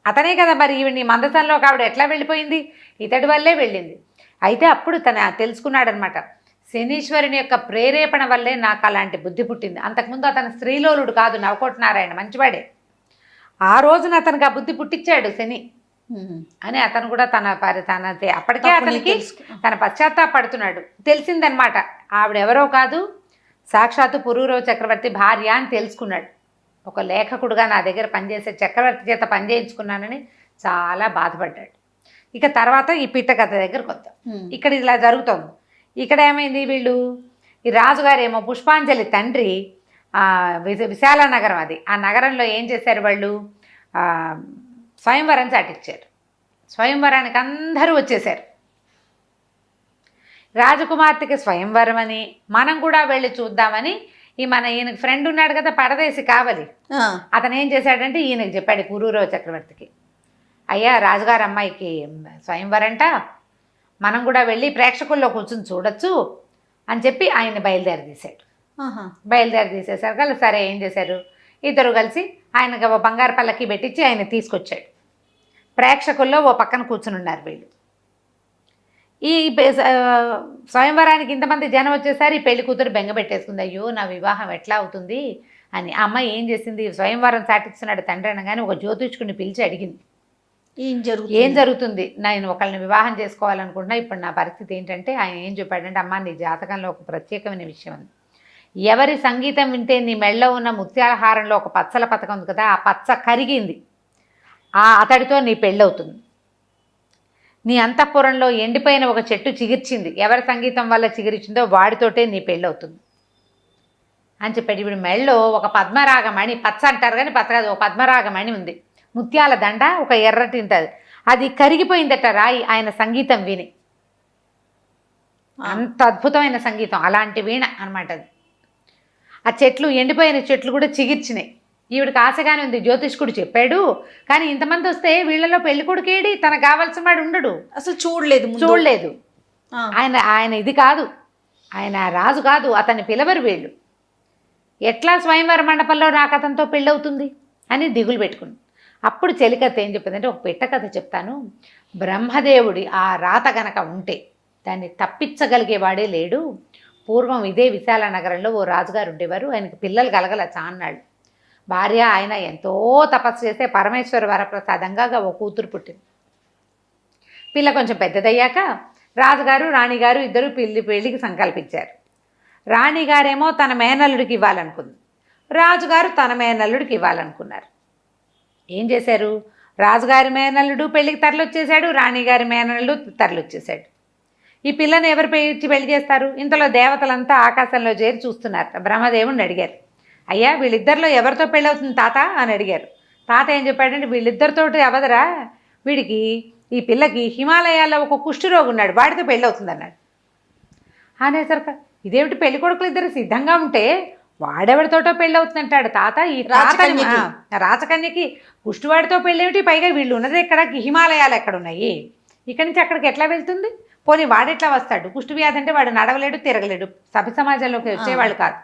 అతనే కదా మరి ఈవిడ్ని మందసంలో ఆవిడ ఎట్లా వెళ్ళిపోయింది, ఇతడి వల్లే వెళ్ళింది. అయితే అప్పుడు తన తెలుసుకున్నాడనమాట, శనీశ్వరుని యొక్క ప్రేరేపణ వల్లే నాకు అలాంటి బుద్ధి పుట్టింది. అంతకుముందు అతను స్త్రీలోలుడు కాదు, నవకోటి నారాయణ మంచివాడే. ఆ రోజున అతనికి ఆ బుద్ధి పుట్టించాడు శని అని అతను కూడా అప్పటికే అతనికి తన పశ్చాత్తాపడుతున్నాడు. తెలిసిందనమాట ఆవిడెవరో కాదు, సాక్షాత్తు పురూరవ చక్రవర్తి భార్య అని తెలుసుకున్నాడు. ఒక లేఖకుడుగా నా దగ్గర పనిచేసే చక్రవర్తి చేత పనిచేయించుకున్నానని చాలా బాధపడ్డాడు. ఇక తర్వాత ఈ పిట్ట కథ దగ్గరకు వద్దాం. ఇక్కడ ఇలా జరుగుతోంది. ఇక్కడ ఏమైంది, వీళ్ళు ఈ రాజుగారేమో పుష్పాంజలి తండ్రి విశాల నగరం అది, ఆ నగరంలో ఏం చేశారు వాళ్ళు, స్వయంవరం చాటించారు. స్వయంవరానికి అందరూ వచ్చేసారు. రాజకుమార్తెకి స్వయంవరం అని మనం కూడా వెళ్ళి చూద్దామని ఈయనకి ఫ్రెండ్ ఉన్నాడు కదా పరదేశి కావలి, అతను ఏం చేశాడంటే ఈయనకి చెప్పాడు పురూరవ చక్రవర్తికి, అయ్యా రాజుగారు అమ్మాయికి స్వయంవరంట, మనం కూడా వెళ్ళి ప్రేక్షకుల్లో కూర్చొని చూడొచ్చు అని చెప్పి ఆయన బయలుదేరి తీసేశారు కదా. సరే ఏం చేశారు, ఇద్దరు కలిసి ఆయనకి ఓ బంగారు పల్లకి పెట్టించి ఆయన తీసుకొచ్చాడు. ప్రేక్షకుల్లో ఓ పక్కన కూర్చుని ఉన్నారు వీళ్ళు. ఈ స్వయంవరానికి ఇంతమంది జనం వచ్చేసరి ఈ పెళ్లి కూతురు బెంగ పెట్టేసుకుంది, అయ్యో నా వివాహం ఎట్లా అవుతుంది అని. ఆ అమ్మాయి ఏం చేసింది, స్వయంవరం సాటిస్తున్నాడు తండ్రి అనగానే ఒక జ్యోతిష్కుని పిలిచి అడిగింది, ఏం జరుగుతుంది, నేను ఒకళ్ళని వివాహం చేసుకోవాలనుకుంటున్నా, ఇప్పుడు నా పరిస్థితి ఏంటంటే ఆయన ఏం చెప్పాడంటే, అమ్మ నీ జాతకంలో ఒక ప్రత్యేకమైన విషయం ఉంది, ఎవరి సంగీతం వింటే నీ మెళ్ళలో ఉన్న ముత్యాల హారంలో ఒక పచ్చల పథకం ఉంది కదా, ఆ పచ్చ కరిగింది, అతడితో నీ పెళ్ళవుతుంది. నీ అంతఃపురంలో ఎండిపోయిన ఒక చెట్టు చిగిర్చింది, ఎవరి సంగీతం వల్ల చిగిరిచిందో వాడితోటే నీ పెళ్ళవుతుంది అని చెప్పాడు. ఇప్పుడు మెళ్ళలో ఒక పద్మరాగమణి, పచ్చ అంటారు కానీ పచ్చ కాదు, ఒక పద్మరాగమణి ఉంది, ముత్యాల దండ, ఒక ఎర్రటి ఉంటుంది, అది కరిగిపోయిందట రాయి ఆయన సంగీతం విని. అంత అద్భుతమైన సంగీతం, అలాంటి వీణ అనమాట అది. ఆ చెట్లు, ఎండిపోయిన చెట్లు కూడా చిగిర్చినాయి. ఈవిడికి ఆశగానే ఉంది, జ్యోతిష్కుడు చెప్పాడు, కానీ ఇంతమంది వస్తే వీళ్ళలో పెళ్లి కొడుకేడి, తనకు కావాల్సిన వాడు ఉండడు, అసలు చూడలేదు. ఆయన ఇది కాదు, ఆయన రాజు కాదు, అతన్ని పిలవరు వీళ్ళు, ఎట్లా స్వయంవర మండపంలో నాకు అతనితో పెళ్ళవుతుంది అని దిగులు పెట్టుకుంది. అప్పుడు చెలికథ ఏం చెప్పిందంటే, ఒక పెట్ట కథ చెప్తాను. బ్రహ్మదేవుడి ఆ రాత గనక ఉంటే దాన్ని తప్పించగలిగేవాడే లేడు. పూర్వం ఇదే విశాల నగరంలో ఓ రాజుగారు ఉండేవారు. ఆయనకు పిల్లలు కలగల చాన్నాళ్ళు. భార్య ఆయన ఎంతో తపస్సు చేస్తే పరమేశ్వర వరప్రసాదంగా ఓ కూతురు పుట్టింది. పిల్ల కొంచెం పెద్దదయ్యాక రాజుగారు రాణిగారు ఇద్దరు పెళ్ళికి సంకల్పించారు. రాణిగారేమో తన మేనల్లుడికి ఇవ్వాలనుకుంది, రాజుగారు తన మేనల్లుడికి ఇవ్వాలనుకున్నారు. ఏం చేశారు, రాజుగారి మేనల్లుడు పెళ్ళికి తరలొచ్చేశాడు, రాణిగారి మేనల్లుడు తరలొచ్చేశాడు. ఈ పిల్లని ఎవరు ఇచ్చి పెళ్లి చేస్తారు? ఇంతలో దేవతలంతా ఆకాశంలో చేరి చూస్తున్నారు. బ్రహ్మదేవుని అడిగారు, అయ్యా వీళ్ళిద్దరిలో ఎవరితో పెళ్ళి అవుతుంది తాత అని అడిగారు. తాత ఏం చెప్పాడంటే, వీళ్ళిద్దరితోటి అవదరా, వీడికి ఈ పిల్లకి హిమాలయాల్లో ఒక కుష్ఠరోగి ఉన్నాడు, వాడితో పెళ్ళి అవుతుంది అన్నాడు. అనేసరికి ఇదేమిటి, పెళ్లి కొడుకులు ఇద్దరు సిద్ధంగా ఉంటే వాడెవరితోటో పెళ్ళి అవుతుందంటాడు తాత. ఈ రాచకన్యకి కుష్టివాడితో పెళ్ళేమిటి, పైగా వీళ్ళు ఉన్నది ఎక్కడ, హిమాలయాలు ఎక్కడ ఉన్నాయి, ఇక్కడి నుంచి అక్కడికి ఎట్లా వెళ్తుంది, పోనీ వాడెట్లా వస్తాడు, కుష్టి వ్యాధి అంటే వాడు నడవలేడు తిరగలేడు, సభ్య సమాజంలోకి వచ్చేవాళ్ళు కాదు,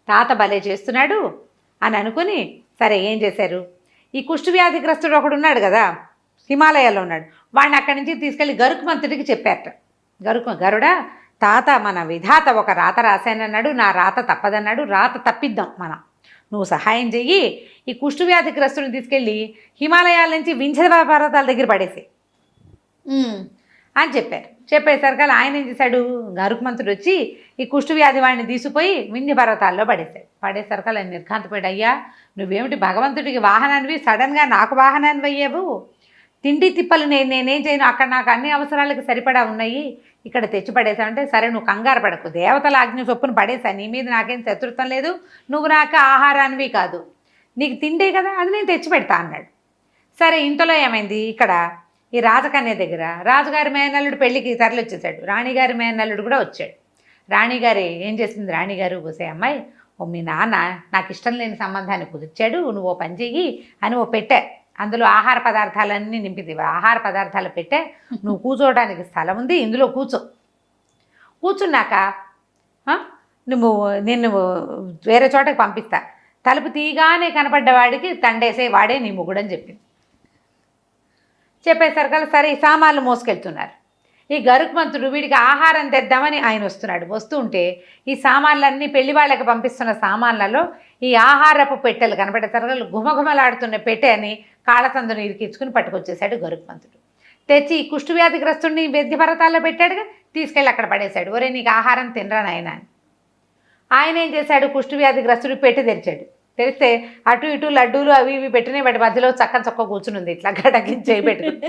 తాత భలే చేస్తున్నాడు అని అనుకుని, సరే ఏం చేశారు, ఈ కుష్టి వ్యాధిగ్రస్తుడు ఒకడు ఉన్నాడు కదా హిమాలయాల్లో ఉన్నాడు, వాడిని అక్కడి నుంచి తీసుకెళ్ళి గరుకుమంతుడికి చెప్పారట. గరుడా, తాత మన విధాత ఒక రాత రాశానన్నాడు, నా రాత తప్పదన్నాడు, రాత తప్పిద్దాం మనం, నువ్వు సహాయం చెయ్యి, ఈ కుష్టి వ్యాధిగ్రస్తుడిని తీసుకెళ్ళి హిమాలయాల నుంచి వింధ్య పర్వతాల దగ్గర పడేసి అని చెప్పారు. చెప్పేసరికి ఆయన ఏం చేశాడు, గరుకుమంతుడు వచ్చి ఈ కుష్టి వ్యాధి వాడిని తీసుకుపోయి వింధ్య పర్వతాల్లో పడేశాడు. పడేసరికి ఆయన నిర్ఘాంతపోయాడు, అయ్యా నువ్వేమిటి భగవంతుడికి వాహనానివి, సడన్గా నాకు వాహనాన్ని అయ్యావు, తిండి తిప్పలు నేనేం చేయను, అక్కడ నాకు అన్ని అవసరాలకు సరిపడా ఉన్నాయి, ఇక్కడ తెచ్చి పడేసామంటే, సరే నువ్వు కంగారు పడకు, దేవతల ఆజ్ఞ చొప్పున పడేసా, నీ మీద నాకేం శత్రుత్వం లేదు, నువ్వు నాకు ఆహారానివి కాదు, నీకు తిండే కదా అది నేను తెచ్చి పెడతా అన్నాడు. సరే ఇంతలో ఏమైంది, ఇక్కడ ఈ రాజకన్య దగ్గర రాజుగారి మేనల్లుడు పెళ్ళికి తరలిచ్చేసాడు, రాణిగారి మేనల్లుడు కూడా వచ్చాడు. రాణిగారి ఏం చేసింది, రాణిగారు పోసే అమ్మాయి, ఓ మీ నాన్న నాకు ఇష్టం లేని సంబంధాన్ని కుదిర్చాడు, నువ్వు ఓ పని చెయ్యి అని ఓ పెట్టే, అందులో ఆహార పదార్థాలన్నీ నింపింది, ఆహార పదార్థాలు పెట్టే, నువ్వు కూర్చోవడానికి స్థలం ఉంది, ఇందులో కూర్చున్నాక నిన్ను వేరే చోటకి పంపిస్తా, తలుపు తీయగానే కనపడ్డవాడికి తండేసే వాడే నీ మొగుడని చెప్పింది. చెప్పేసరికి సరే ఈ సామాన్లు మోసుకెళ్తున్నారు. ఈ గరుకుమంతుడు వీడికి ఆహారం తెద్దామని ఆయన వస్తూ ఉంటే ఈ సామాన్లన్నీ పెళ్లి వాళ్ళకి పంపిస్తున్న సామాన్లలో ఈ ఆహారపు పెట్టెలు కనపడేసరికి గుమగుమలాడుతున్న పెట్టె అని కాళ్ళసందును ఇరికించుకుని పట్టుకొచ్చేసాడు గరుకుమంతుడు. తెచ్చి ఈ కుష్టి వ్యాధిగ్రస్తుడిని వింధ్య పర్వతాల్లో పెట్టాడుగా, తీసుకెళ్ళి అక్కడ పడేశాడు. ఒరే నీకు ఆహారం తినరా నాయన అని. ఆయన ఏం చేశాడు, కుష్టి వ్యాధిగ్రస్తుడు పెట్టి తెరిచాడు. తెరిస్తే అటు ఇటు లడ్డూలు అవి ఇవి పెట్టినాయి, వాటి మధ్యలో చక్క కూర్చుని ఉంది, ఇట్లా గడకించి చేయి పెట్టుకుని.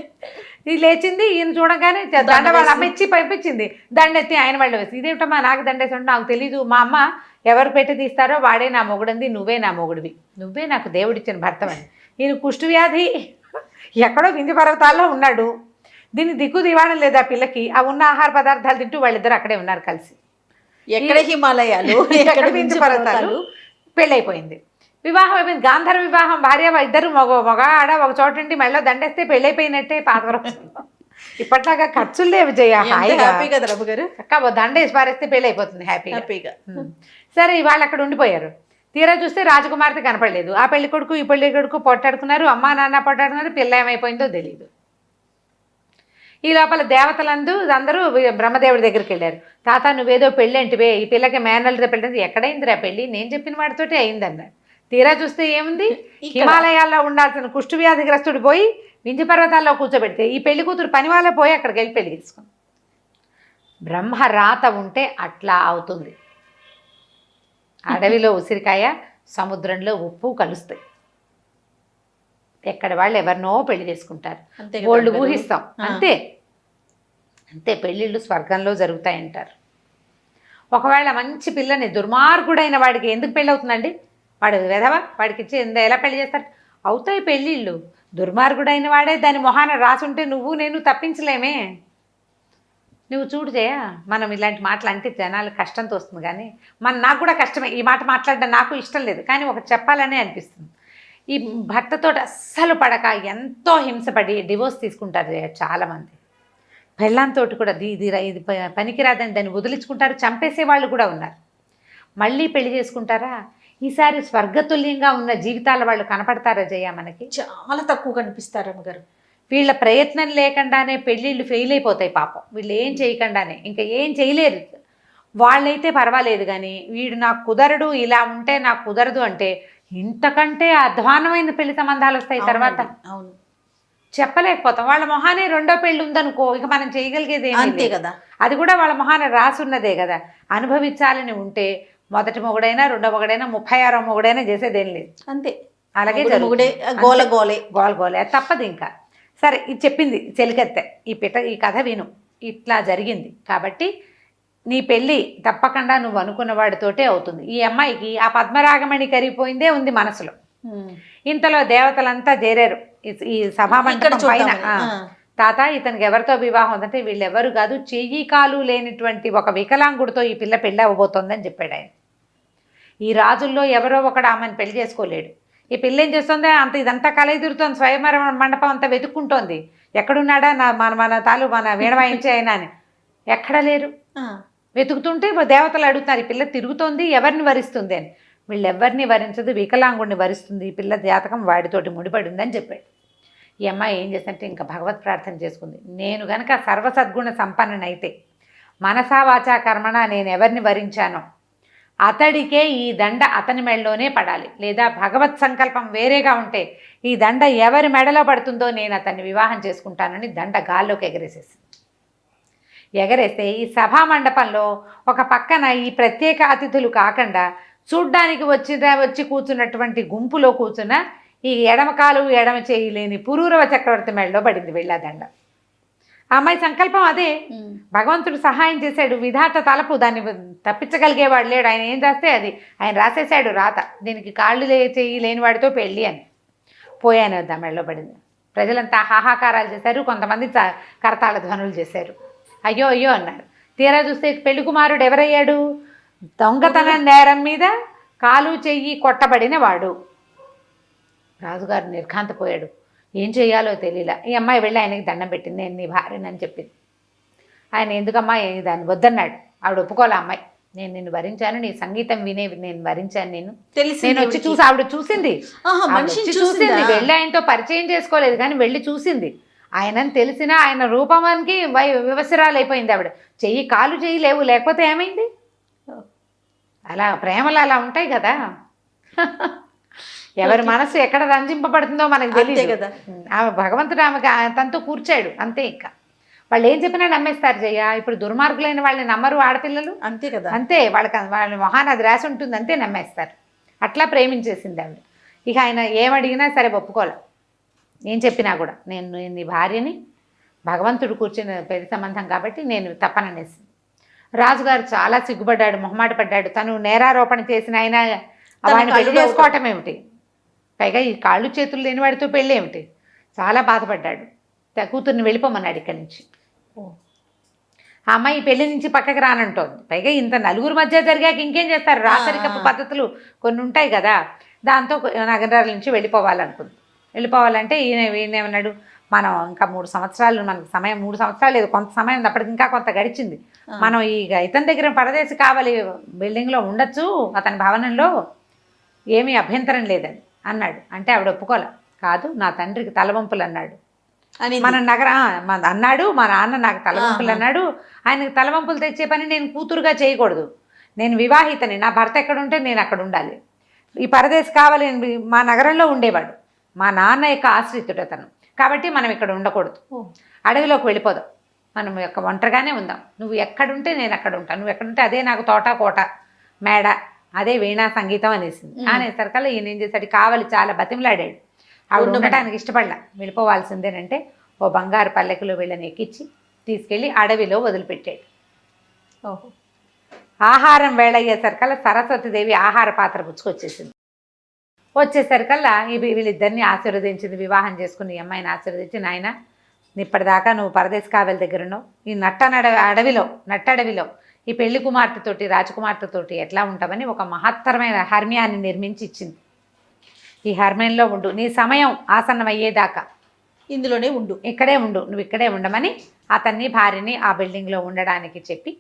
ఇది లేచింది, ఈయన చూడగానే దండ వాళ్ళ అమ్మ ఇచ్చి పంపించింది, దండెత్తి ఆయన వాళ్ళు వేసి, ఇదేమిటమ్మా నాకు దండేసి ఉంటే నాకు తెలీదు, మా అమ్మ ఎవరు పెట్టి తీస్తారో వాడే నా మొగుడంది, నువ్వే నా మొగుడివి, నువ్వే నాకు దేవుడిచ్చిన భర్తవని. ఈయన కుష్టి వ్యాధి ఎక్కడో వింధ్య పర్వతాల్లో ఉన్నాడు, దీన్ని దిక్కు దివాణం లేదా పిల్లకి, ఆ ఉన్న ఆహార పదార్థాలు తింటూ వాళ్ళిద్దరు అక్కడే ఉన్నారు కలిసి. ఎక్కడ హిమాలయాలు, ఎక్కడ వింధ్య పర్వతాలు. పెళ్ళైపోయింది, వివాహం అయిపోయింది, గాంధర్వ వివాహం, భార్య ఇద్దరు మగ ఆడ ఒక చోట ఉండి మళ్ళీ దండేస్తే పెళ్ళైపోయినట్టే. పాతవరం ఇప్పట్లాగా ఖర్చులు లేవు జయ, హ్యాపీగా గారు అక్క దండేసి పారేస్తే పెళ్ళి అయిపోతుంది హ్యాపీగా. సరే వాళ్ళు అక్కడ ఉండిపోయారు. తీరా చూస్తే రాజకుమార్తె కనపడలేదు. ఆ పెళ్లి కొడుకు ఈ పెళ్లి కొడుకు పొట్టాడుకున్నారు, అమ్మా నాన్న పొట్టాడుకున్నారు, పిల్ల ఏమైపోయిందో తెలియదు. ఈ లోపల దేవతలందు అందరూ బ్రహ్మదేవుడి దగ్గరికి వెళ్ళారు. తాత నువ్వేదో పెళ్ళి అంటివే, ఈ పిల్లకి మేనల్తో పెళ్ళి, ఎక్కడైందిరా పెళ్ళి, నేను చెప్పిన వాడితోటి అయిందన్నారు. తీరా చూస్తే ఏముంది, హిమాలయాల్లో ఉండాల్సిన కుష్టి వ్యాధిగ్రస్తుడు పోయి వింధ్య పర్వతాల్లో కూర్చోబెడితే ఈ పెళ్లి కూతురు పని వాళ్ళ పోయి అక్కడికి వెళ్ళి పెళ్లి చేసుకుంది. బ్రహ్మ రాత ఉంటే అట్లా అవుతుంది. అడవిలో ఉసిరికాయ, సముద్రంలో ఉప్పు కలుస్తాయి. ఎక్కడ వాళ్ళు ఎవరినో పెళ్లి చేసుకుంటారు, వాళ్ళు ఊహిస్తాం, అంతే. పెళ్ళిళ్ళు స్వర్గంలో జరుగుతాయంటారు. ఒకవేళ మంచి పిల్లని దుర్మార్గుడైన వాడికి ఎందుకు పెళ్ళి అవుతుందండి, వాడు వెధవ, వాడికి ఇచ్చి ఎలా పెళ్లి చేస్తారు, అవుతాయి పెళ్ళిళ్ళు. దుర్మార్గుడైన వాడే దాని మొహాన రాసుంటే నువ్వు నేను తప్పించలేమే. నువ్వు చూడు జయ, మనం ఇలాంటి మాటలు అంటే జనాలు కష్టంతో వస్తుంది, కానీ నాకు కూడా కష్టమే, ఈ మాట మాట్లాడడం నాకు ఇష్టం లేదు, కానీ ఒకటి చెప్పాలనే అనిపిస్తుంది. ఈ భర్తతో అస్సలు పడక ఎంతో హింసపడి డివోర్స్ తీసుకుంటారు చాలామంది. పెళ్ళంతో కూడా ఇది పనికిరాదని దాన్ని వదిలించుకుంటారు, చంపేసే వాళ్ళు కూడా ఉన్నారు. మళ్ళీ పెళ్లి చేసుకుంటారా? ఈసారి స్వర్గతుల్యంగా ఉన్న జీవితాల వాళ్ళు కనపడతారా జయ? మనకి చాలా తక్కువ కనిపిస్తారు అమ్మగారు. వీళ్ళ ప్రయత్నం లేకుండానే పెళ్ళిళ్ళు ఫెయిల్ అయిపోతాయి పాపం. వీళ్ళు ఏం చేయకుండానే ఇంకా ఏం చేయలేరు. వాళ్ళైతే పర్వాలేదు, కానీ వీడు నాకు కుదరడు, ఇలా ఉంటే నాకు కుదరదు అంటే ఇంతకంటే అధ్వానమైన పెళ్లి సంబంధాలు వస్తాయి తర్వాత. అవును, చెప్పలేకపోతాం. వాళ్ళ మొహానే రెండో పెళ్ళి ఉందనుకో, ఇక మనం చేయగలిగేది అంతే కదా. అది కూడా వాళ్ళ మొహాన రాసున్నదే కదా. అనుభవించాలని ఉంటే మొదటి మొగుడైనా రెండో మొగుడైనా 36వ మొగుడైనా చేసేదేం లేదు. అంతే, అలాగే గోలే తప్పదు. ఇంకా సరే, ఇది చెప్పింది చెలికత్తె, ఈ కథ విను, ఇట్లా జరిగింది కాబట్టి నీ పెళ్ళి తప్పకుండా నువ్వు అనుకున్న వాడితోటే అవుతుంది. ఈ అమ్మాయికి ఆ పద్మరాగమణి కరిగిపోయిందే ఉంది మనసులో. ఇంతలో దేవతలంతా చేరారు ఈ సభామండపం పైన. తాత, ఇతనికి ఎవరితో వివాహం ఉందంటే వీళ్ళెవరు కాదు, చెయ్యి కాలు లేనిటువంటి ఒక వికలాంగుడితో ఈ పిల్ల పెళ్ళి అవ్వబోతోందని చెప్పాడు ఆయన. ఈ రాజుల్లో ఎవరో ఒకడు ఆమెను పెళ్లి చేసుకోలేడు. ఈ పిల్ల ఏం చేస్తుందో ఇదంతా కలయిదురుతోంది, స్వయంవర మండపం అంతా వెతుక్కుంటోంది. ఎక్కడున్నాడా మన వీణ వాయించే అయినా అని. ఎక్కడ లేరు. వెతుకుతుంటే దేవతలు అడుగుతున్నారు, ఈ పిల్ల తిరుగుతోంది, ఎవరిని వరిస్తుంది అని. వీళ్ళెవరిని వరించదు, వికలాంగుడిని వరిస్తుంది. ఈ పిల్ల జాతకం వాడితోటి ముడిపడి ఉందని చెప్పాడు. ఈ అమ్మాయి ఏం చేస్తుంటే ఇంకా భగవత్ ప్రార్థన చేసుకుంది. నేను గనక సర్వసద్గుణ సంపన్ననైతే మనసా వాచా కర్మణ నేను ఎవరిని వరించానో అతడికే ఈ దండ అతని మెడలోనే పడాలి, లేదా భగవత్ సంకల్పం వేరేగా ఉంటే ఈ దండ ఎవరి మెడలో పడుతుందో నేను అతన్ని వివాహం చేసుకుంటానని దండ గాల్లోకి ఎగరేస్తే ఈ సభా మండపంలో ఒక పక్కన ఈ ప్రత్యేక అతిథులు కాకుండా చూడ్డానికి వచ్చి కూర్చున్నటువంటి గుంపులో కూర్చున్న ఈ ఎడమ కాలు ఎడమ చేయి లేని పురూరవ చక్రవర్తి మెడలో పడింది వెళ్ళాదండ. ఆ అమ్మాయి సంకల్పం అదే. భగవంతుడు సహాయం చేశాడు, విధాత తలపు, దాన్ని తప్పించగలిగేవాడు లేడు. ఆయన ఏం చేస్తే అది ఆయన రాసేశాడు రాత, దీనికి కాళ్ళు చేయి లేనివాడితో పెళ్ళి అని. పోయాను వద్ద మెడలో పడింది. ప్రజలంతా హాహాకారాలు చేశారు, కొంతమంది కరతాళ ధ్వనులు చేశారు, అయ్యో అయ్యో అన్నారు. తీరా చూస్తే పెళ్లి కుమారుడు ఎవరయ్యాడు? దొంగతన నేరం మీద కాలు చెయ్యి కొట్టబడిన వాడు. రాజుగారు నిర్ఘాంతపోయాడు, ఏం చేయాలో తెలియలా. ఈ అమ్మాయి వెళ్ళి ఆయనకి దండం పెట్టింది, నేను నీ భార్యనని చెప్పింది. ఆయన ఎందుకమ్మా దాన్ని వద్దన్నాడు. ఆవిడ ఒప్పుకోలే. అమ్మాయి, నేను నిన్ను వరించాను, నీ సంగీతం వినే నేను వరించాను, నేను వచ్చి చూసి ఆవిడ చూసింది, వెళ్ళి ఆయనతో పరిచయం చేసుకోలేదు కానీ వెళ్ళి చూసింది. ఆయనని తెలిసినా ఆయన రూపమానికి వివసరాలు అయిపోయింది ఆవిడ. చెయ్యి కాలు చెయ్యి లేవు, లేకపోతే ఏమైంది? అలా ప్రేమలు అలా ఉంటాయి కదా. ఎవరి మనసు ఎక్కడ రంజింపబడుతుందో మనకు తెలియదు కదా. ఆమె భగవంతుడు ఆమెకి తనతో కూర్చాడు అంతే. ఇంకా వాళ్ళు ఏం చెప్పినా నమ్మేస్తారు జయ. ఇప్పుడు దుర్మార్గులైన వాళ్ళని నమ్మరు ఆడపిల్లలు, అంతే కదా. అంతే, వాళ్ళ మొహాన అది రాసి ఉంటుంది, అంతే నమ్మేస్తారు. అట్లా ప్రేమించేసింది ఆవిడ. ఇక ఆయన ఏమడిగినా సరే ఒప్పుకోలే, ఏం చెప్పినా కూడా. నేను నీ భార్యని, భగవంతుడు కూర్చుని పెళ్లి సంబంధం కాబట్టి నేను తప్పననేసింది. రాజుగారు చాలా సిగ్గుపడ్డాడు, మొహమాట పడ్డాడు. తను నేరారోపణ చేసిన ఆయన వాడిని పెళ్లి చేసుకోవటం ఏమిటి, పైగా ఈ కాళ్ళు చేతులు లేని వాడితో పెళ్ళి ఏమిటి, చాలా బాధపడ్డాడు. కూతుర్ని వెళ్ళిపోమన్నాడు ఇక్కడి నుంచి. ఆ అమ్మాయి పెళ్లి నుంచి పక్కకి రానంటోంది. పైగా ఇంత నలుగురు మధ్య జరిగాక ఇంకేం చేస్తారు, రాచరికపు పద్ధతులు కొన్ని ఉంటాయి కదా. దాంతో నగరాల నుంచి వెళ్ళిపోవాలనుకుంది. వెళ్ళిపోవాలంటే ఈయనేమన్నాడు, మనం ఇంకా 3 సంవత్సరాలు మనకు సమయం, 3 సంవత్సరాలు లేదు, కొంత సమయం ఉంది, అప్పటికి ఇంకా కొంత గడిచింది. మనం ఇతని దగ్గర పరదేశి కావాలి, బిల్డింగ్లో ఉండొచ్చు, అతని భవనంలో, ఏమీ అభ్యంతరం లేదని అన్నాడు. అంటే ఆవిడ ఒప్పుకోలే. కాదు, నా తండ్రికి తలవంపులు అన్నాడు, మన అన్నాడు, మా నాన్న నాకు తలవంపులు అన్నాడు, ఆయనకు తలవంపులు తెచ్చే పని నేను కూతురుగా చేయకూడదు, నేను వివాహితని, నా భర్త ఎక్కడుంటే నేను అక్కడ ఉండాలి, ఈ పరదేశి కావాలి, మా నగరంలో ఉండేవాడు, మా నాన్న యొక్క ఆశ్రితుడు అతను, కాబట్టి మనం ఇక్కడ ఉండకూడదు, అడవిలోకి వెళ్ళిపోదాం, మనం యొక్క ఒంటరిగానే ఉందాం, నువ్వు ఎక్కడుంటే నేను అక్కడ ఉంటాను, నువ్వు ఎక్కడుంటే అదే నాకు తోట కోట మేడ, అదే వీణా సంగీతం అనేసింది. అనేసరికల్లా ఈయన ఏం చేశాడు, కావాలి చాలా బతిమలాడాడు. ఆవిడ ఉండటానికి ఇష్టపడలా, వెళ్ళిపోవాల్సిందేనంటే ఓ బంగారు పల్లెకులో వీళ్ళని ఎక్కించి తీసుకెళ్ళి అడవిలో వదిలిపెట్టాడు. ఓహో, ఆహారం వేళ అయ్యేసరికల్లా సరస్వతీదేవి ఆహార పాత్ర పుచ్చుకొచ్చేసింది. వచ్చేసరికల్లా వీళ్ళిద్దరిని ఆశీర్వదించింది, వివాహం చేసుకుని ఈ అమ్మాయిని ఆశీర్వదించి, నాయన ఇప్పటిదాకా నువ్వు పరదేశ్ కావెల దగ్గర ఉన్నావు, ఈ నట్టడవిలో ఈ పెళ్లి కుమార్తెతోటి రాజకుమార్తెతోటి ఎట్లా ఉంటామని ఒక మహత్తరమైన హర్మ్యాన్ని నిర్మించి ఇచ్చింది. ఈ హర్మేన్లో ఉండు, నీ సమయం ఆసన్నం అయ్యేదాకా ఇందులోనే ఉండు, ఇక్కడే ఉండు, నువ్వు ఇక్కడే ఉండమని అతన్ని భార్యని ఆ బిల్డింగ్లో ఉండడానికి చెప్పి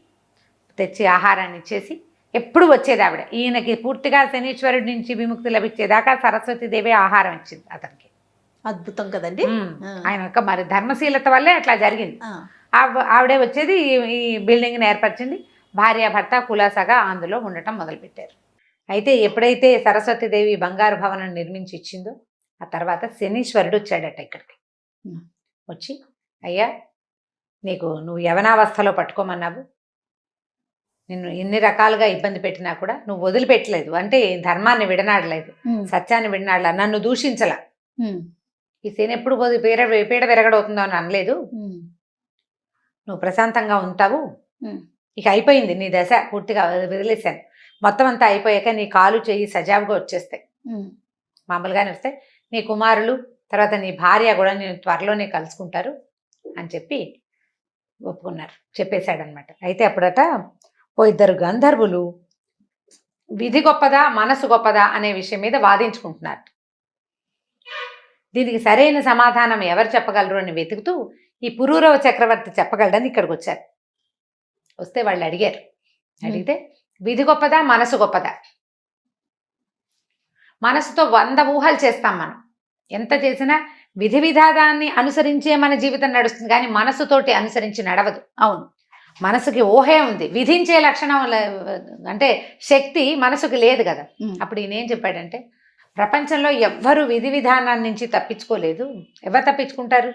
తెచ్చి ఆహారాన్ని ఇచ్చేసి ఎప్పుడు వచ్చేది ఆవిడ. ఈయనకి పూర్తిగా శనీశ్వరుడి నుంచి విముక్తి లభించేదాకా సరస్వతీదేవి ఆహారం ఇచ్చింది అతనికి. అద్భుతం కదండి. ఆయన యొక్క మరి ధర్మశీలత వల్లే అట్లా జరిగింది. ఆవిడే వచ్చేది ఈ బిల్డింగ్ని ఏర్పరిచింది. భార్యాభర్త కులాసాగా అందులో ఉండటం మొదలుపెట్టారు. అయితే ఎప్పుడైతే సరస్వతీదేవి బంగారు భవనం నిర్మించి ఇచ్చిందో ఆ తర్వాత శనీశ్వరుడు వచ్చాడట ఇక్కడికి. వచ్చి, అయ్యా నువ్వు యవనావస్థలో పట్టుకోమన్నావు, నిన్ను ఎన్ని రకాలుగా ఇబ్బంది పెట్టినా కూడా నువ్వు వదిలిపెట్టలేదు, అంటే ధర్మాన్ని విడనాడలేదు, సత్యాన్ని విడనాడలా, నన్ను దూషించలా, ఈ శని ఎప్పుడు పీడ విరగడవుతుందో అని అనలేదు, నువ్వు ప్రశాంతంగా ఉంటావు, ఇక అయిపోయింది నీ దశ, పూర్తిగా వదిలేశాను, మొత్తం అంతా అయిపోయాక నీ కాలు చెయ్యి సజావుగా వచ్చేస్తాయి, మామూలుగానే వస్తాయి, నీ కుమారులు తర్వాత నీ భార్య కూడా నేను త్వరలోనే కలుసుకుంటారు అని చెప్పి ఒప్పుకున్నారు, చెప్పేశాడనమాట. అయితే అప్పుడట ఇద్దరు గంధర్వులు విధి గొప్పదా మనసు గొప్పదా అనే విషయం మీద వాదించుకుంటున్నారు. దీనికి సరైన సమాధానం ఎవరు చెప్పగలరు అని వెతుకుతూ ఈ పురూరవ చక్రవర్తి చెప్పగలడని ఇక్కడికి వచ్చారు. వస్తే వాళ్ళు అడిగితే విధి గొప్పదా మనసు గొప్పదా? మనసుతో 100 ఊహలు చేస్తాం మనం, ఎంత చేసినా విధి విధానాన్ని అనుసరించే మన జీవితం నడుస్తుంది, కానీ మనసుతోటి అనుసరించి నడవదు. అవును, మనసుకి ఊహే ఉంది, విధించే లక్షణం అంటే శక్తి మనసుకి లేదు కదా. అప్పుడు ఈయన ఏం చెప్పాడంటే, ప్రపంచంలో ఎవ్వరు విధి విధానాన్ని నుంచి తప్పించుకోలేదు. ఎవరు తప్పించుకుంటారు?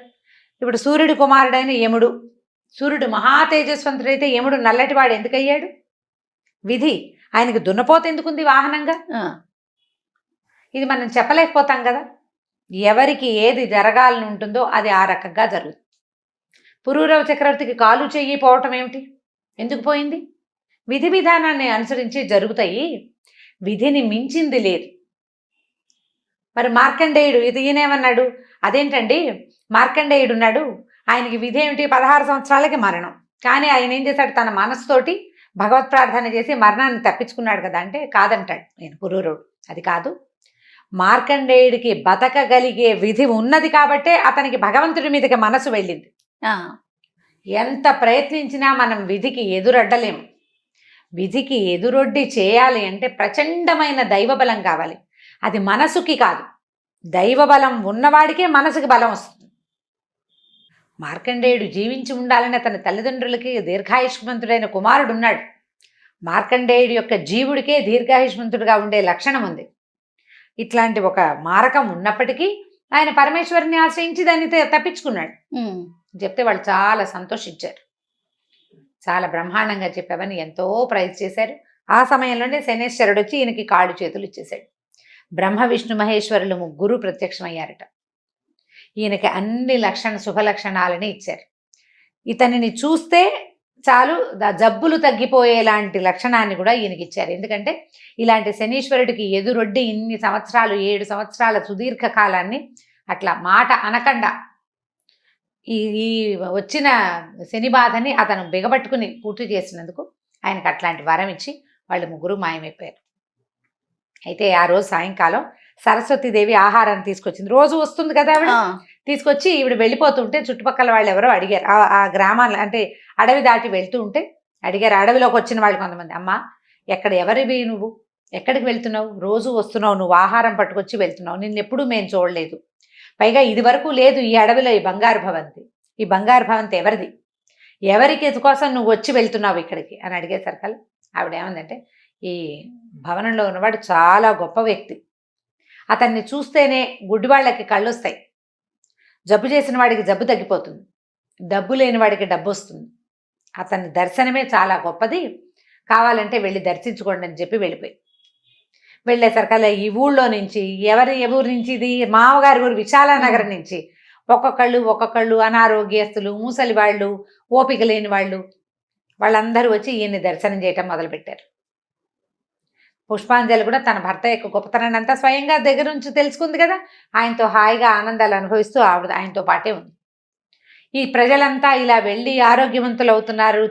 ఇప్పుడు సూర్యుడి కుమారుడైన యముడు, సూర్యుడు మహా తేజస్వంతుడైతే యముడు నల్లటివాడు ఎందుకయ్యాడు? విధి. ఆయనకి దున్నపోత ఎందుకుంది వాహనంగా? ఇది మనం చెప్పలేకపోతాం కదా. ఎవరికి ఏది జరగాలని ఉంటుందో అది ఆ రకంగా జరుగుతుంది. పురూరవ చక్రవర్తికి కాలు చెయ్యి పోవటం ఏమిటి? ఎందుకు పోయింది? విధి విధానాన్ని అనుసరించి జరుగుతాయి, విధిని మించింది లేదు. మరి మార్కండేయుడు ఈయనేమన్నాడు? అదేంటండి, మార్కండేయుడు ఉన్నాడు, ఆయనకి విధి ఏమిటి? 16 సంవత్సరాలకి మరణం, కానీ ఆయన ఏం చేశాడు? తన మనసుతోటి భగవత్ ప్రార్థన చేసి మరణాన్ని తప్పించుకున్నాడు కదా. అంటే కాదంటాడు నేను పురూరవుడు. అది కాదు, మార్కండేయుడికి బతకగలిగే విధి ఉన్నది కాబట్టే అతనికి భగవంతుడి మీదకి మనసు వెళ్ళింది. ఎంత ప్రయత్నించినా మనం విధికి ఎదురొడ్డలేము. విధికి ఎదురొడ్డి చేయాలి అంటే ప్రచండమైన దైవబలం కావాలి. అది మనసుకి కాదు, దైవబలం ఉన్నవాడికే మనసుకి బలం వస్తుంది. మార్కండేయుడు జీవించి ఉండాలని అతని తల్లిదండ్రులకి దీర్ఘాయుష్మంతుడైన కుమారుడు ఉన్నాడు. మార్కండేయుడి యొక్క జీవుడికే దీర్ఘాయుష్మంతుడిగా ఉండే లక్షణం ఉంది. ఇట్లాంటి ఒక మారకం ఉన్నప్పటికీ ఆయన పరమేశ్వరుని ఆశ్రయించి దాన్ని తప్పించుకున్నాడు. చెప్తే వాళ్ళు చాలా సంతోషించారు. చాలా బ్రహ్మాండంగా చెప్పావని ఎంతో ప్రైజ్ చేశారు. ఆ సమయంలోనే శనేశ్వరుడు వచ్చి ఈయనకి కాళ్ళు చేతులు ఇచ్చేశాడు. బ్రహ్మ విష్ణు మహేశ్వరులు ముగ్గురు ప్రత్యక్షమయ్యారట. ఈయనకి అన్ని శుభ లక్షణాలని ఇచ్చారు. ఇతనిని చూస్తే చాలు జబ్బులు తగ్గిపోయేలాంటి లక్షణాన్ని కూడా ఈయనకి ఇచ్చారు. ఎందుకంటే ఇలాంటి శనీశ్వరుడికి ఎదురొడ్డి ఇన్ని సంవత్సరాలు 7 సంవత్సరాల సుదీర్ఘ కాలాన్ని అట్లా మాట అనకుండా ఈ వచ్చిన శని బాధని అతను బిగబట్టుకుని పూర్తి చేసినందుకు ఆయనకు అట్లాంటి వరం ఇచ్చి వాళ్ళు ముగ్గురు మాయమైపోయారు. అయితే ఆ రోజు సాయంకాలం సరస్వతీదేవి ఆహారాన్ని తీసుకొచ్చింది. రోజు వస్తుంది కదా ఆవిడ, తీసుకొచ్చి ఈవిడ వెళ్ళిపోతుంటే చుట్టుపక్కల వాళ్ళు ఎవరో అడిగారు. ఆ గ్రామాలు అంటే అడవి దాటి వెళ్తూ ఉంటే అడిగారు. అడవిలోకి వచ్చిన వాళ్ళు కొంతమంది, అమ్మ ఎవరివి నువ్వు, ఎక్కడికి వెళ్తున్నావు? రోజు వస్తున్నావు, నువ్వు ఆహారం పట్టుకొచ్చి వెళ్తున్నావు, నిన్నెప్పుడు మేము చూడలేదు, పైగా ఇది వరకు లేదు ఈ అడవిలో ఈ బంగారు భవంతి. ఈ బంగారు భవంతి ఎవరిది? ఎవరికి కోసం నువ్వు వచ్చి వెళ్తున్నావు ఇక్కడికి అని అడిగేసరికి ఆవిడ ఏమందంటే, ఈ భవనంలో ఉన్నవాడు చాలా గొప్ప వ్యక్తి, అతన్ని చూస్తేనే గుడ్డివాళ్ళకి కళ్ళు వస్తాయి, జబ్బు చేసిన వాడికి జబ్బు తగ్గిపోతుంది, డబ్బు లేని వాడికి డబ్బు వస్తుంది, అతని దర్శనమే చాలా గొప్పది, కావాలంటే వెళ్ళి దర్శించుకోండి అని చెప్పి వెళ్ళేసరికల్లా ఈ ఊళ్ళో నుంచి ఎవరి ఊరి నుంచి, ఇది మామగారి ఊరు విశాలానగరం నుంచి ఒక్కొక్కళ్ళు అనారోగ్యస్తులు, ముసలి వాళ్ళు, ఓపిక లేని వాళ్ళందరూ వచ్చి ఈయన్ని దర్శనం చేయటం మొదలుపెట్టారు. పుష్పాంజలి కూడా తన భర్త యొక్క గొప్పతనాన్ని అంతా స్వయంగా దగ్గర నుంచి తెలుసుకుంది కదా, ఆయనతో హాయిగా ఆనందాలు అనుభవిస్తూ ఆవిడ ఆయనతో పాటే ఉంది. ఈ ప్రజలంతా ఇలా వెళ్ళి ఆరోగ్యవంతులు అవుతున్నారు.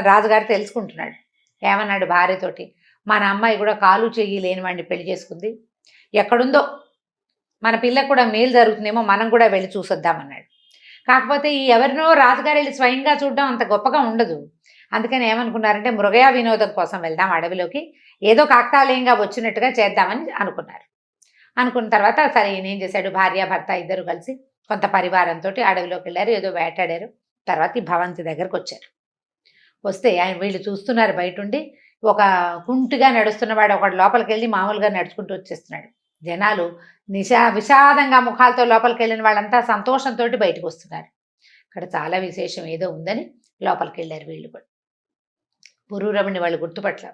రాజుగారు తెలుసుకుంటున్నాడు. ఏమన్నాడు భార్యతోటి, మన అమ్మాయి కూడా కాలు చెయ్యి లేని వాడిని పెళ్లి చేసుకుంది, ఎక్కడుందో మన పిల్లకు కూడా మేలు జరుగుతుందేమో, మనం కూడా వెళ్ళి చూసొద్దామన్నాడు. కాకపోతే ఈ ఎవరినో రాజుగారు వెళ్ళి స్వయంగా చూడడం అంత గొప్పగా ఉండదు. అందుకని ఏమనుకున్నారంటే మృగయా వినోదం కోసం వెళ్దాం అడవిలోకి, ఏదో కాకతాళీయంగా వచ్చినట్టుగా చేద్దామని అనుకున్నారు. అనుకున్న తర్వాత సరే ఈయన ఏం చేశాడు, భార్య భర్త ఇద్దరు కలిసి కొంత పరివారంతో అడవిలోకి వెళ్ళారు, ఏదో వేటాడారు. తర్వాత ఈ భవంతి దగ్గరకు వచ్చారు. వస్తే ఆయన వీళ్ళు చూస్తున్నారు బయటుండి. ఒక కుంటిగా నడుస్తున్నవాడు ఒకడు లోపలికి వెళ్ళి మామూలుగా నడుచుకుంటూ వచ్చేస్తున్నాడు. జనాలు విషాదంగా ముఖాలతో లోపలికి వెళ్ళిన వాళ్ళంతా సంతోషంతో బయటకు వస్తున్నారు. ఇక్కడ చాలా విశేషం ఏదో ఉందని లోపలికి వెళ్ళారు వీళ్ళు కూడా. పురూరవుని వాళ్ళు గుర్తుపట్ల.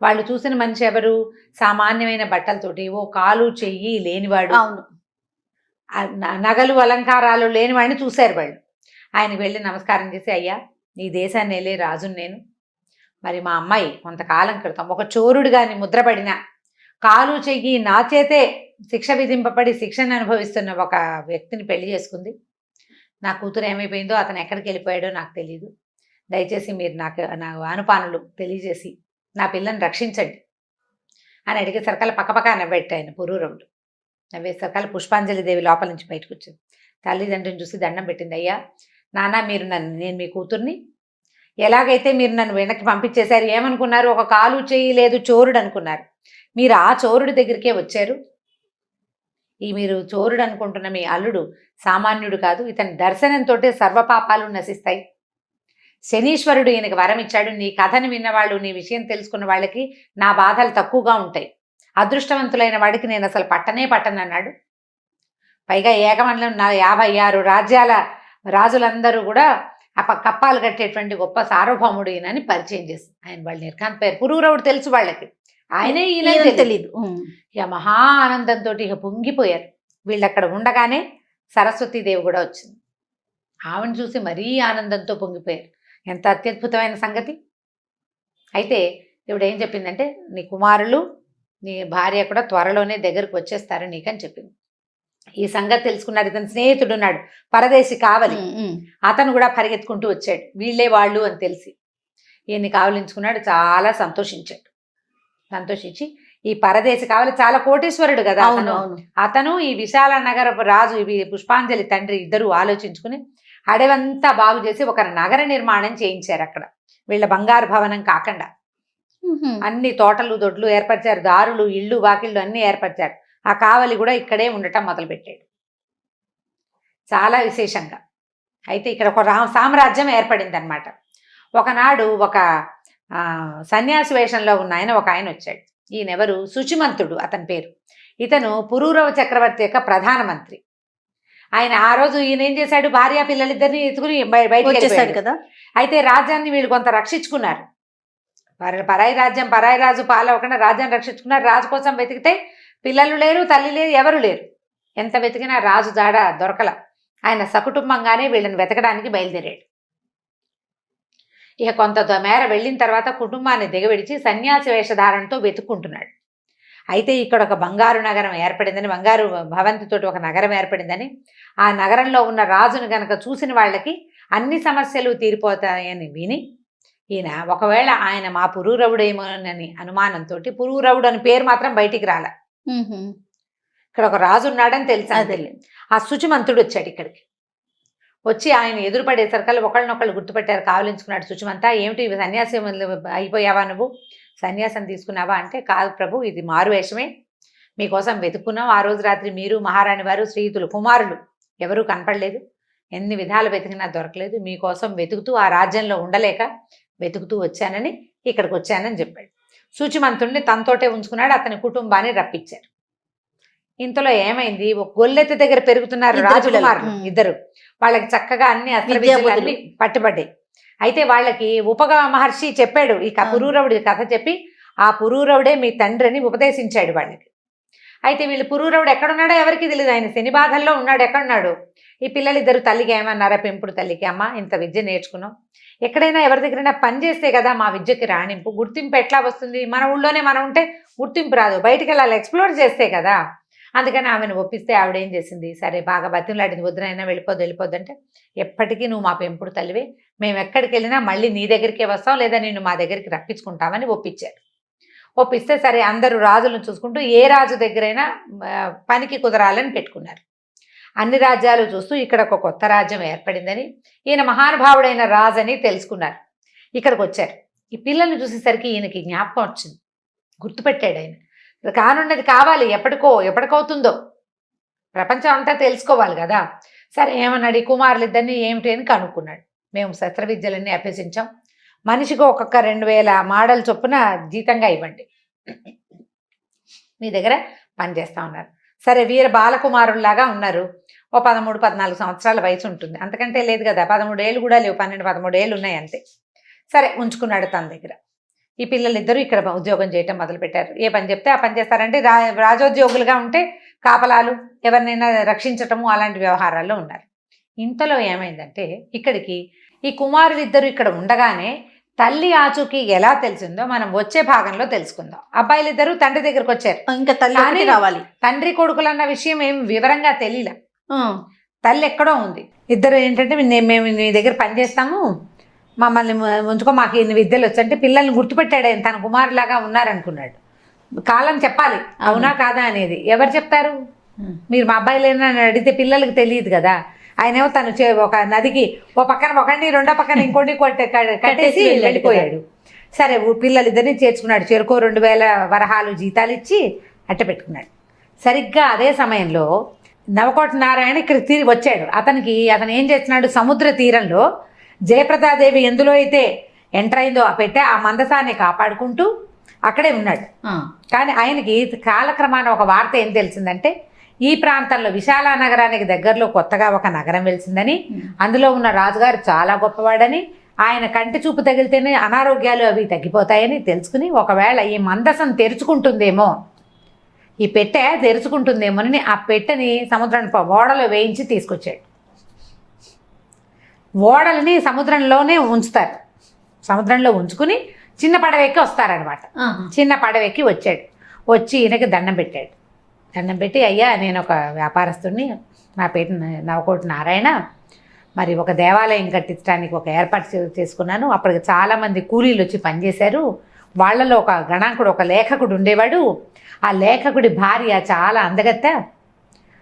వాళ్ళు చూసిన మనిషి ఎవరు, సామాన్యమైన బట్టలతోటి, ఓ కాలు చెయ్యి లేనివాడు, నగలు అలంకారాలు లేనివాడిని చూశారు వాళ్ళు. ఆయనకు వెళ్ళి నమస్కారం చేసి, అయ్యా ఈ దేశాన్ని వెళ్ళే రాజును నేను, మరి మా అమ్మాయి కొంతకాలం క్రితం ఒక చోరుడుగాని ముద్రపడిన, కాలు చెయ్యి నా చేతే శిక్ష విధింపబడి శిక్షను అనుభవిస్తున్న ఒక వ్యక్తిని పెళ్లి చేసుకుంది. నా కూతురు ఏమైపోయిందో, అతను ఎక్కడికి వెళ్ళిపోయాడో నాకు తెలియదు. దయచేసి మీరు నా అనుపానులు తెలియజేసి నా పిల్లని రక్షించండి అని అడిగేసరికల పక్కపక్క నవ్వెట్టు ఆయన పురూరవుడు. నవ్వేసరికల పుష్పాంజలి దేవి లోపల నుంచి బయటకు వచ్చింది. తల్లిదండ్రిని చూసి దండం పెట్టింది. అయ్యా నాన్న, మీరు నేను మీ కూతుర్ని ఎలాగైతే మీరు నన్ను వెనక్కి పంపించేశారు, ఏమనుకున్నారు, ఒక కాలు చేయి లేదు చోరుడు అనుకున్నారు. మీరు ఆ చోరుడి దగ్గరికే వచ్చారు. మీరు చోరుడు అనుకుంటున్న మీ అల్లుడు సామాన్యుడు కాదు. ఇతని దర్శనంతో సర్వపాపాలు నశిస్తాయి. శనీశ్వరుడు ఈయనకి వరం ఇచ్చాడు. నీ కథను విన్నవాళ్ళు, నీ విషయం తెలుసుకున్న వాళ్ళకి నా బాధలు తక్కువగా ఉంటాయి. అదృష్టవంతులైన వాడికి నేను అసలు పట్టనన్నాడు. పైగా ఏకమండలం 56 రాజ్యాల రాజులందరూ కూడా కప్పాలు కట్టేటువంటి గొప్ప సార్వభౌముడు ఈయనని పరిచయం చేసి ఆయన వాళ్ళు నిర్ఘాంత పేరు. పురూరవుడు తెలుసు వాళ్ళకి, ఆయనే ఈయన తెలియదు. ఇక మహా ఆనందంతో ఇక పొంగిపోయారు. వీళ్ళు అక్కడ ఉండగానే సరస్వతీదేవి కూడా వచ్చింది. ఆవిడని చూసి మరీ ఆనందంతో పొంగిపోయారు. ఎంత అత్యద్భుతమైన సంగతి. అయితే ఇప్పుడు ఏం చెప్పిందంటే, నీ కుమారులు నీ భార్య కూడా త్వరలోనే దగ్గరకు వచ్చేస్తారు నీకని చెప్పింది. ఈ సంగతి తెలుసుకున్నాడు. ఇతని స్నేహితుడు ఉన్నాడు, పరదేశి కావలి, అతను కూడా పరిగెత్తుకుంటూ వచ్చాడు. వీళ్ళే వాళ్ళు అని తెలిసి ఈయన్ని కావలించుకున్నాడు. చాలా సంతోషించాడు. సంతోషించి ఈ పరదేశి కావలి చాలా కోటీశ్వరుడు కదా అతను ఈ విశాల నగరపు రాజు, ఇవి పుష్పాంజలి తండ్రి ఇద్దరు ఆలోచించుకుని అడవంతా బాగు చేసి ఒక నగర నిర్మాణం చేయించారు. అక్కడ వీళ్ళ బంగారు భవనం కాకుండా అన్ని తోటలు దొడ్లు ఏర్పరిచారు, దారులు ఇళ్ళు వాకిళ్ళు అన్ని ఏర్పరిచారు. ఆ కావలి కూడా ఇక్కడే ఉండటం మొదలుపెట్టాడు చాలా విశేషంగా. అయితే ఇక్కడ ఒక సామ్రాజ్యం ఏర్పడింది అనమాట. ఒకనాడు ఒక సన్యాసి వేషంలో ఉన్న ఒక ఆయన వచ్చాడు. ఈయనెవరు, శుచిమంతుడు అతని పేరు. ఇతను పురూరవ చక్రవర్తి యొక్క ప్రధానమంత్రి. ఆయన ఆ రోజు ఈయన ఏం చేశాడు, భార్య పిల్లలిద్దరిని ఎత్తుకుని బయటకు వచ్చేసాడు కదా. అయితే రాజ్యాన్ని వీళ్ళు కొంత రక్షించుకున్నారు. పరాయి రాజ్యం పరాయి రాజు పాలవకుండా రాజ్యాన్ని రక్షించుకున్నారు. రాజు కోసం వెతికితే పిల్లలు లేరు, తల్లి లేరు, ఎవరు లేరు. ఎంత వెతికినా రాజు జాడ దొరకల. ఆయన సకుటుంబంగానే వీళ్ళని వెతకడానికి బయలుదేరాడు. ఇక కొంత మేర వెళ్ళిన తర్వాత కుటుంబాన్ని దిగవిడిచి సన్యాసి వేషధారణతో వెతుక్కుంటున్నాడు. అయితే ఇక్కడ ఒక బంగారు నగరం ఏర్పడిందని, బంగారు భవంతితోటి ఒక నగరం ఏర్పడిందని, ఆ నగరంలో ఉన్న రాజును గనక చూసిన వాళ్ళకి అన్ని సమస్యలు తీరిపోతాయని విని ఈయన ఒకవేళ ఆయన మా పురూరవుడేమోనని అనుమానంతో, పురూరవుడు అని పేరు మాత్రం బయటికి రాల, ఇక్కడ ఒక రాజు ఉన్నాడని తెలిసి ఆ శుచిమంతుడు వచ్చాడు ఇక్కడికి. వచ్చి ఆయన ఎదురుపడేసరికల్లా ఒకళ్ళనొకళ్ళు గుర్తుపెట్టారు, కావలించుకున్నాడు. శుచిమంతా, ఏమిటి సన్యాసి అయిపోయావా, నువ్వు సన్యాసం తీసుకున్నావా అంటే, కాదు ప్రభు, ఇది మారువేషమే, మీకోసం వెతుక్కున్నాం. ఆ రోజు రాత్రి మీరు మహారాణి వారు శ్రీయుతులు కుమారులు ఎవరూ కనపడలేదు, ఎన్ని విధాలు వెతికినా దొరకలేదు, మీకోసం వెతుకుతూ ఆ రాజ్యంలో ఉండలేక వెతుకుతూ వచ్చానని ఇక్కడికి వచ్చానని చెప్పాడు. శుచిమంతుడిని తనతోటే ఉంచుకున్నాడు. అతని కుటుంబాన్ని రప్పించారు. ఇంతలో ఏమైంది, ఒక గొల్లెత్తి దగ్గర పెరుగుతున్నారు రాజకుమారులు ఇద్దరు. వాళ్ళకి చక్కగా అన్ని అస్త్రవిద్యలన్నీ పట్టుబడ్డాయి. అయితే వాళ్ళకి ఉపగ మహర్షి చెప్పాడు ఈ పురూరవుడి కథ చెప్పి, ఆ పురూరవుడే మీ తండ్రి అని ఉపదేశించాడు వాళ్ళకి. అయితే వీళ్ళు పురూరవుడు ఎక్కడున్నాడో ఎవరికి తెలియదు. ఆయన శని బాధల్లో ఉన్నాడు. ఎక్కడున్నాడు? ఈ పిల్లలిద్దరు తల్లికి ఏమన్నారా, పెంపుడు తల్లికి, అమ్మ ఇంత విద్య నేర్చుకున్నాం, ఎక్కడైనా ఎవరి దగ్గరైనా పని చేస్తే కదా మా విద్యకి రాణింపు, గుర్తింపు ఎట్లా వస్తుంది, మన ఊళ్ళోనే మనం ఉంటే గుర్తింపు రాదు, బయటికి వెళ్ళాలి, ఎక్స్ప్లోర్ చేస్తే కదా. అందుకని ఆమెను ఒప్పిస్తే ఆవిడ ఏం చేసింది, సరే బాగా బతిమలాడింది, వద్దునైనా వెళ్ళిపోద్దు అంటే, ఎప్పటికీ నువ్వు మా పెంపుడు తల్లివే, మేము ఎక్కడికి వెళ్ళినా మళ్ళీ నీ దగ్గరికే వస్తాం, లేదా నిన్ను మా దగ్గరికి రప్పించుకుంటామని ఒప్పించారు. ఒప్పిస్తే సరే అందరూ రాజులను చూసుకుంటూ ఏ రాజు దగ్గరైనా పనికి కుదరాలని పెట్టుకున్నారు. అన్ని రాజ్యాలు చూస్తూ ఇక్కడ ఒక కొత్త రాజ్యం ఏర్పడిందని, ఈయన మహానుభావుడైన రాజు అని తెలుసుకున్నారు. ఇక్కడికి వచ్చారు. ఈ పిల్లల్ని చూసేసరికి ఈయనకి జ్ఞాపకం వచ్చింది, గుర్తుపెట్టాడు. ఆయన కానున్నది కావాలి, ఎప్పటికవుతుందో ప్రపంచం అంతా తెలుసుకోవాలి కదా. సరే ఏమన్నాడు, ఈ కుమారులిద్దరిని ఏమిటి అని కనుక్కున్నాడు. మేము శస్త్ర విద్యలన్నీ అభ్యసించాం, మనిషికి ఒక్కొక్క 2000 మాడల చొప్పున జీతంగా ఇవ్వండి, మీ దగ్గర పనిచేస్తా ఉన్నారు. సరే వీర బాలకుమారుల్లాగా ఉన్నారు. ఓ 13-14 సంవత్సరాల వయసు ఉంటుంది, అంతకంటే లేదు కదా. 13 ఏళ్ళు కూడా లేవు, 12-13 ఏళ్ళు ఉన్నాయి అంతే. సరే ఉంచుకున్నాడు తన దగ్గర. ఈ పిల్లలిద్దరూ ఇక్కడ ఉద్యోగం చేయటం మొదలుపెట్టారు. ఏ పని చెప్తే ఆ పని చేస్తారంటే రాజోద్యోగులుగా ఉంటే కాపలాలు, ఎవరినైనా రక్షించటము, అలాంటి వ్యవహారాల్లో ఉన్నారు. ఇంతలో ఏమైందంటే ఇక్కడికి ఈ కుమారులిద్దరూ ఇక్కడ ఉండగానే తల్లి ఆచూకీ ఎలా తెలిసిందో మనం వచ్చే భాగంలో తెలుసుకుందాం. అబ్బాయిలిద్దరూ తండ్రి దగ్గరకు వచ్చారు. ఇంకా తల్లి రావాలి. తండ్రి కొడుకులు అన్న విషయం ఏం వివరంగా తెలియలే. తల్లి ఎక్కడో ఉంది. ఇద్దరు ఏంటంటే మేము నీ దగ్గర పనిచేస్తాము, మమ్మల్ని ఉంచుకో, మాకు ఇన్ని విద్యలు వచ్చంటే పిల్లల్ని గుర్తుపెట్టాడు. ఆయన తన కుమారులాగా ఉన్నారనుకున్నాడు. కాలం చెప్పాలి అవునా కాదా అనేది. ఎవరు చెప్తారు? మీరు మా అబ్బాయిలేనా అని అడిగితే పిల్లలకి తెలియదు కదా. ఆయనేమో తను ఒక నదికి ఓ పక్కన ఒకడిని, రెండో పక్కన ఇంకోటి కట్టేసి వెళ్ళిపోయాడు. సరే పిల్లలిద్దరిని చేర్చుకున్నాడు. చెరుకో 2000 వరహాలు జీతాలు ఇచ్చి అట్ట పెట్టుకున్నాడు. సరిగ్గా అదే సమయంలో నవకోట నారాయణ ఇక్కడికి తిరిగి వచ్చాడు. అతను ఏం చేస్తున్నాడు, సముద్ర తీరంలో జయప్రదాదేవి ఎందులో అయితే ఎంటర్ అయిందో ఆ పెట్టే ఆ మందసాన్ని కాపాడుకుంటూ అక్కడే ఉన్నాడు. కానీ ఆయనకి కాలక్రమాన ఒక వార్త ఏం తెలిసిందంటే, ఈ ప్రాంతంలో విశాల నగరానికి దగ్గరలో కొత్తగా ఒక నగరం వెలిసిందని, అందులో ఉన్న రాజుగారు చాలా గొప్పవాడని, ఆయన కంటి చూపు తగిలితేనే అనారోగ్యాలు అవి తగ్గిపోతాయని తెలుసుకుని, ఒకవేళ ఈ మందసం తెరుచుకుంటుందేమో, ఈ పెట్టె తెరుచుకుంటుందేమోనని ఆ పెట్టెని సముద్రాన్ని ఓడలో వేయించి తీసుకొచ్చాడు. ఓడలని సముద్రంలోనే ఉంచుతారు. సముద్రంలో ఉంచుకుని చిన్న పడవెక్కి వస్తారనమాట. చిన్న పడవెక్కి వచ్చాడు. వచ్చి ఈయనకి దండం పెట్టాడు. దండం పెట్టి, అయ్యా నేను ఒక వ్యాపారస్తుడిని, నా పేరు నవకోట నారాయణ, మరి ఒక దేవాలయం కట్టించడానికి ఒక ఏర్పాటు చేసుకున్నాను. అప్పటికి చాలామంది కూలీలు వచ్చి పనిచేశారు. వాళ్ళలో ఒక గణాంకుడు, ఒక లేఖకుడు ఉండేవాడు. ఆ లేఖకుడి భార్య చాలా అందగత్త.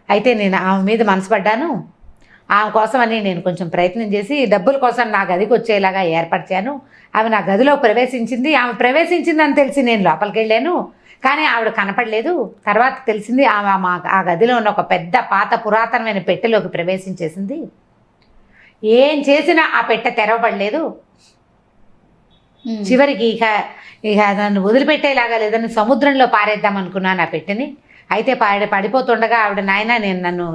అయితే నేను ఆమె మీద మనసు పడ్డాను. ఆమె కోసమని నేను కొంచెం ప్రయత్నం చేసి డబ్బుల కోసం నా గదికి వచ్చేలాగా ఏర్పరిచాను. ఆమె నా గదిలో ప్రవేశించింది. ఆమె ప్రవేశించిందని తెలిసి నేను లోపలికి వెళ్ళాను, కానీ ఆవిడ కనపడలేదు. తర్వాత తెలిసింది ఆమె ఆ గదిలో ఉన్న ఒక పెద్ద పాత పురాతనమైన పెట్టెలోకి ప్రవేశించేసింది. ఏం చేసినా ఆ పెట్టె తెరవబడలేదు. చివరికి ఇక నన్ను వదిలిపెట్టేలాగా లేదని సముద్రంలో పారేద్దాం అనుకున్నాను ఆ పెట్టెని. అయితే పడిపోతుండగా ఆవిడ, నాయన నేను నన్ను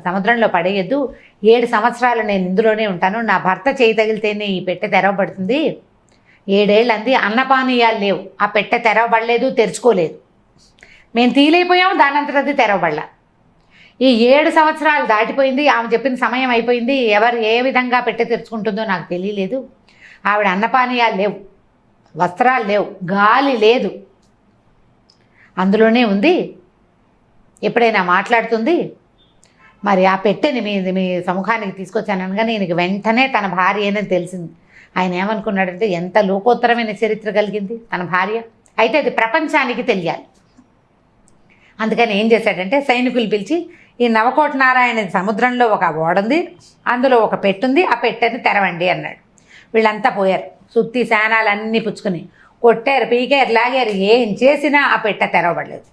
సముద్రంలో పడేయద్దు, 7 సంవత్సరాలు నేను ఇందులోనే ఉంటాను, నా భర్త చేయి తగిలితేనే ఈ పెట్టె తెరవబడుతుంది. 7 ఏళ్ళు అంది. అన్నపానీయాలు లేవు, ఆ పెట్టె తెరవబడలేదు, తెరుచుకోలేదు. మేము తీలైపోయాము, దానంతరది తెరవబడలా. ఈ 7 సంవత్సరాలు దాటిపోయింది, ఆమె చెప్పిన సమయం అయిపోయింది. ఎవరు ఏ విధంగా పెట్టె తెరుచుకుంటుందో నాకు తెలియలేదు. ఆవిడ అన్నపానీయాలు లేవు, వస్త్రాలు లేవు, గాలి లేదు, అందులోనే ఉంది, ఎప్పుడైనా మాట్లాడుతుంది. మరి ఆ పెట్టెని మీ సముఖానికి తీసుకొచ్చాననగా ఈయనకి వెంటనే తన భార్య అని తెలిసింది. ఆయన ఏమనుకున్నాడంటే, ఎంత లోకోత్తరమైన చరిత్ర కలిగింది తన భార్య, అయితే అది ప్రపంచానికి తెలియాలి. అందుకని ఏం చేశాడంటే, సైనికులు పిలిచి, ఈ నవకోట నారాయణ సముద్రంలో ఒక ఓడుంది, అందులో ఒక పెట్టుంది, ఆ పెట్టెని తెరవండి అన్నాడు. వీళ్ళంతా పోయారు, సుత్తి శానాలన్నీ పుచ్చుకుని కొట్టారు, పీకారు, లాగారు. ఏం చేసినా ఆ పెట్టె తెరవబడలేదు.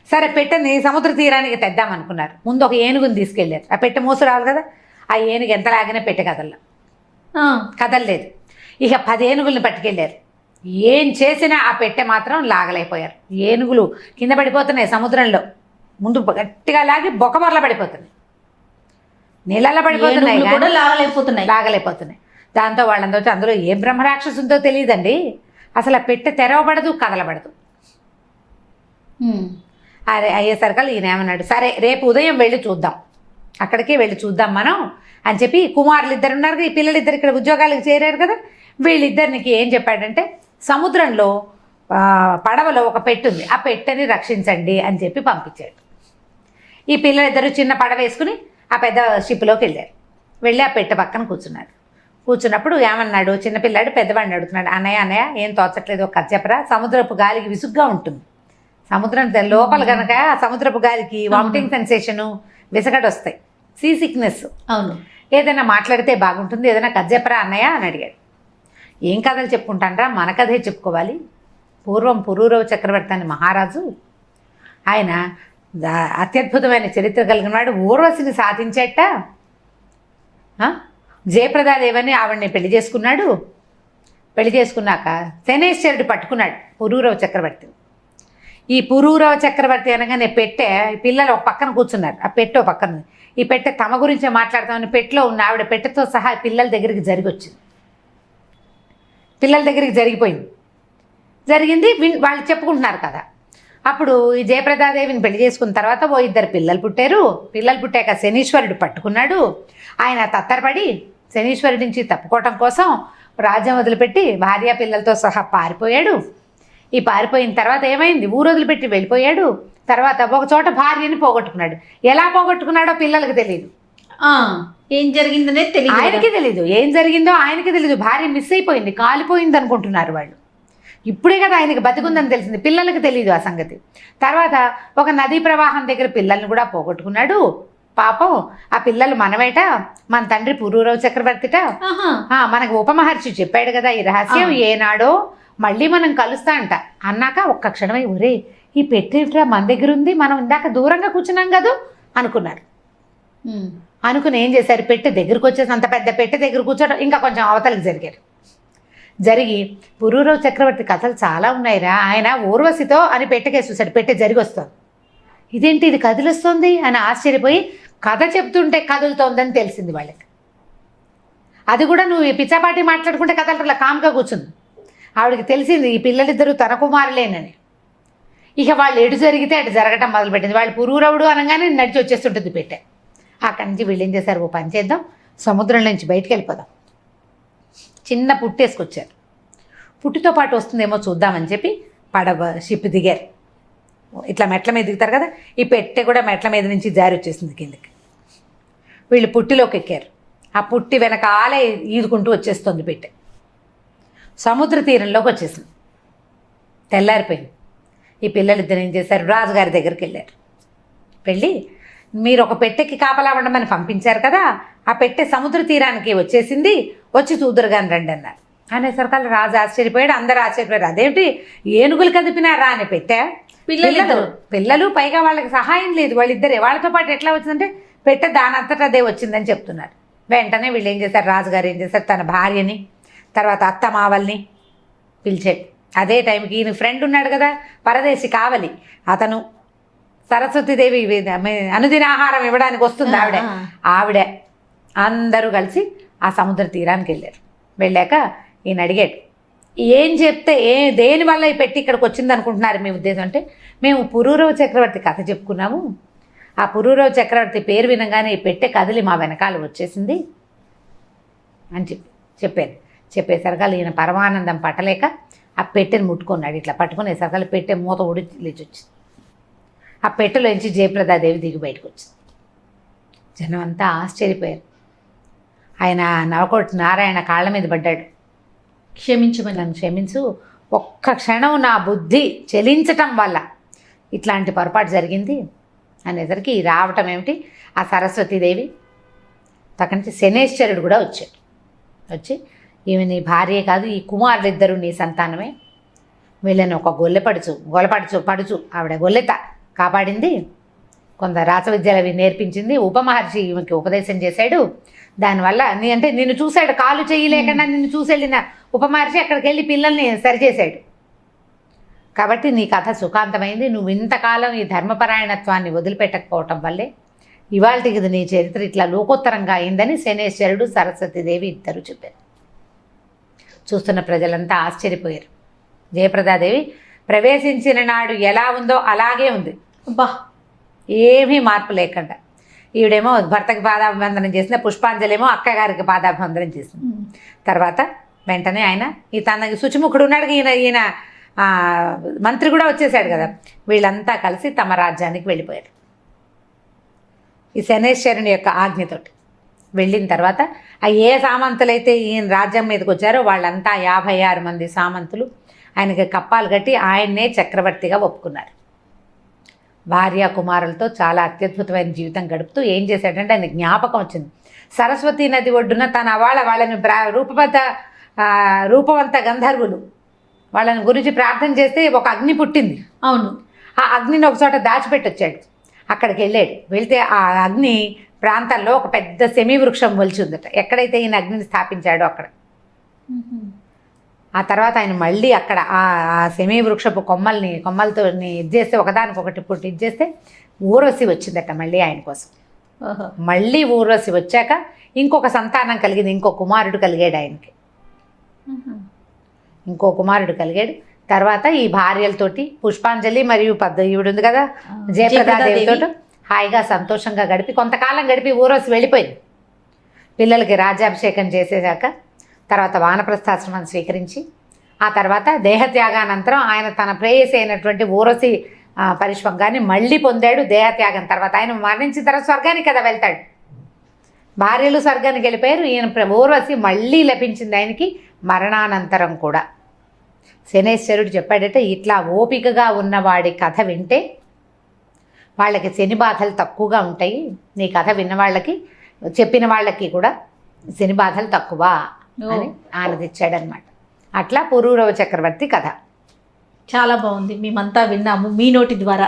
సరే పెట్టెని సముద్ర తీరానికి తెద్దామనుకున్నారు. ముందు ఒక ఏనుగుని తీసుకెళ్ళారు. ఆ పెట్టె మోసు రావాలి కదా. ఆ ఏనుగు ఎంత లాగినా పెట్టె కదలలేదు. ఇక 10 ఏనుగుల్ని పట్టుకెళ్ళారు. ఏం చేసినా ఆ పెట్టె మాత్రం లాగలేకపోయారు. ఏనుగులు కింద పడిపోతున్నాయి సముద్రంలో. ముందు గట్టిగా లాగి బొక్కమరల పడిపోతున్నాయి, నీళ్ళల్లో పడిపోతున్నాయి, లాగలేకపోతున్నాయి. దాంతో వాళ్ళందరూ, అందులో ఏ బ్రహ్మరాక్షసుందో తెలియదండి, అసలు ఆ పెట్టె తెరవబడదు, కదలబడదు. అరే అయ్యేసరికల్ ఈయన ఏమన్నాడు, సరే రేపు ఉదయం వెళ్ళి చూద్దాం, అక్కడికి వెళ్ళి చూద్దాం మనం అని చెప్పి, కుమారులు 2 ఉన్నారు, ఈ పిల్లలిద్దరు ఇక్కడ ఉద్యోగాలకు చేరారు కదా, వీళ్ళిద్దరికి ఏం చెప్పాడంటే, సముద్రంలో పడవలో ఒక పెట్టె ఉంది, ఆ పెట్టెని రక్షించండి అని చెప్పి పంపించాడు. ఈ పిల్లలిద్దరూ చిన్న పడవ వేసుకుని ఆ పెద్ద షిప్లోకి వెళ్ళారు. వెళ్ళి ఆ పెట్టె పక్కన కూర్చున్నారు. కూర్చున్నప్పుడు ఏమన్నాడు, చిన్నపిల్లాడు పెద్దవాడిని అడుగుతున్నాడు, అన్నయ్య అన్నయ్య ఏం తోచట్లేదు, ఒక కథ చెప్పరా. సముద్రపు గాలికి విసుగ్గా ఉంటుంది, సముద్రం లోపల కనుక సముద్రపు గాలికి వామిటింగ్ సెన్సేషను, విసగడు వస్తాయి, సీ సిక్నెస్. అవును. ఏదైనా మాట్లాడితే బాగుంటుంది, ఏదైనా కథ చెప్పరా అన్నయ్య అని అడిగాడు. ఏం కథలు చెప్పుకుంటానరా, మన కథే చెప్పుకోవాలి. పూర్వం పురూరవ చక్రవర్తి అని మహారాజు, ఆయన అత్యద్భుతమైన చరిత్ర కలిగిన వాడు. ఊర్వశిని సాధించేట, జయప్రదాదేవని ఆవిడని పెళ్లి చేసుకున్నాడు. పెళ్లి చేసుకున్నాక శనేశ్వరుడు పట్టుకున్నాడు పురూరవ చక్రవర్తిని. ఈ పురూరవ చక్రవర్తి అనగానే పెట్టే పిల్లలు ఒక పక్కన కూర్చున్నారు, ఆ పెట్టె ఒక పక్కన. ఈ పెట్టె తమ గురించే మాట్లాడతామని పెట్టెలో ఉన్న ఆవిడ పెట్టెతో సహా పిల్లల దగ్గరికి వచ్చింది. పిల్లల దగ్గరికి జరిగింది, వాళ్ళు చెప్పుకుంటున్నారు కదా. అప్పుడు ఈ జయప్రదాదేవిని పెళ్లి చేసుకున్న తర్వాత ఓ 2 పిల్లలు పుట్టారు. పిల్లలు పుట్టాక శనీశ్వరుడు పట్టుకున్నాడు. ఆయన తత్తరపడి శనీశ్వరుడి నుంచి తప్పుకోవటం కోసం రాజ్యం వదిలిపెట్టి భార్య పిల్లలతో సహా పారిపోయాడు. ఈ పారిపోయిన తర్వాత ఏమైంది, ఊరు వదిలిపెట్టి వెళ్ళిపోయాడు. తర్వాత ఒక చోట భార్యని పోగొట్టుకున్నాడు. ఎలా పోగొట్టుకున్నాడో పిల్లలకు తెలియదు, ఏం జరిగిందనే తెలియదు, ఆయనకి తెలీదు. ఏం జరిగిందో ఆయనకి తెలీదు. భార్య మిస్ అయిపోయింది, కాలిపోయింది అనుకుంటున్నారు వాళ్ళు. ఇప్పుడే కదా ఆయనకి బతికుందని తెలిసింది, పిల్లలకి తెలియదు ఆ సంగతి. తర్వాత ఒక నదీ ప్రవాహం దగ్గర పిల్లల్ని కూడా పోగొట్టుకున్నాడు. పాపం ఆ పిల్లలు మనమేట, మన తండ్రి పురూరవ చక్రవర్తిట. మనకు ఉపమహర్షి చెప్పాడు కదా ఈ రహస్యం, ఏనాడో మళ్ళీ మనం కలుస్తా అంట అన్నాక ఒక్క క్షణమై ఒరే ఈ పెట్టేట్రా మన దగ్గర ఉంది, మనం ఇందాక దూరంగా కూర్చున్నాం కదా అనుకున్నారు. అనుకుని ఏం చేశారు, పెట్టె దగ్గరకు వచ్చేసి అంత పెద్ద పెట్టె దగ్గర కూర్చోడం, ఇంకా కొంచెం అవతలకి జరిగి పురూరవ చక్రవర్తి కథలు చాలా ఉన్నాయిరా, ఆయన ఊర్వశితో అని పెట్టెకేసి చూశాడు. పెట్టె జరిగి వస్తుంది, ఇదేంటి ఇది కదిలిస్తుంది అని ఆశ్చర్యపోయి కథ చెప్తుంటే కదులుతోందని తెలిసింది వాళ్ళకి. అది కూడా నువ్వు పిచ్చాపాటి మాట్లాడుకుంటే కథలు కామ్గా కూర్చుంది. ఆవిడకి తెలిసింది ఈ పిల్లలిద్దరూ తన కుమారులేనని. ఇక వాళ్ళు ఎటు జరిగితే అటు జరగటం మొదలుపెట్టింది. వాళ్ళు పురూరవుడు అనగానే నడిచి వచ్చేస్తుంటుంది పెట్టె. అక్కడి నుంచి వీళ్ళు ఏం చేశారు, ఓ పని చేద్దాం, సముద్రం నుంచి బయటికి వెళ్ళిపోదాం. చిన్న పుట్టేసుకొచ్చారు. పుట్టితో పాటు వస్తుందేమో చూద్దామని చెప్పి షిప్ దిగారు. ఇట్లా మెట్ల మీద దిగుతారు కదా, ఈ పెట్టె కూడా మెట్ల మీద నుంచి జారి వచ్చేసింది కిందకి. వీళ్ళు పుట్టిలోకి ఎక్కారు. ఆ పుట్టి వెనకాలే ఈదుకుంటూ వచ్చేస్తుంది పెట్టె. సముద్ర తీరంలోకి వచ్చేసింది. తెల్లారిపోయింది. ఈ పిల్లలిద్దరు ఏం చేశారు, రాజుగారి దగ్గరికి వెళ్ళారు. వెళ్ళి మీరు ఒక పెట్టెకి కాపలా ఉండమని పంపించారు కదా, ఆ పెట్టె సముద్ర తీరానికి వచ్చేసింది, వచ్చి చూదురుగాని రండి అన్నారు. అనేసరికల్లా రాజు ఆశ్చర్యపోయాడు, అందరూ ఆశ్చర్యపోయారు. అదేమిటి ఏనుగులు కదిపినారా అని పెట్టె, పిల్లలు పైగా వాళ్ళకి సహాయం లేదు, వాళ్ళిద్దరే, వాళ్ళతో పాటు ఎట్లా వచ్చిందంటే పెట్టె దానంతటా అదే వచ్చిందని చెప్తున్నారు. వెంటనే వీళ్ళు ఏం చేశారు, రాజుగారు ఏం చేశారు, తన భార్యని తర్వాత అత్తమావల్ని పిలిచాడు. అదే టైంకి ఈయన ఫ్రెండ్ ఉన్నాడు కదా పరదేశి కావలి, అతను సరస్వతీదేవి అనుదిన ఆహారం ఇవ్వడానికి వస్తుంది ఆవిడ అందరూ కలిసి ఆ సముద్ర తీరానికి వెళ్ళారు. వెళ్ళాక ఈయన అడిగాడు, ఏం చెప్తే దేనివల్ల ఈ పెట్టి ఇక్కడికి వచ్చింది అనుకుంటున్నారు మీ ఉద్దేశం అంటే, మేము పురూరవ చక్రవర్తి కథ చెప్పుకున్నాము, ఆ పురూరవ చక్రవర్తి పేరు వినగానే ఈ పెట్టె కదిలి మా వెనకాల వచ్చేసింది అని చెప్పాను. చెప్పేసరికల్లా ఈయన పరమానందం పట్టలేక ఆ పెట్టెని ముట్టుకున్నాడు. ఇట్లా పట్టుకునేసరికల్లా పెట్టె మూత ఊడి లేచి వచ్చింది. ఆ పెట్టెలోంచి జయప్రదాదేవి దిగి బయటకు వచ్చింది. జనం అంతా ఆశ్చర్యపోయారు. ఆయన నవకోటి నారాయణ కాళ్ళ మీద పడ్డాడు, క్షమించమని, నన్ను క్షమించు, ఒక్క క్షణం నా బుద్ధి చెలించటం వల్ల ఇట్లాంటి పొరపాటు జరిగింది అనేసరికి రావటం ఏమిటి, ఆ సరస్వతీదేవి అక్కడి నుంచి శనేశ్వరుడు కూడా వచ్చాడు. వచ్చి ఈమె నీ భార్యే కాదు, ఈ కుమారులిద్దరూ నీ సంతానమే, వీళ్ళని ఒక పడుచు ఆవిడ గొల్లెత కాపాడింది, కొంత రాసవిద్యలు అవి నేర్పించింది, ఉపమహర్షి ఈమెకి ఉపదేశం చేశాడు, దానివల్ల అంటే నిన్ను చూశాడు, కాలు చేయలేకుండా నిన్ను చూసి వెళ్ళిన ఉపమహర్షి అక్కడికి వెళ్ళి పిల్లల్ని సరిచేశాడు, కాబట్టి నీ కథ సుఖాంతమైంది, నువ్వు ఇంతకాలం ఈ ధర్మపరాయణత్వాన్ని వదిలిపెట్టకపోవటం వల్లే ఇవాళకి నీ చరిత్ర ఇట్లా లోకోత్తరంగా అయిందని శనేశ్వరుడు సరస్వతీదేవి ఇద్దరు చెప్పారు. చూస్తున్న ప్రజలంతా ఆశ్చర్యపోయారు. జయప్రదాదేవి ప్రవేశించిన నాడు ఎలా ఉందో అలాగే ఉంది, ఏమీ మార్పు లేకుండా. ఈవిడేమో భర్తకి పాదాభివందనం చేసిన, పుష్పాంజలేమో అక్కగారికి పాదాభివందనం చేసింది. తర్వాత వెంటనే ఆయన తనకి శుచిముఖుడు ఉన్నాడు, ఈయన మంత్రి కూడా వచ్చేసాడు కదా, వీళ్ళంతా కలిసి తమ రాజ్యానికి వెళ్ళిపోయారు ఈ శనేశ్వరుని యొక్క ఆజ్ఞతోటి. వెళ్ళిన తర్వాత ఆ ఏ సామంతులైతే ఈయన రాజ్యం మీదకి వచ్చారో వాళ్ళంతా 56 మంది సామంతులు ఆయనకి కప్పాలు కట్టి ఆయన్నే చక్రవర్తిగా ఒప్పుకున్నారు. భార్య కుమారులతో చాలా అత్యద్భుతమైన జీవితం గడుపుతూ ఏం చేశాడంటే ఆయన జ్ఞాపకం వచ్చింది. సరస్వతీ నది ఒడ్డున తన వాళ్ళని రూపవంత గంధర్వులు వాళ్ళని గురించి ప్రార్థన చేస్తే ఒక అగ్ని పుట్టింది. అవును. ఆ అగ్నిని ఒక చోట దాచిపెట్టొచ్చాడు. అక్కడికి వెళ్తే ఆ అగ్ని ప్రాంతంలో ఒక పెద్ద సెమీ వృక్షం మొలిచి ఉందట. ఎక్కడైతే ఈయన అగ్నిని స్థాపించాడో అక్కడ. ఆ తర్వాత ఆయన మళ్ళీ అక్కడ ఆ సెమీ వృక్షపు కొమ్మలతో ఇది చేస్తే ఒకదానికొకటి పుట్టి ఇది చేస్తే ఊర్వశి వచ్చిందట మళ్ళీ ఆయన కోసం. మళ్ళీ ఊర్వశి వచ్చాక ఇంకొక సంతానం కలిగింది. ఇంకో కుమారుడు కలిగాడు ఆయనకి. ఇంకో కుమారుడు కలిగాడు. తర్వాత ఈ భార్యలతోటి పుష్పాంజలి మరియు ఈవిడ ఉంది కదా జయప్రదాదేవితో హాయిగా సంతోషంగా గడిపి కొంతకాలం గడిపి ఊర్వశి వెళ్ళిపోయింది. పిల్లలకి రాజ్యాభిషేకం చేసేసాక తర్వాత వానప్రస్థాశ్రమం స్వీకరించి ఆ తర్వాత దేహత్యాగానంతరం ఆయన తన ప్రేయసి అయినటువంటి ఊర్వశి పరిష్వంగాన్ని మళ్ళీ పొందాడు. దేహత్యాగం తర్వాత ఆయన మరణించిన తర్వాత స్వర్గానికి కదా వెళ్తాడు. భార్యలు స్వర్గానికి వెళ్ళిపోయారు. ఈయన ఊర్వశి మళ్ళీ లభించింది ఆయనకి మరణానంతరం కూడా. శనేశ్వరుడు చెప్పాడట, ఇట్లా ఓపికగా ఉన్నవాడి కథ వింటే వాళ్ళకి శని బాధలు తక్కువగా ఉంటాయి. నీ కథ విన్న వాళ్ళకి చెప్పిన వాళ్ళకి కూడా శని బాధలు తక్కువ అని ఆనందించాడనమాట. అట్లా పురూరవ చక్రవర్తి కథ. చాలా బాగుంది. మేమంతా విన్నాము మీ నోటి ద్వారా.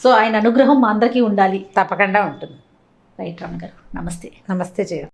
సో ఆయన అనుగ్రహం మా అందరికీ ఉండాలి. తప్పకుండా ఉంటుంది. రైట్ రమణ గారు, నమస్తే. నమస్తే జయ.